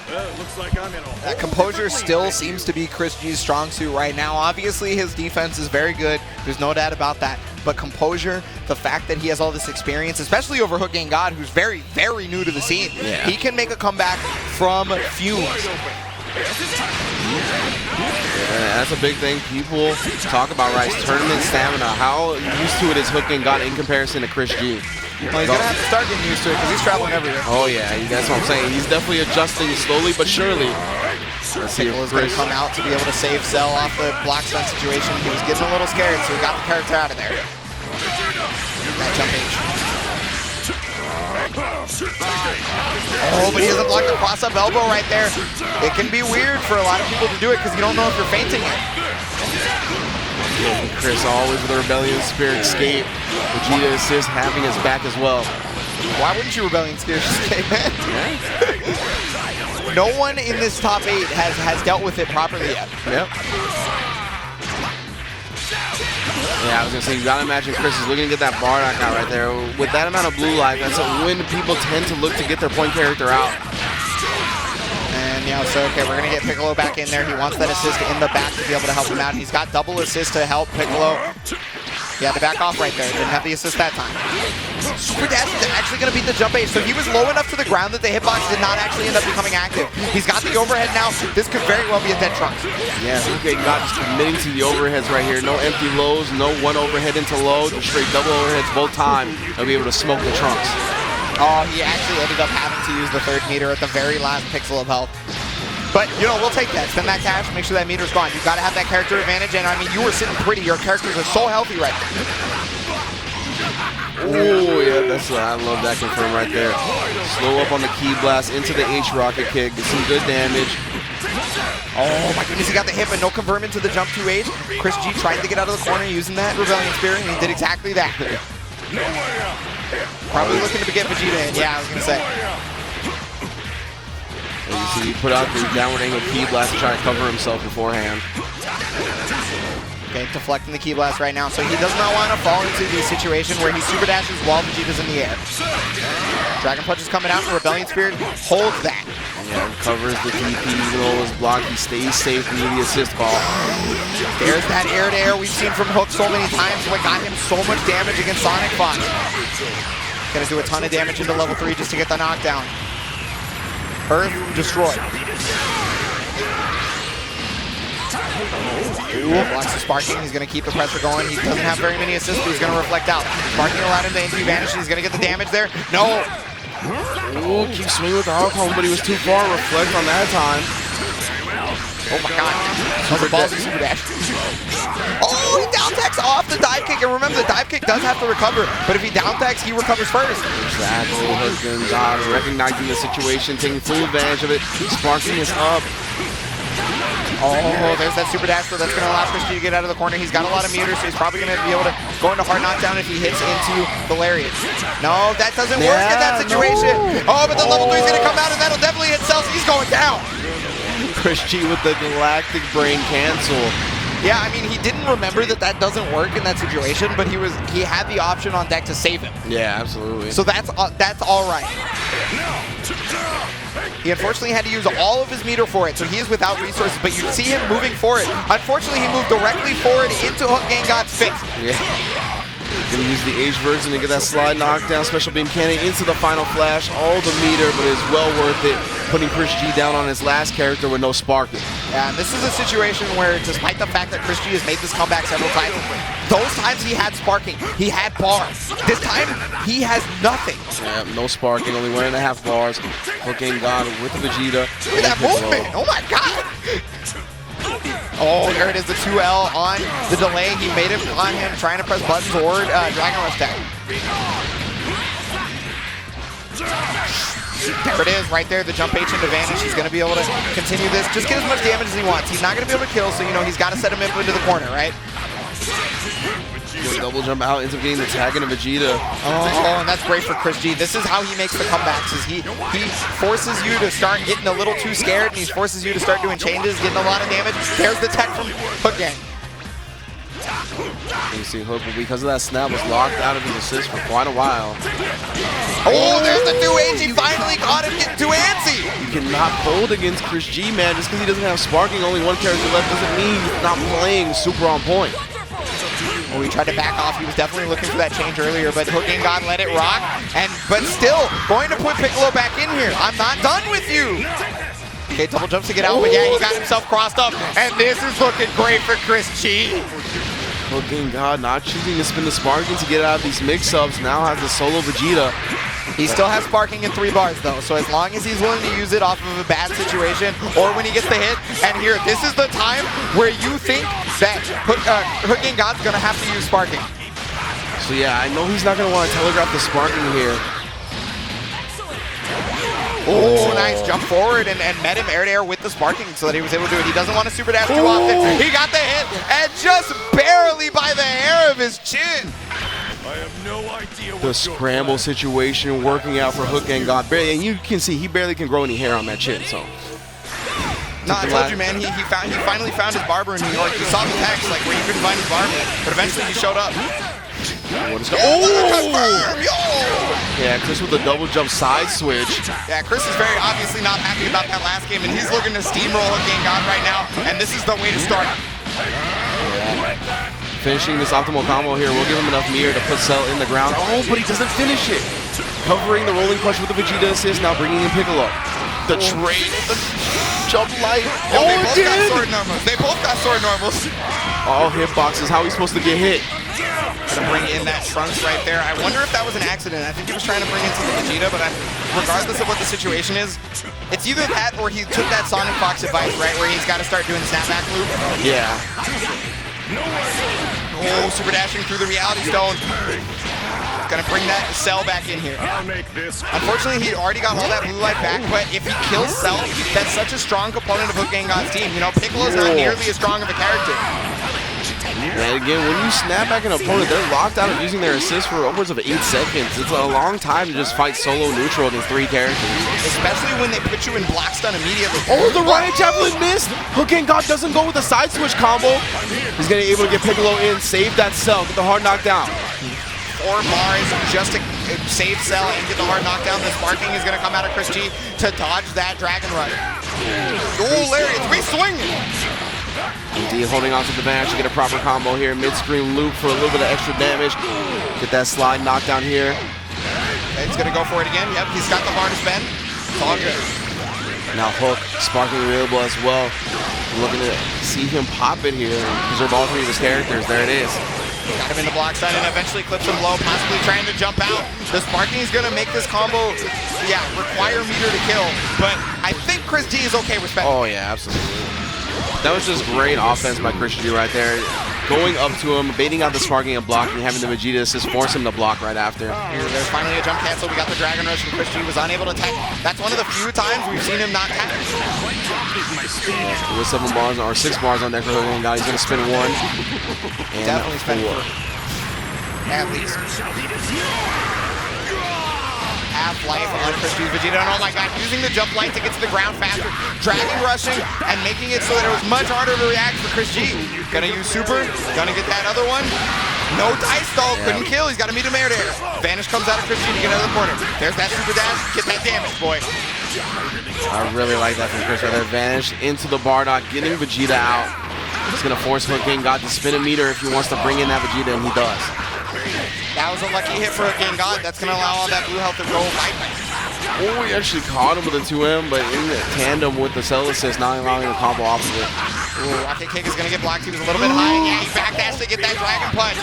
Speaker 3: Well, it looks like I'm in a
Speaker 2: That composure still seems to be ChrisG's strong suit right now. Obviously, his defense is very good. There's no doubt about that. But composure, the fact that he has all this experience, especially over HookGangGod, who's very, very new to the scene, he can make a comeback from fumes.
Speaker 1: Yeah, that's a big thing people talk about, right? Tournament stamina. How used to it is HookGangGod in comparison to ChrisG?
Speaker 2: Well, he's going to have to start getting used to it because he's traveling everywhere.
Speaker 1: Oh, yeah, that's what I'm saying. He's definitely adjusting slowly but surely. Let's see if
Speaker 2: Piccolo's going to come out to be able to save Cell off the block stun situation. He was getting a little scared, so he got the character out of there. That jump H. Oh, but he doesn't block the cross-up elbow right there. It can be weird for a lot of people to do it because you don't know if you're fainting it.
Speaker 1: Yeah, Chris always with a Rebellion Spear escape. Vegeta assist having his back as well.
Speaker 2: Why wouldn't you Rebellion Spear escape, man? No one in this top 8 has dealt with it properly yet.
Speaker 1: Yep. Yeah, I was going to say, you got to imagine Chris is looking to get that Bardock out right there. With that amount of blue life, that's when people tend to look to get their point character out.
Speaker 2: And, you know, so, okay, we're going to get Piccolo back in there. He wants that assist in the back to be able to help him out. He's got double assist to help Piccolo. He had to back off right there. Didn't have the assist that time. Super Dash is actually going to beat the jump H. So he was low enough to the ground that the hitbox did not actually end up becoming active. He's got the overhead now. This could very well be a dead Trunks.
Speaker 1: Yeah, HookGangGod just committing to the overheads right here. No empty lows, no one overhead into low, just straight double overheads both time. He'll be able to smoke the Trunks.
Speaker 2: Oh, he actually ended up having to use the 3rd meter at the very last pixel of health. But, you know, we'll take that. Spend that cash, make sure that meter's gone. You've got to have that character advantage, and I mean, you were sitting pretty. Your characters are so healthy right now.
Speaker 1: Oh, yeah, I love that confirm right there. Slow up on the Ki Blast into the H rocket kick, get some good damage.
Speaker 2: Oh my goodness, he got the hit, but no confirm into the jump 2H. ChrisG tried to get out of the corner using that Rebellion Spear, and he did exactly that. Probably looking to get Vegeta in, yeah, I was going to say.
Speaker 1: As you see, he put out the downward angle Ki Blast to try to cover himself beforehand.
Speaker 2: Okay, deflecting the Ki Blast right now, so he does not want to fall into the situation where he super dashes while Vegeta's in the air. Dragon Punch is coming out, and Rebellion Spirit holds that.
Speaker 1: Yeah, covers the DP, even though it was blocked, he stays safe near the assist ball.
Speaker 2: There's that air-to-air we've seen from Hook so many times, what got him so much damage against SonicFox. Gonna do a ton of damage into level 3 just to get the knockdown. Earth destroyed. Blocks the Sparking. He's going to keep the pressure going. He doesn't have very many assists, but he's going to reflect out. Sparking allowed him to into vanish. He's going to get the damage there. No.
Speaker 1: Ooh, keep swinging with the hard combo, but he was too far. Reflect on that time.
Speaker 2: Oh my god. Super ballsy super dash. Oh, he down techs off. off the dive kick, and remember, the dive kick does have to recover, but if he down tags, he recovers first.
Speaker 1: Exactly. HookGangGod recognizing the situation, taking full advantage of it. Sparking is up.
Speaker 2: Oh, there's that super dash, so that's going to allow ChrisG to get out of the corner. He's got a lot of meters, so he's probably going to be able to go into hard knockdown if he hits into the lariat. No, that doesn't work in that situation. No. Oh, but the level 3 is going to come out, and that'll definitely hit Cells. He's going down.
Speaker 1: ChrisG with the galactic brain cancel.
Speaker 2: Yeah, I mean, he didn't remember that that doesn't work in that situation, but he had the option on deck to save him.
Speaker 1: Yeah, absolutely.
Speaker 2: So that's all right. He unfortunately had to use all of his meter for it, so he is without resources, but you see him moving for it. Unfortunately, he moved directly forward into HookGangGod's fist.
Speaker 1: Yeah. Gonna use the H version to get that slide knockdown, special beam cannon into the final flash. All the meter, but it's well worth it, putting ChrisG down on his last character with no sparking.
Speaker 2: Yeah, and this is a situation where, despite the fact that ChrisG has made this comeback several times, those times he had sparking, he had bars. This time, he has nothing.
Speaker 1: Yeah, no sparking, only 1.5 bars. HookGangGod with Vegeta.
Speaker 2: Look at that movement! Oh my god! Oh, there it is, the 2L on the delay. He made it on him, trying to press buttons or Dragon Rush tag. There it is, right there, the jump H into advantage. He's going to be able to continue this. Just get as much damage as he wants. He's not going to be able to kill, so, you know, he's got to set him into the corner, right?
Speaker 1: Double jump out, ends up getting the tag into Vegeta.
Speaker 2: Oh, and that's great for ChrisG. This is how he makes the comebacks, is he forces you to start getting a little too scared, and he forces you to start doing changes, getting a lot of damage. There's the tech from HookGang.
Speaker 1: You see Hook, because of that snap, was locked out of his assist for quite a while.
Speaker 2: Oh, there's the 2H. He finally got him getting too antsy.
Speaker 1: You cannot hold against ChrisG, man. Just because he doesn't have sparking, only one character left, doesn't mean he's not playing super on point.
Speaker 2: Oh, he tried to back off. He was definitely looking for that change earlier, but HookGangGod let it rock. But still, going to put Piccolo back in here. I'm not done with you. Okay, double jumps to get out, but yeah, he got himself crossed up. And this is looking great for ChrisG.
Speaker 1: HookGangGod not choosing to spin the sparking to get out of these mix-ups. Now has the solo Vegeta.
Speaker 2: He still has sparking in 3 bars though, so as long as he's willing to use it off of a bad situation or when he gets the hit, and here, this is the time where you think that HookGangGod's gonna have to use sparking.
Speaker 1: So yeah, I know he's not gonna want to telegraph the sparking here.
Speaker 2: Oh, nice jump forward and met him air-to-air with the sparking so that he was able to do it. He doesn't want to super dash too often. He got the hit, and just barely by the hair of his chin.
Speaker 3: I have no idea what
Speaker 1: The scramble situation working out for HookGangGod. Barely, and you can see he barely can grow any hair on that chin. So.
Speaker 2: No, I told you, man. He finally found his barber in New York. He saw the text like where he couldn't find his barber, but eventually he showed up.
Speaker 1: Yeah, Chris with the double jump side switch.
Speaker 2: Yeah, Chris is very obviously not happy about that last game, and he's looking to steamroll HookGangGod right now, and this is the way to start.
Speaker 1: Yeah. Finishing this optimal combo here will give him enough meter to put Cell in the ground. Oh, but he doesn't finish it. Covering the rolling punch with the Vegeta assist, now bringing in Piccolo. The trade, the jump light.
Speaker 2: Oh, they both got sword normals. They both got sword normals.
Speaker 1: All hitboxes, how he's supposed to get hit.
Speaker 2: Gonna bring in that Trunks right there. I wonder if that was an accident. I think he was trying to bring in some Vegeta, but regardless of what the situation is, it's either that or he took that SonicFox advice, right, where he's got to start doing snapback loop.
Speaker 1: Yeah.
Speaker 2: Oh, super dashing through the reality stone. Gonna bring that Cell back in here. Unfortunately, he already got all that blue light back, but if he kills Cell, that's such a strong component of HookGangGod's team. You know, Piccolo's not nearly as strong of a character.
Speaker 1: And again, when you snap back an opponent, they're locked out of using their assist for upwards of 8 seconds. It's a long time to just fight solo neutral against 3 characters.
Speaker 2: Especially when they put you in block stun immediately.
Speaker 1: Oh, the Riot Javelin missed! HookGangGod doesn't go with the side switch combo. He's gonna be able to get Piccolo in, save that Cell, get the hard knockdown.
Speaker 2: 4 bars just to save Cell and get the hard knockdown. The sparking is gonna come out of ChrisG to dodge that Dragon Rush. Oh, Larry, it's re-swinging!
Speaker 1: Indeed, holding on to the advantage to get a proper combo here. Mid-screen loop for a little bit of extra damage. Get that slide knockdown here.
Speaker 2: Okay, he's gonna go for it again. Yep, he's got the hardest bend. It's all good.
Speaker 1: Now Hook, sparking available as well. Looking to see him pop it here and preserve all 3 of his characters. There it is.
Speaker 2: Got him in the block stun and eventually clips him low, possibly trying to jump out. The sparking is gonna make this combo, yeah, require meter to kill, but I think ChrisG is okay with spending.
Speaker 1: Oh yeah, absolutely. That was just great offense by ChrisG right there. going up to him, baiting out the sparking and blocking, having the Vegeta assist force him to block right after.
Speaker 2: There's finally a jump cancel. We got the Dragon Rush, and ChrisG was unable to tech. That's one of the few times we've seen him not tech.
Speaker 1: With 7 bars or 6 bars on deck for HookGangGod, he's going to spin 1. And
Speaker 2: Definitely spin
Speaker 1: 4.
Speaker 2: At least. Half-life on ChrisG's Vegeta, and oh my god, using the jump light to get to the ground faster, Dragon rushing, and making it so that it was much harder to react for ChrisG. Gonna use super, gonna get that other one. No dice though, couldn't kill, he's gotta meet him air to air. Vanish comes out of ChrisG to get out of the corner. There's that super dash, get that damage, boy.
Speaker 1: I really like that from Chris right there. Vanish into the Bardock, getting Vegeta out. He's gonna force HookGangGod to spin a meter if he wants to bring in that Vegeta, and he does.
Speaker 2: That was a lucky hit for HookGangGod. That's going to allow all that blue health to go right back.
Speaker 1: Oh, he actually caught him with a 2M, but in tandem with the cell assist, not allowing him to combo off of it.
Speaker 2: Ooh, Rocket Kick is going to get blocked. He was a little bit high. Yeah, he backdashed to get that Dragon Punch.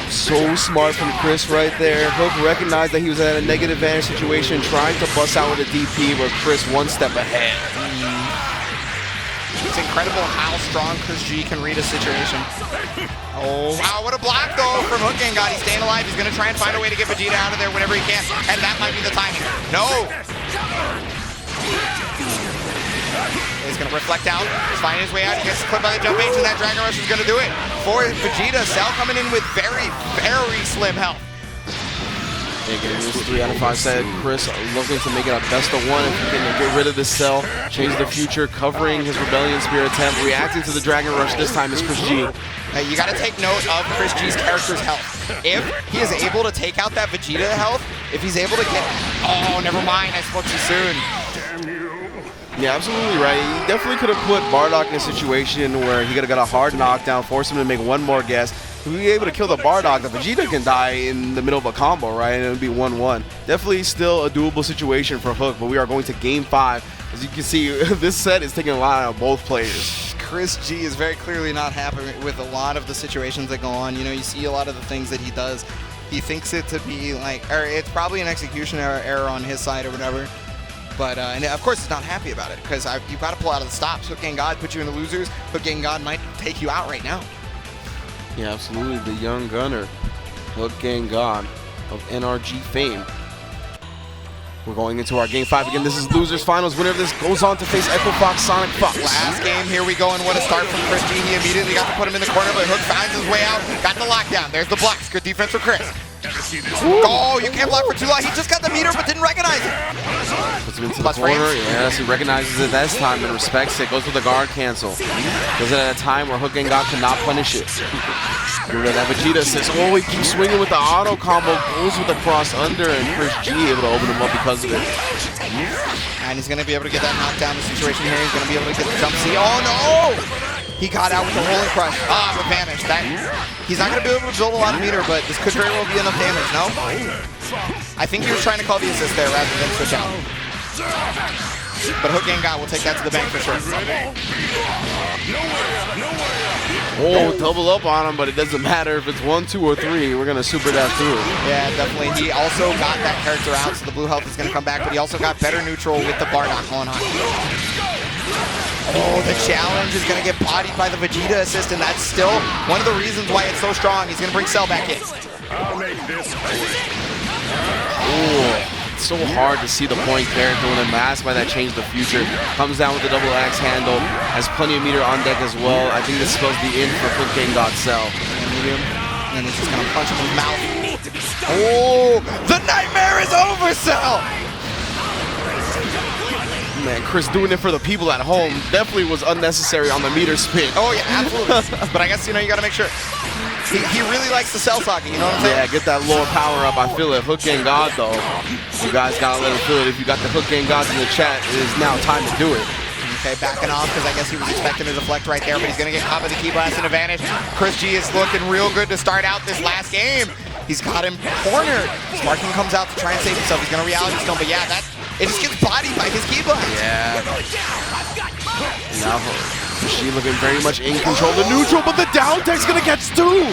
Speaker 1: So smart from Chris right there. Hook recognized that he was at a negative advantage situation, trying to bust out with a DP, but Chris 1 step ahead.
Speaker 2: It's incredible how strong ChrisG can read a situation. Oh, wow, what a block, though, from HookGangGod. He's staying alive. He's going to try and find a way to get Vegeta out of there whenever he can, and that might be the timing. No! He's going to reflect out. He's finding his way out. He gets clipped by the jump H, and that Dragon Rush is going to do it. For Vegeta, Cell coming in with very, very slim health.
Speaker 1: Getting this 3 out of 5 set. Chris looking to make it a best of 1 if he can get rid of this cell, change the future, covering his Rebellion Spear attempt, reacting to the Dragon Rush this time is ChrisG.
Speaker 2: You got to take note of ChrisG's character's health. If he is able to take out that Vegeta health, if he's able to get... Oh, never mind, I spoke too soon.
Speaker 1: Yeah, absolutely right. He definitely could have put Bardock in a situation where he could have got a hard knockdown, forced him to make 1 more guess. If we were able to kill the Bardock, the Vegeta can die in the middle of a combo, right? And it would be 1-1. Definitely still a doable situation for Hook, but we are going to Game 5. As you can see, this set is taking a lot out of both players.
Speaker 2: ChrisG is very clearly not happy with a lot of the situations that go on. You know, you see a lot of the things that he does. He thinks it to be like, or it's probably an execution error on his side or whatever. But, and of course, he's not happy about it because you've got to pull out of the stops. HookGangGod put you in the losers. HookGangGod might take you out right now.
Speaker 1: Yeah, absolutely. The young gunner, HookGangGod of NRG fame. We're going into our Game 5 again. This is Losers Finals. Winner of this goes on to face EchoFox, SonicFox.
Speaker 2: Last game, here we go, and what a start from ChrisG. He immediately got to put him in the corner, but Hook finds his way out. Got the lockdown. There's the blocks. Good defense for Chris. Oh, you can't block for too long. He just got the meter, but didn't recognize it.
Speaker 1: Puts him into the corner. Yes, he recognizes it this time and respects it. Goes for the guard cancel. Does it at a time where HookGangGod cannot punish it. That Vegeta says, oh, he keeps swinging with the auto combo, goes with the cross under, and ChrisG able to open him up because of it.
Speaker 2: And he's going to be able to get that knockdown the situation here. He's going to be able to get the jump C. Oh, no! He got out with the rolling crush. Ah, but vanished. He's not going to be able to build a lot of meter, but this could very well be enough damage, no? I think he was trying to call the assist there rather than switch out. But HookGangGod will take that to the bank for sure.
Speaker 1: Oh, double up on him, but it doesn't matter if it's 1, 2, or 3. We're going to super dash through.
Speaker 2: Yeah, definitely. He also got that character out, so the blue health is going to come back, but he also got better neutral with the Bardock going on. Oh, the challenge is going to get bodied by the Vegeta assist, and that's still one of the reasons why it's so strong. He's going to bring Cell back in.
Speaker 3: I'll make this quick.
Speaker 1: Oh. So hard to see the point character when they're masked by that change the future. Comes down with the double axe handle, has plenty of meter on deck as well. I think this spells the end for HookGangGod Cell.
Speaker 2: Medium, and he's just gonna punch him in the mouth. Oh, the nightmare is over, Cell!
Speaker 1: Man, Chris doing it for the people at home definitely was unnecessary on the meter spin.
Speaker 2: Oh yeah, absolutely. But I guess, you know, you gotta make sure. He really likes the cell socket, you know what I'm saying?
Speaker 1: Yeah, get that lower power up. I feel it. HookGangGod, though. You guys gotta let him feel it. If you got the HookGangGods in the chat, it is now time to do it.
Speaker 2: Okay, backing off because I guess he was expecting to deflect right there, but he's gonna get caught by the key blast and advantage. ChrisG is looking real good to start out this last game. He's got him cornered. Sparking comes out to try and save himself. He's gonna reality stone, but yeah, it just gets bodied by his key blast.
Speaker 1: Yeah. Now She looking very much in control of the neutral, but the down tech's gonna catch two.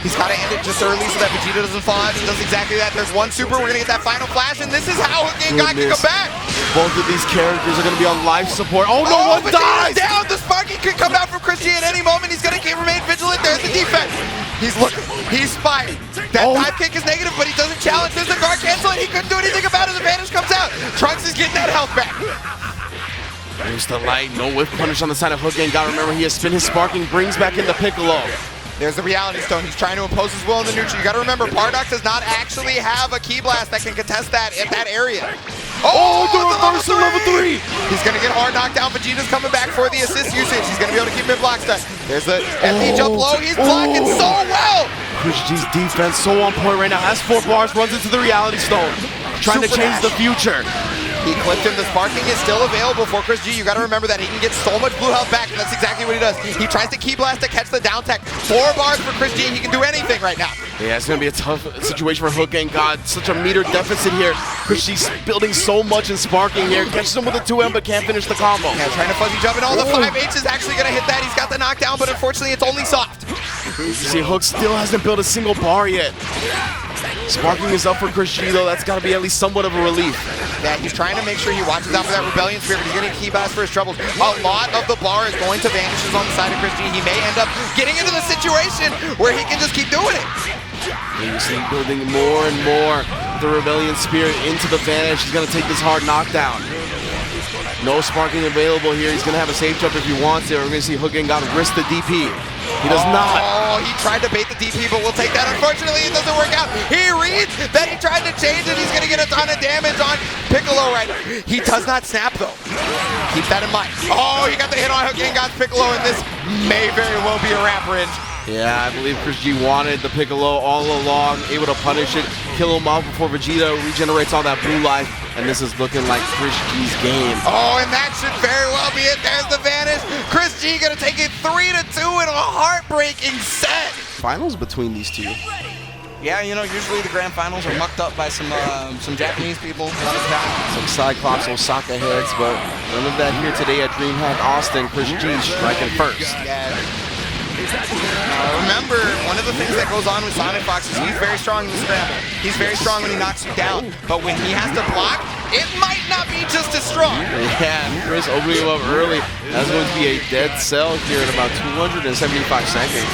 Speaker 2: He's got to end it just early so that Vegeta doesn't fall out. He does exactly that. There's one super. We're gonna get that final flash, and this is how HookGangGod can come back.
Speaker 1: Both of these characters are gonna be on life support. Oh no, one
Speaker 2: Vegeta's
Speaker 1: dies!
Speaker 2: down. The Sparky could come out from ChrisG at any moment. He's gonna remain vigilant. There's the defense. He's looking. He's spying. That dive kick is negative, but he doesn't challenge. There's a guard cancel, and he couldn't do anything about it. The Vanish comes out. Trunks is getting that health back.
Speaker 1: There's the light. No whiff punish on the side of HookGangGod. Remember, he has spin his sparking, brings back in the Piccolo.
Speaker 2: There's the reality stone. He's trying to impose his will in the neutral. You got to remember, Bardock does not actually have a key blast that can contest that at that area.
Speaker 1: Oh, the reversal level 3!
Speaker 2: He's going to get hard knocked down. Vegeta's coming back for the assist usage. He's going to be able to keep mid block stuck. There's the FD jump low. He's blocking so well.
Speaker 1: ChrisG's defense so on point right now. Has 4 bars, runs into the reality stone. Trying to change the future.
Speaker 2: He clipped him. The sparking is still available for ChrisG. You got to remember that he can get so much blue health back, and that's exactly what he does. He tries to key blast to catch the down tech. 4 bars for ChrisG. He can do anything right now.
Speaker 1: Yeah, it's going to be a tough situation for HookGangGod. Such a meter deficit here. ChrisG's building so much in sparking here. Catches him with a 2M, but can't finish the combo.
Speaker 2: Yeah, trying to fuzzy jump, and all the 5H is actually going to hit that. He's got the knockdown, but unfortunately, it's only soft.
Speaker 1: You see, Hook still hasn't built a single bar yet. Sparking is up for ChrisG, though. That's got to be at least somewhat of a relief.
Speaker 2: Yeah, he's trying to make sure he watches out for that Rebellion Spirit, but he's getting key blast for his troubles. A lot of the bar is going to vanishes on the side of ChrisG. He may end up getting into the situation where he can just keep doing it.
Speaker 1: And you see building more and more the Rebellion Spirit into the vanish. He's going to take this hard knockdown. No sparking available here. He's going to have a safe jump if he wants it. We're going to see HookGangGod risk the DP. He does not.
Speaker 2: Oh, he tried to bait the DP, but we'll take that. Unfortunately, it doesn't work out. He reads that he tried to change it. He's going to get a ton of damage on Piccolo right now. He does not snap, though. Keep that in mind. Oh, he got the hit on HookGangGod's Piccolo, and this may very well be a ramp ridge.
Speaker 1: Yeah, I believe ChrisG wanted the Piccolo all along, able to punish it, kill him off before Vegeta regenerates all that blue life, and this is looking like ChrisG's game.
Speaker 2: Oh, and that should very well be it. There's the vanish. ChrisG gonna take it 3-2 in a heartbreaking set.
Speaker 1: Finals between these two.
Speaker 4: Yeah, you know, usually the grand finals are mucked up by some Japanese people.
Speaker 1: Some Cyclops Osaka heads, but none of that here today at DreamHack Austin. ChrisG striking first.
Speaker 2: Yeah. Remember, one of the things that goes on with SonicFox is he's very strong in the scramble. He's very strong when he knocks you down, but when he has to block, it might not be just as strong.
Speaker 1: Yeah, Chris opening him up early. That's going to be a dead cell here in about 275 seconds.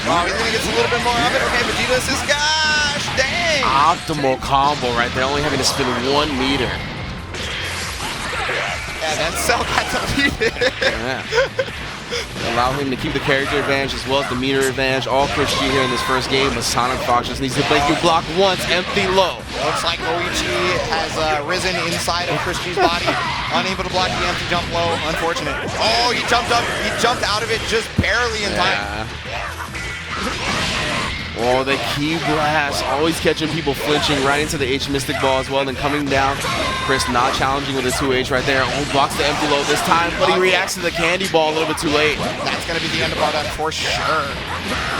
Speaker 2: Oh, he's going to get a little bit more of it. Okay, Vegeta says, gosh, dang.
Speaker 1: Optimal combo right there, only having to spin 1 meter.
Speaker 2: Yeah, that cell got deleted.
Speaker 1: Yeah. Allow him to keep the character advantage as well as the meter advantage. All ChrisG here in this first game, but SonicFox just needs to make you block once, empty low.
Speaker 2: Looks like Goichi has risen inside of ChrisG's body, unable to block the empty jump low. Unfortunate. Oh, he jumped up. He jumped out of it just barely in time.
Speaker 1: Oh, the key blast, always catching people flinching right into the H Mystic Ball as well, then coming down. Chris not challenging with the 2H right there. Oh, blocks the empty low this time, but he reacts to the candy ball a little bit too late.
Speaker 2: That's going to be the end of Bardock for sure.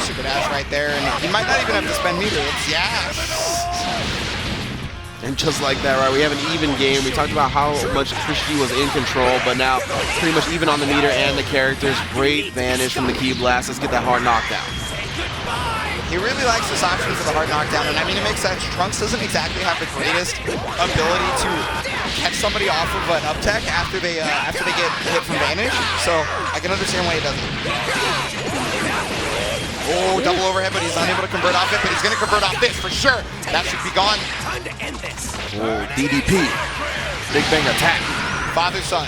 Speaker 2: Super dash right there, and he might not even have to spend meter.
Speaker 1: And just like that, right, we have an even game. We talked about how much ChrisG was in control, but now pretty much even on the meter and the characters. Great vanish from the key blast. Let's get that hard knockdown.
Speaker 2: He really likes this option for the hard knockdown, and I mean, it makes sense. Trunks doesn't exactly have the greatest ability to catch somebody off of an up tech after they get hit from vanish, so I can understand why he doesn't. Oh, double overhead, but he's unable to convert off it, but he's going to convert off this for sure. That should be gone.
Speaker 1: Oh, DDP. Big bang attack.
Speaker 2: Father-son.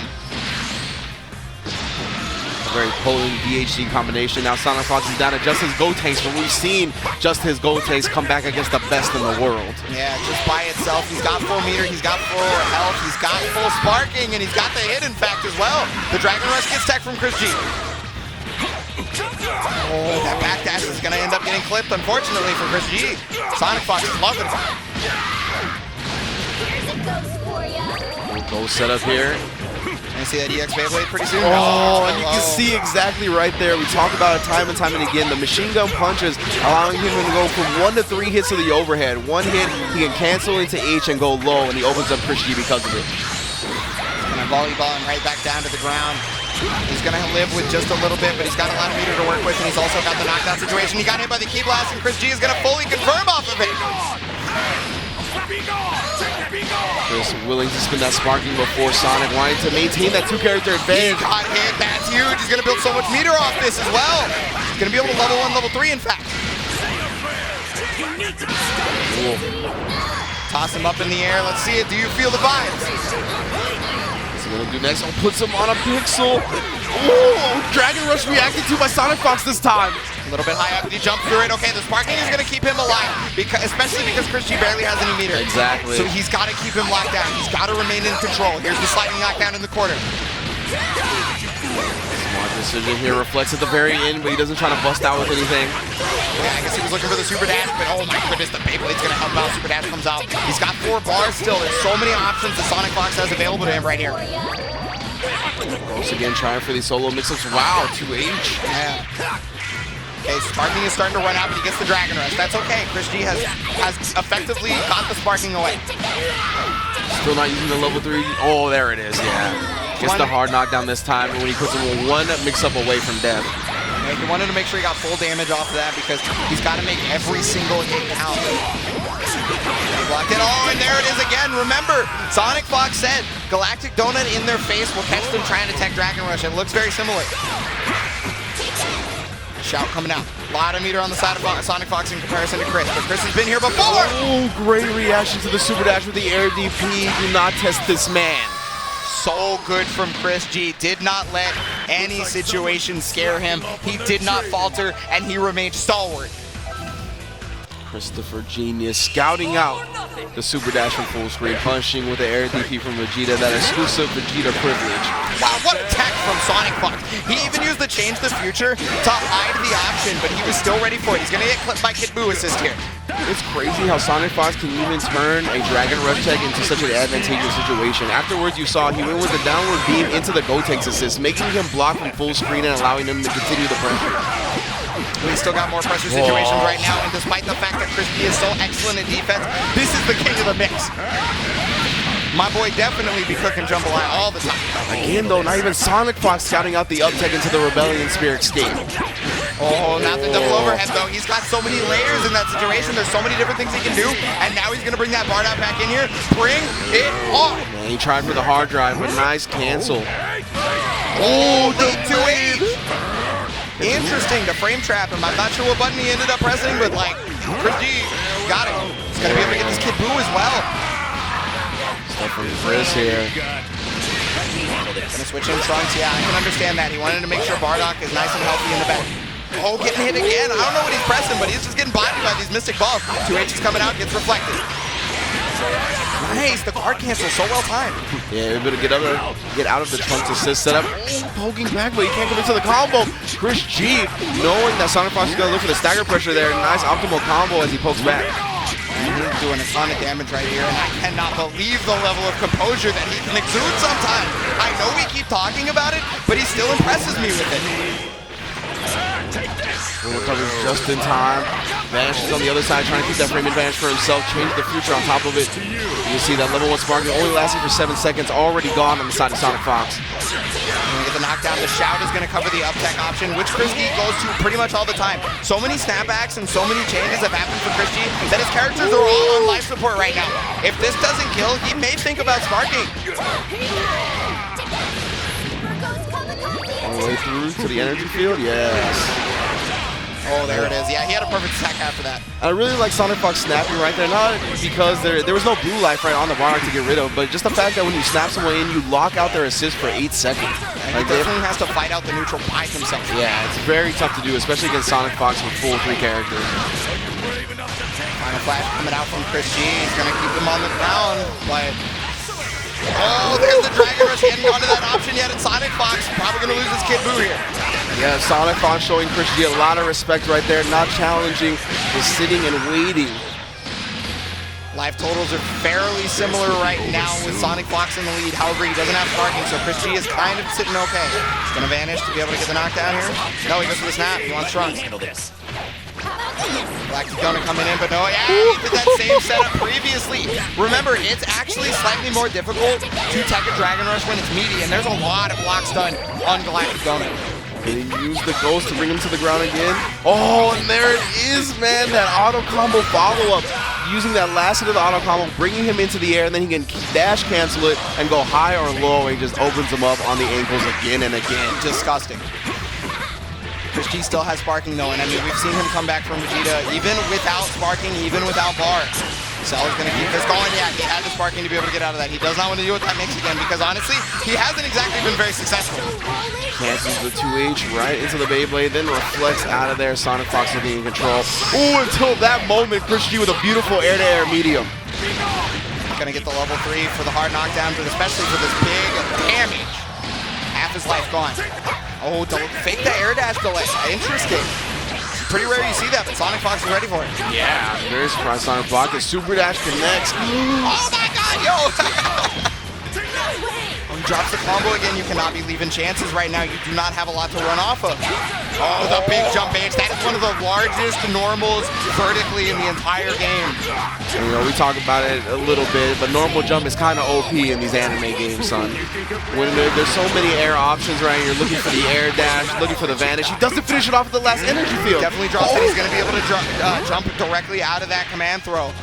Speaker 1: Very potent DHC combination. Now SonicFox is down to just his Gotenks, but we've seen just his Gotenks come back against the best in the world.
Speaker 2: Yeah, just by itself, he's got full meter, he's got full health, he's got full sparking, and he's got the hit, in fact, as well. The Dragon Rush gets tech from ChrisG. Oh, that back dash is going to end up getting clipped, unfortunately, for ChrisG. SonicFox is loving it.
Speaker 1: Go set up here.
Speaker 2: And see that EX Beyblade pretty soon.
Speaker 1: Oh, and you can see exactly right there. We talk about it time and time and again. The machine gun punches allowing him to go from 1 to 3 hits to the overhead. 1 hit, he can cancel into H and go low, and he opens up ChrisG because of it.
Speaker 2: And a volleyball and right back down to the ground. He's going to live with just a little bit, but he's got a lot of meter to work with, and he's also got the knockdown situation. He got hit by the key blast, and ChrisG is going to fully confirm off of it.
Speaker 1: Chris willing to spin that sparking before Sonic, wanting to maintain that 2-character advantage.
Speaker 2: He got hit. That's huge. He's going to build so much meter off this as well. He's going to be able to level 1, level 3, in fact.
Speaker 1: Cool.
Speaker 2: Toss him up in the air. Let's see it. Do you feel the vibes?
Speaker 1: What's he gonna do next? Oh, puts him on a pixel. Ooh, Dragon Rush reacted to by SonicFox this time.
Speaker 2: A little bit high up. He jumped through it. Okay, the sparking is going to keep him alive, especially because ChrisG barely has any meter.
Speaker 1: Exactly.
Speaker 2: So he's got to keep him locked down. He's got to remain in control. Here's the sliding knockdown in the corner.
Speaker 1: Smart decision here. Reflects at the very end, but he doesn't try to bust out with anything.
Speaker 2: Yeah, I guess he was looking for the super dash, but oh my goodness, the Beyblade's going to help out. Super dash comes out. He's got 4 bars still. There's so many options that SonicFox has available to him right here.
Speaker 1: Once again, trying for these solo mix-ups. Wow, 2H.
Speaker 2: Yeah. Okay, sparking is starting to run out, but he gets the Dragon Rush. That's okay. ChrisG has effectively got the sparking away.
Speaker 1: Still not using the level 3. Oh, there it is, yeah. Gets the hard knockdown this time, and when he puts him with 1 mix-up away from death.
Speaker 2: Yeah, he wanted to make sure he got full damage off of that because he's got to make every single hit count. He blocked it. Oh, and there it is again. Remember, SonicFox said Galactic Donut in their face will catch them trying to tech Dragon Rush. It looks very similar. Shout coming out. A lot of meter on the side of SonicFox in comparison to Chris, but Chris has been here before.
Speaker 1: Oh, great reaction to the super dash with the air DP. Do not test this man.
Speaker 2: So good from ChrisG. Did not let any situation scare him. He did not falter, and he remained stalwart.
Speaker 1: Christopher Genius scouting out the super dash from full screen, punching with the air DP from Vegeta, that exclusive Vegeta privilege.
Speaker 2: Wow, what a tech from SonicFox. He even used the change the future to hide the option, but he was still ready for it. He's going to get clipped by Kid Buu assist here.
Speaker 1: It's crazy how SonicFox can even turn a Dragon Rush tech into such an advantageous situation. Afterwards, you saw he went with the downward beam into the Gotenks assist, making him block from full screen and allowing him to continue the pressure.
Speaker 2: We still got more pressure situations right now, and despite the fact that ChrisG is so excellent in defense, this is the king of the mix. My boy definitely be cooking jambalaya all the time.
Speaker 1: Again, though, not even SonicFox scouting out the up-tech into the Rebellion Spear escape.
Speaker 2: Oh, not the double overhead, though. He's got so many layers in that situation. There's so many different things he can do, and now he's going to bring that Bardock back in here. Bring it on.
Speaker 1: Man, he tried for the hard drive, but nice cancel.
Speaker 2: Oh, the 2H. Interesting to frame trap him. I'm not sure what button he ended up pressing, but like, ChrisG got it. He's going to be able to get this Kid Buu as well.
Speaker 1: Stuff from Chris here.
Speaker 2: Gonna switch in Trunks. Yeah, I can understand that. He wanted to make sure Bardock is nice and healthy in the back. Oh, getting hit again. I don't know what he's pressing, but he's just getting bodied by these Mystic Balls. 2H is coming out, gets reflected. Nice, the guard cancel so well timed.
Speaker 1: Yeah, able to get out of the Trunks assist setup. Oh, poking back, but he can't commit to the combo. ChrisG, knowing that SonicFox is gonna look for the stagger pressure there. Nice optimal combo as he pokes back.
Speaker 2: He's doing a ton of damage right here, and I cannot believe the level of composure that he can exude sometimes. I know we keep talking about it, but he still impresses me with it.
Speaker 1: Recovers just in time. Vanishes on the other side, trying to keep that frame advantage for himself. Change the future on top of it. You see that level 1 sparking only lasting for 7 seconds, already gone on the side of SonicFox.
Speaker 2: Get the knockdown. The shout is going to cover the up tech option, which ChrisG goes to pretty much all the time. So many snapbacks and so many changes have happened for ChrisG that his characters are all on life support right now. If this doesn't kill, he may think about sparking.
Speaker 1: All the way through to the energy field, yes.
Speaker 2: Oh, there it is. Yeah, he had a perfect attack after that.
Speaker 1: I really like SonicFox snapping right there, not because there was no blue life right on the Bardock to get rid of, but just the fact that when you snap someone in, you lock out their assist for 8 seconds.
Speaker 2: And he definitely has to fight out the neutral by himself.
Speaker 1: Yeah, it's very tough to do, especially against SonicFox with full 3 characters.
Speaker 2: Final flash coming out from ChrisG. He's going to keep him on the ground, but... Oh, there's the Dragon Rush getting onto that option yet, and SonicFox probably going to lose his Kid Buu here.
Speaker 1: Yeah, SonicFox showing ChrisG a lot of respect right there, not challenging, just sitting and waiting.
Speaker 2: Life totals are fairly similar right now with SonicFox in the lead. However, he doesn't have sparking, so ChrisG is kind of sitting okay. He's going to vanish to be able to get the knockdown here. No, he goes for the snap. He wants Trunks. Galactic Donut coming in, but no, yeah, he did that same setup previously. Remember, it's actually slightly more difficult to tech a Dragon Rush when it's meaty, and there's a lot of blocks done on Galactic Donut.
Speaker 1: Can he use the ghost to bring him to the ground again? Oh, and there it is, man. That auto combo follow-up. Using that last hit of the auto combo, bringing him into the air, and then he can dash cancel it and go high or low, and he just opens him up on the ankles again and again.
Speaker 2: Disgusting. ChrisG still has sparking though, and I mean, we've seen him come back from Vegeta even without sparking, even without bar. Cell is going to keep this going. Yeah, he had the sparking to be able to get out of that. He does not want to deal with that mix again because honestly, he hasn't exactly been very successful.
Speaker 1: Cancels the 2H right into the Beyblade, then reflects out of there. SonicFox looking in control. Ooh, until that moment, ChrisG with a beautiful air-to-air medium.
Speaker 2: Gonna get the level 3 for the hard knockdown, but especially for this big damage. Half his life gone. Oh, fake the air dash delay. Interesting. Pretty rare you see that, but SonicFox is ready for it.
Speaker 1: Yeah, very surprised SonicFox. The super dash connects.
Speaker 2: Oh my god, yo! Oh, he drops the combo again. You cannot be leaving chances right now. You do not have a lot to run off of. Oh, the big jump H. That is one of the largest normals vertically in the entire game.
Speaker 1: And, you know, we talk about it a little bit, but normal jump is kind of OP in these anime games, son. When there's so many air options, right? You're looking for the air dash, looking for the vanish. He doesn't finish it off with the last energy field.
Speaker 2: Definitely drops it. He's going to be able to jump directly out of that command throw.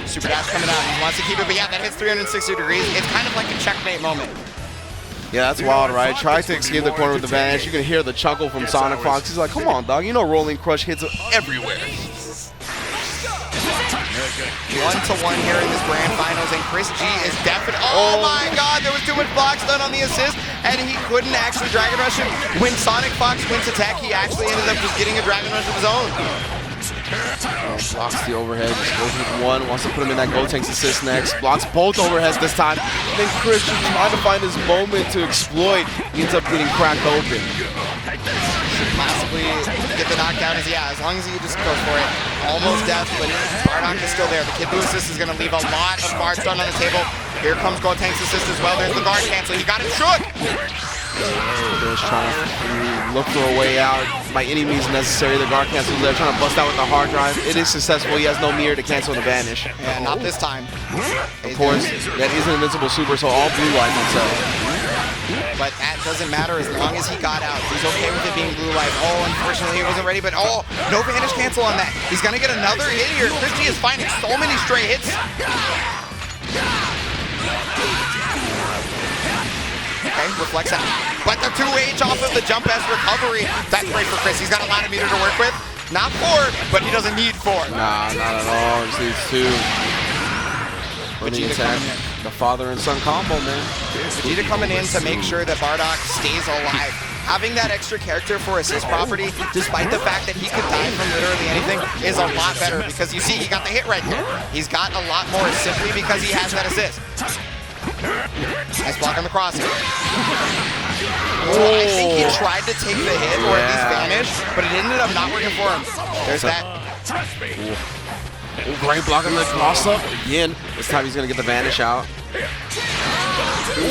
Speaker 2: Super dash coming out. He wants to keep it, but yeah, that hits 360 degrees. It's kind of like a checkmate moment.
Speaker 1: Yeah, that's wild, right? Tries to escape the corner with the vanish. You can hear the chuckle from SonicFox. He's like, come on, dog. You know Rolling Crush hits everywhere.
Speaker 2: 1-to-1 here in this grand finals, and ChrisG is definitely. Oh my god, there was too much blocks done on the assist, and he couldn't actually Dragon Rush him. When SonicFox went to attack, he actually ended up just getting a Dragon Rush of his own.
Speaker 1: Blocks the overhead, just goes with one, wants to put him in that Gotenks assist next. Blocks both overheads this time. Then Chris just trying to find his moment to exploit. He ends up getting cracked open.
Speaker 2: Should possibly get the knockdown, as long as he just goes for it. Almost death, but Bardock is still there. The Kid Buu assist is going to leave a lot of cards done on the table. Here comes Gotenks assist as well. There's the guard cancel. He got him shook.
Speaker 1: Just trying to look for a way out by any means necessary. The guard cancel there, trying to bust out with the hard drive. It is successful. He has no mirror to cancel the vanish.
Speaker 2: Yeah, not this time.
Speaker 1: Of course, that is an invincible super, so all blue life himself.
Speaker 2: But that doesn't matter as long as he got out. He's okay with it being blue life. Oh, unfortunately, he wasn't ready, but oh, no vanish cancel on that. He's going to get another hit here. ChrisG is finding so many stray hits. Okay, reflects out. But the 2H off of the jump S recovery. That's great for Chris. He's got a lot of meter to work with. Not 4, but he doesn't need 4.
Speaker 1: Nah, not at all. He needs 2. Vegeta attack. The father and son combo, man.
Speaker 2: Vegeta coming in to make sure that Bardock stays alive. Having that extra character for assist property, despite the fact that he could die from literally anything, is a lot better because you see he got the hit right there. He's got a lot more simply because he has that assist. Nice block on the crossing. I think he tried to take the hit or at least vanish, but it ended up not working for him. There's that.
Speaker 1: Great block on the cross up. Again, this time he's going to get the vanish out.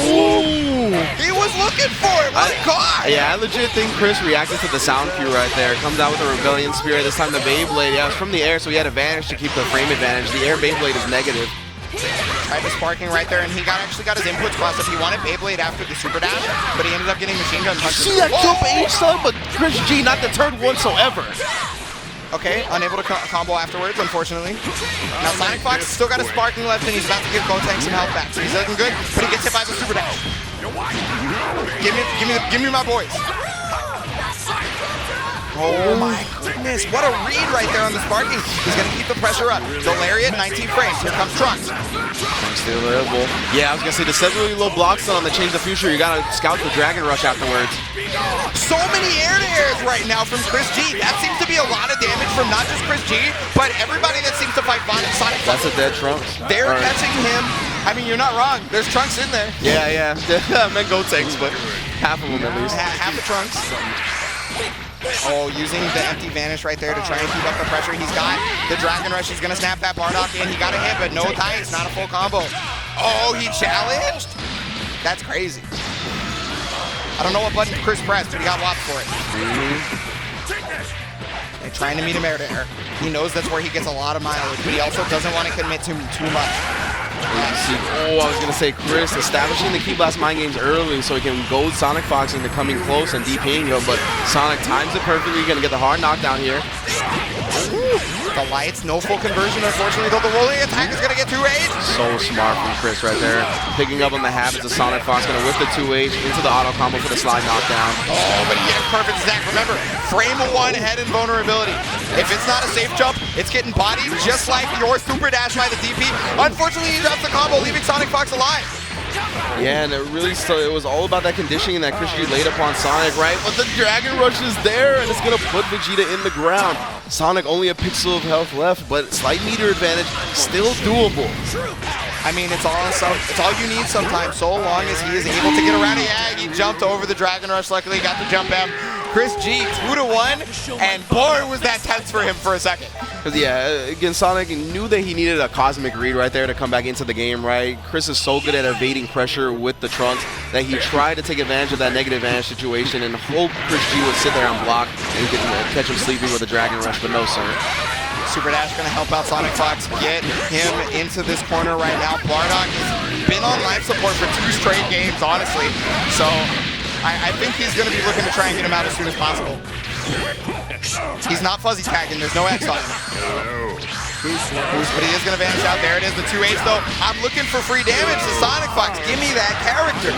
Speaker 1: Ooh.
Speaker 2: He was looking for it. My God.
Speaker 1: Yeah, I legit think Chris reacted to the sound cue right there. Comes out with a Rebellion Spirit. This time the Beyblade. Yeah, it was from the air, so he had advantage to keep the frame advantage. The air Beyblade is negative.
Speaker 2: Tried the sparking right there, and he actually got his inputs crossed up. He wanted Beyblade after the super dash, but he ended up getting machine gun punches.
Speaker 1: See that TOP8 son, but ChrisG not deterred whatsoever.
Speaker 2: Okay, unable to combo afterwards, unfortunately. Now SonicFox still got his sparking left, and he's about to give Gotenks some health back. So he's looking good, but he gets hit by the super dash. Give me my boys. Oh my goodness, what a read right there on the sparking. He's gonna keep the pressure up. The Lariat, 19 frames. Here comes Trunks.
Speaker 1: Trunks still available. Yeah, I was gonna say the 7 really low blocks on the Change the Future. You gotta scout the Dragon Rush afterwards.
Speaker 2: So many air-to-airs right now from ChrisG. That seems to be a lot of damage from not just ChrisG, but everybody that seems to fight Sonic.
Speaker 1: That's a dead Trunks.
Speaker 2: They're catching him. I mean, you're not wrong. There's Trunks in there.
Speaker 1: Yeah. I meant Gotenks, but half of them at least.
Speaker 2: Half the Trunks. Oh, using the empty vanish right there to try and keep up the pressure. He's got the Dragon Rush. He's going to snap that Bardock in. He got a hit, but no dice. Not a full combo. Oh, he challenged? That's crazy. I don't know what button Chris pressed, but he got WAP for it. They're trying to meet him air to air. He knows that's where he gets a lot of mileage, but he also doesn't want to commit to too much.
Speaker 1: Oh, I was going to say, Chris establishing the Key Blast mind games early so he can goad SonicFox into coming close and DPing him, but Sonic times it perfectly. Going to get the hard knockdown here.
Speaker 2: The lights, no full conversion, unfortunately, though the rolling attack is going to get 2H.
Speaker 1: So smart from Chris right there. Picking up on the habits of SonicFox, going to whip the 2H into the auto combo for the slide knockdown.
Speaker 2: Oh, but he gets perfect stack. Remember, frame 1 head and vulnerability. If it's not a safe jump, it's getting bodied just like your super dash by the DP. Unfortunately, he drops the combo, leaving SonicFox alive.
Speaker 1: Yeah, and it was all about that conditioning that ChrisG laid upon Sonic, right? But the Dragon Rush is there, and it's going to put Vegeta in the ground. Sonic only a pixel of health left, but slight meter advantage, still doable.
Speaker 2: I mean, it's all you need sometimes, so long as he is able to get around it. Yeah, he jumped over the Dragon Rush, luckily got the jump out. ChrisG 2-1, and boy, was that tense for him for a second.
Speaker 1: Because, yeah, again, Sonic knew that he needed a cosmic read right there to come back into the game, right? Chris is so good at evading pressure with the Trunks that he tried to take advantage of that negative advantage situation and hope ChrisG would sit there and block and he could catch him sleeping with a Dragon Rush, but no, sir.
Speaker 2: Super Dash going to help out SonicFox get him into this corner right now. Bardock has been on life support for 2 straight games, honestly. So I think he's going to be looking to try and get him out as soon as possible. He's not fuzzy tagging. There's no X on him. But he is going to vanish out. There it is, the 2H though. I'm looking for free damage to SonicFox. Give me that character.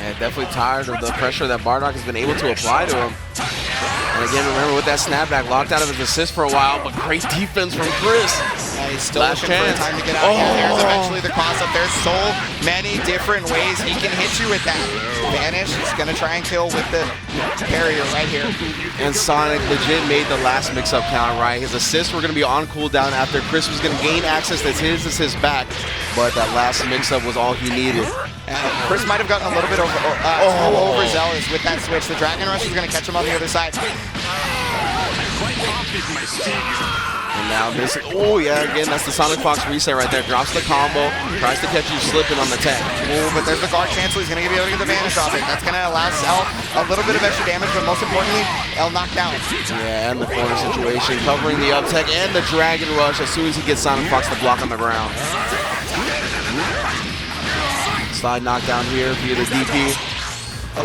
Speaker 1: Yeah, definitely tired of the pressure that Bardock has been able to apply to him. And again, remember with that snapback, locked out of his assist for a while, but great defense from Chris.
Speaker 2: Yeah, he's still looking for a time to get out. Yeah, there's eventually the cross-up. There's so many different ways he can hit you with that. Vanish, he's going to try and kill with the barrier right here.
Speaker 1: And Sonic legit made the last mix-up count, right? His assists were going to be on cooldown after Chris was going to gain access to his assist back, but that last mix-up was all he needed.
Speaker 2: Chris might have gotten a little bit overzealous with that switch. The Dragon Rush is going to catch him on the other side.
Speaker 1: And now this, oh yeah, again, that's the SonicFox reset right there. Drops the combo, tries to catch you slipping on the tech.
Speaker 2: Oh, but there's the guard cancel. He's going to be able to get the vanish off it. That's going to allow Cell a little bit of extra damage, but most importantly, L knockdown.
Speaker 1: Yeah, and the corner situation, covering the up tech and the Dragon Rush as soon as he gets SonicFox to block on the ground. Slide knockdown here via the DP.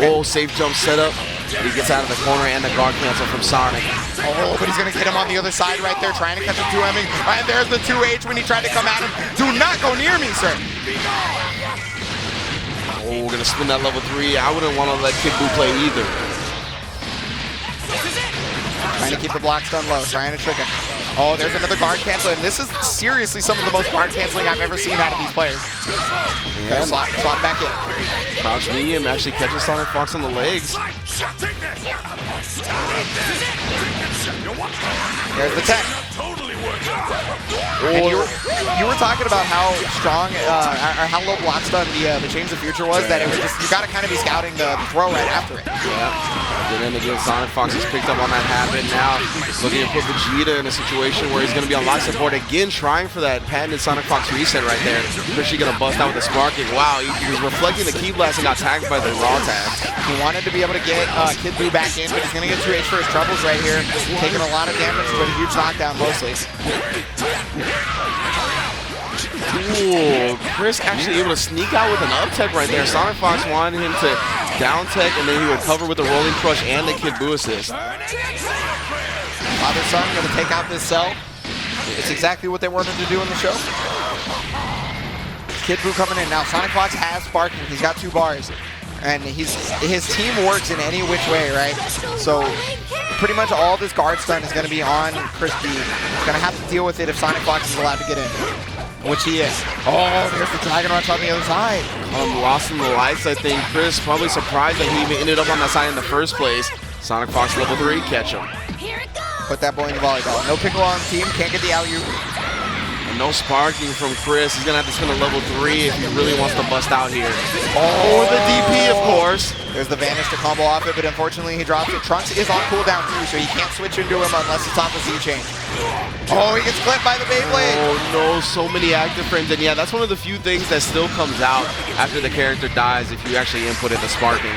Speaker 1: Oh, safe jump setup. He gets out of the corner and the guard cancel from Sonic.
Speaker 2: Oh, but he's going to get him on the other side right there, trying to catch him 2M'ing. And there's the 2H when he tried to come at him. Do not go near me, sir.
Speaker 1: Oh, we're going to spin that level 3. I wouldn't want to let Kid Buu play either.
Speaker 2: Trying to keep the blocks done low, trying to trick him. Oh, there's another guard cancel, and this is seriously some of the most guard canceling I've ever seen out of these players. Yeah, slot back in.
Speaker 1: Crouch medium actually catches SonicFox on the legs.
Speaker 2: There's the tech. And you were talking about how strong or how low block stun the Change the Future was, that it was just, you got to kind of be scouting the throw right after it.
Speaker 1: Yeah. And then again, SonicFox has picked up on that habit. Now looking to put Vegeta in a situation where he's going to be on life support again, trying for that patented SonicFox reset right there. Especially going to bust out with the sparking. Wow, he was reflecting the key blast and got tagged by the raw tag.
Speaker 2: He wanted to be able to get Kid Buu back in, but he's going to get 2H for his troubles right here. Taking a lot of damage, but a huge knockdown mostly.
Speaker 1: Ooh, Chris actually able to sneak out with an up tech right there. SonicFox wanted him to down tech, and then he would cover with the rolling crush and the Kid Buu assist.
Speaker 2: Father son going to take out this cell. It's exactly what they wanted to do in the show. Kid Buu coming in now. SonicFox has sparking. He's got 2 bars. And his team works in any which way, right? So pretty much all this guard stun is going to be on ChrisG. He's going to have to deal with it if SonicFox is allowed to get in, which he is. Oh, there's the Dragon Rush on the other side.
Speaker 1: Lost in the lights, I think. Chris probably surprised that he even ended up on that side in the first place. SonicFox level 3, catch him.
Speaker 2: Put that boy in the volleyball. No pickle on team, can't get the alley-oop.
Speaker 1: No sparking from Chris. He's going to have to spin a level 3 if he really wants to bust out here. Oh, the DP, of course.
Speaker 2: There's the vanish to combo off it, but unfortunately he drops it. Trunks is on cooldown too, so he can't switch into him unless it's off a Z change. Oh, he gets clipped by the Beyblade.
Speaker 1: Oh no, so many active frames. And yeah, that's one of the few things that still comes out after the character dies if you actually inputted the sparking.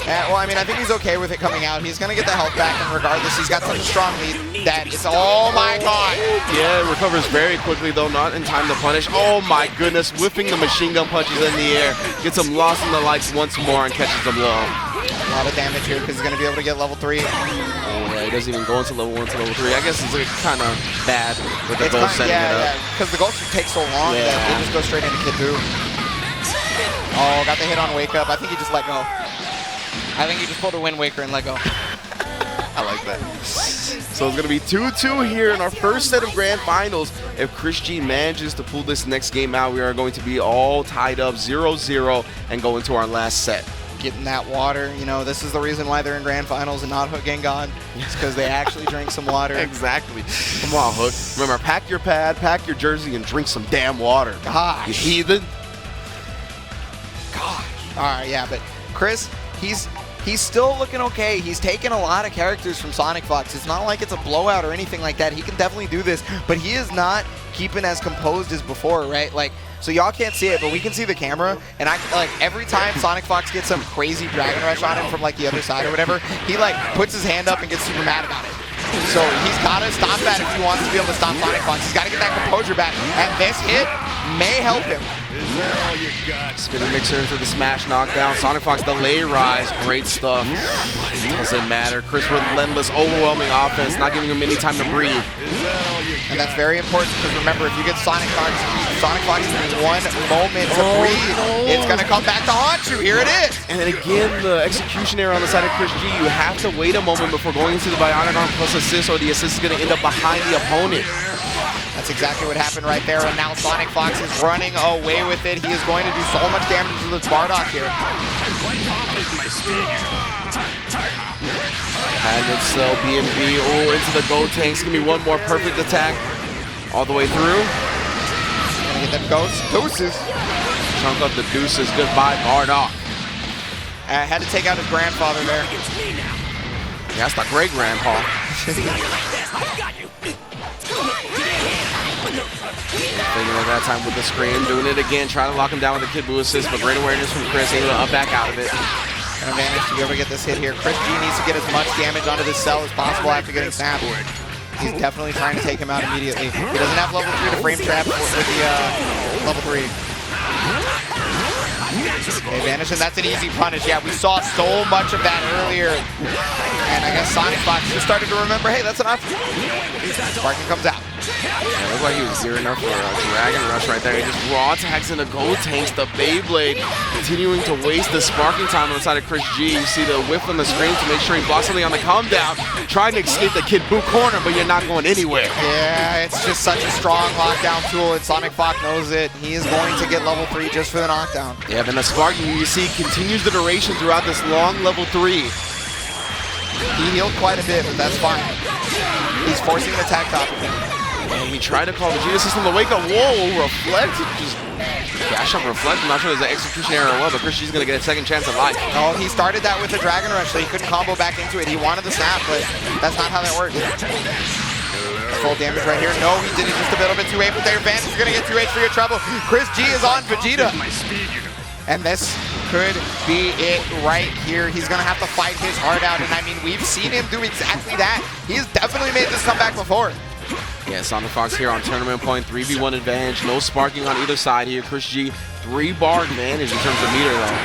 Speaker 2: Well, I mean, I think he's okay with it coming out. He's going to get the health back, and regardless, he's got such a strong lead that it's, oh my god.
Speaker 1: Yeah, it recovers very quickly, though, not in time to punish. Oh my goodness, whipping the machine gun punches in the air. Gets him lost in the lights once more and catches him low.
Speaker 2: A lot of damage here because he's going to be able to get level 3.
Speaker 1: Oh, yeah, he doesn't even go into level 1 to level 3. I guess it's kind of bad with the ghost setting it up.
Speaker 2: Yeah, because the ghost takes so long that they just go straight into Kid Buu. Oh, got the hit on Wake Up. I think he just let go.
Speaker 4: I think he just pulled a Wind Waker and let go.
Speaker 2: I like that.
Speaker 1: So it's going to be 2-2 here in our first set of grand finals. If ChrisG manages to pull this next game out, we are going to be all tied up 0-0 and go into our last set.
Speaker 2: Getting that water, you know, this is the reason why they're in grand finals and not HookGangGod. It's because they actually drank some water.
Speaker 1: Exactly. Come on, Hook. Remember, pack your pad, pack your jersey, and drink some damn water.
Speaker 2: Gosh.
Speaker 1: You heathen.
Speaker 2: Gosh. All right, yeah, but Chris, he's still looking okay. He's taken a lot of characters from SonicFox. It's not like it's a blowout or anything like that. He can definitely do this, but he is not keeping as composed as before, right? Like, so y'all can't see it, but we can see the camera, and I like every time SonicFox gets some crazy Dragon Rush on him from like the other side or whatever, he like puts his hand up and gets super mad about it. So he's got to stop that if he wants to be able to stop SonicFox. He's got to get that composure back, and this hit may help him.
Speaker 1: Spinning mixer into the smash knockdown. SonicFox delay rise. Great stuff. Doesn't matter. Chris relentless, overwhelming offense, not giving him any time to breathe.
Speaker 2: And that's very important because remember, if you get SonicFox in one moment to breathe, it's going to come back to haunt you. Here it is.
Speaker 1: And then again, the execution error on the side of ChrisG. You have to wait a moment before going into the Bionic Arm plus assist, or the assist is going to end up behind the opponent.
Speaker 2: That's exactly what happened right there, and now SonicFox is running away with it. He is going to do so much damage to this Bardock here.
Speaker 1: And it's BNB into the Go Tanks. Give me one more perfect attack all the way through.
Speaker 2: Gonna get them ghosts. Deuces.
Speaker 1: Chunk up the deuces. Goodbye, Bardock.
Speaker 2: Had to take out his grandfather there.
Speaker 1: Yeah, that's the great grandpa. Figuring at that time with the screen, doing it again, trying to lock him down with the Kid Buu assist, but great awareness from Chris, able to up back out of it.
Speaker 2: Gonna manage to be able to get this hit here. ChrisG needs to get as much damage onto this cell as possible after getting snapped. He's definitely trying to take him out immediately. He doesn't have level 3 to frame trap with the level 3. Okay, Vanish, and that's an easy punish. Yeah, we saw so much of that earlier. And I guess SonicFox just started to remember, hey, that's an option. Sparking comes out.
Speaker 1: Yeah, it looked like he was gearing up for a Dragon Rush right there. He just raw tags into Go Tanks, the Beyblade, continuing to waste the sparking time on the side of ChrisG. You see the whiff on the screen to make sure he blocks something on the come down, trying to escape the Kid Buu corner, but you're not going anywhere.
Speaker 2: Yeah, it's just such a strong lockdown tool, and SonicFox knows it. He is going to get level 3 just for the knockdown.
Speaker 1: Yeah, then the sparking you see continues the duration throughout this long level 3.
Speaker 2: He healed quite a bit, but that's fine. He's forcing an attack top of him.
Speaker 1: And we try to call Vegeta system to wake up. Whoa, reflect. Just dash up reflect. I'm not sure there's an execution error well, but ChrisG's going to get a second chance at life.
Speaker 2: No, he started that with a Dragon Rush, so he couldn't combo back into it. He wanted the snap, but that's not how that works. Full damage right here. No, he did it just a little bit too late, but their Vanish is going to get 2H for your trouble. ChrisG is on Vegeta. And this could be it right here. He's going to have to fight his heart out, and I mean, we've seen him do exactly that. He's definitely made this comeback before.
Speaker 1: Yeah, SonicFox here on tournament point, 3v1 advantage, no sparking on either side here. ChrisG, 3-bar advantage in terms of meter though.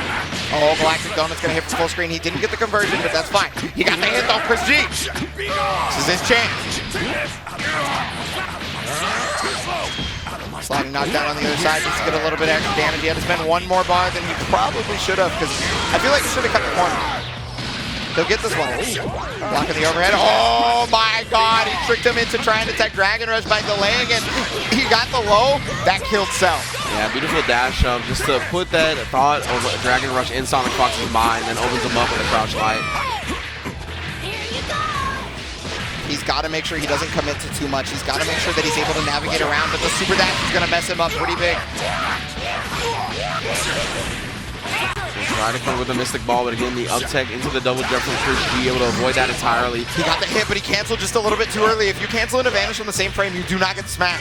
Speaker 2: Oh, Galactic Donut's gonna hit for full screen. He didn't get the conversion, but that's fine. He got the hit though, ChrisG. This is his chance. Sliding knockdown on the other side just to get a little bit extra damage. He had to spend one more bar than he probably should have, because I feel like he should have cut the corner. He'll get this one. Blocking the overhead. Oh my god, he tricked him into trying to tech Dragon Rush by delaying it. He got the low. That killed Cell.
Speaker 1: Yeah, beautiful dash up just to put that thought of a Dragon Rush in SonicFox's mind, and opens him up with a crouch light.
Speaker 2: He's got to make sure he doesn't commit to too much. He's got to make sure that he's able to navigate around, but the super dash is going to mess him up pretty big.
Speaker 1: Try to come with a Mystic Ball, but again, the up tech into the double jump from ChrisG, able to avoid that entirely.
Speaker 2: He got the hit, but he canceled just a little bit too early. If you cancel an advantage from the same frame, you do not get the smash.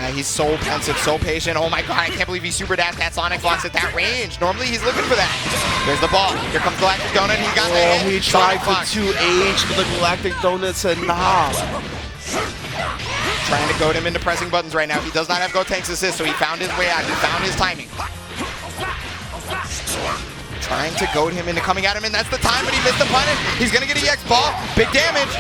Speaker 2: He's so pensive, so patient. Oh my god, I can't believe he super dashed that SonicFox at that range. Normally he's looking for that. There's the ball. Here comes Galactic Donut. He got the hit.
Speaker 1: He tried for
Speaker 2: SonicFox
Speaker 1: 2H, but the Galactic Donut said nah.
Speaker 2: trying to goad him into pressing buttons right now. He does not have Gotenks assist, so he found his way out. He found his timing. Trying to goad him into coming at him, and that's the time, but he missed the punish. He's gonna get an EX ball. Big damage.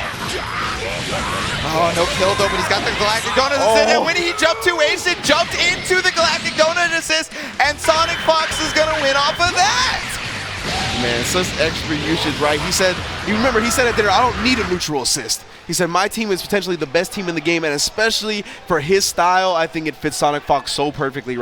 Speaker 2: Oh, no kill though, but he's got the Galactic Donut assist, and when he jumped to Ace, it jumped into the Galactic Donut assist, and SonicFox is gonna win off of that.
Speaker 1: Man, such extra usage, right? He said, you remember, he said it there, I don't need a neutral assist. He said, my team is potentially the best team in the game, and especially for his style, I think it fits SonicFox so perfectly right.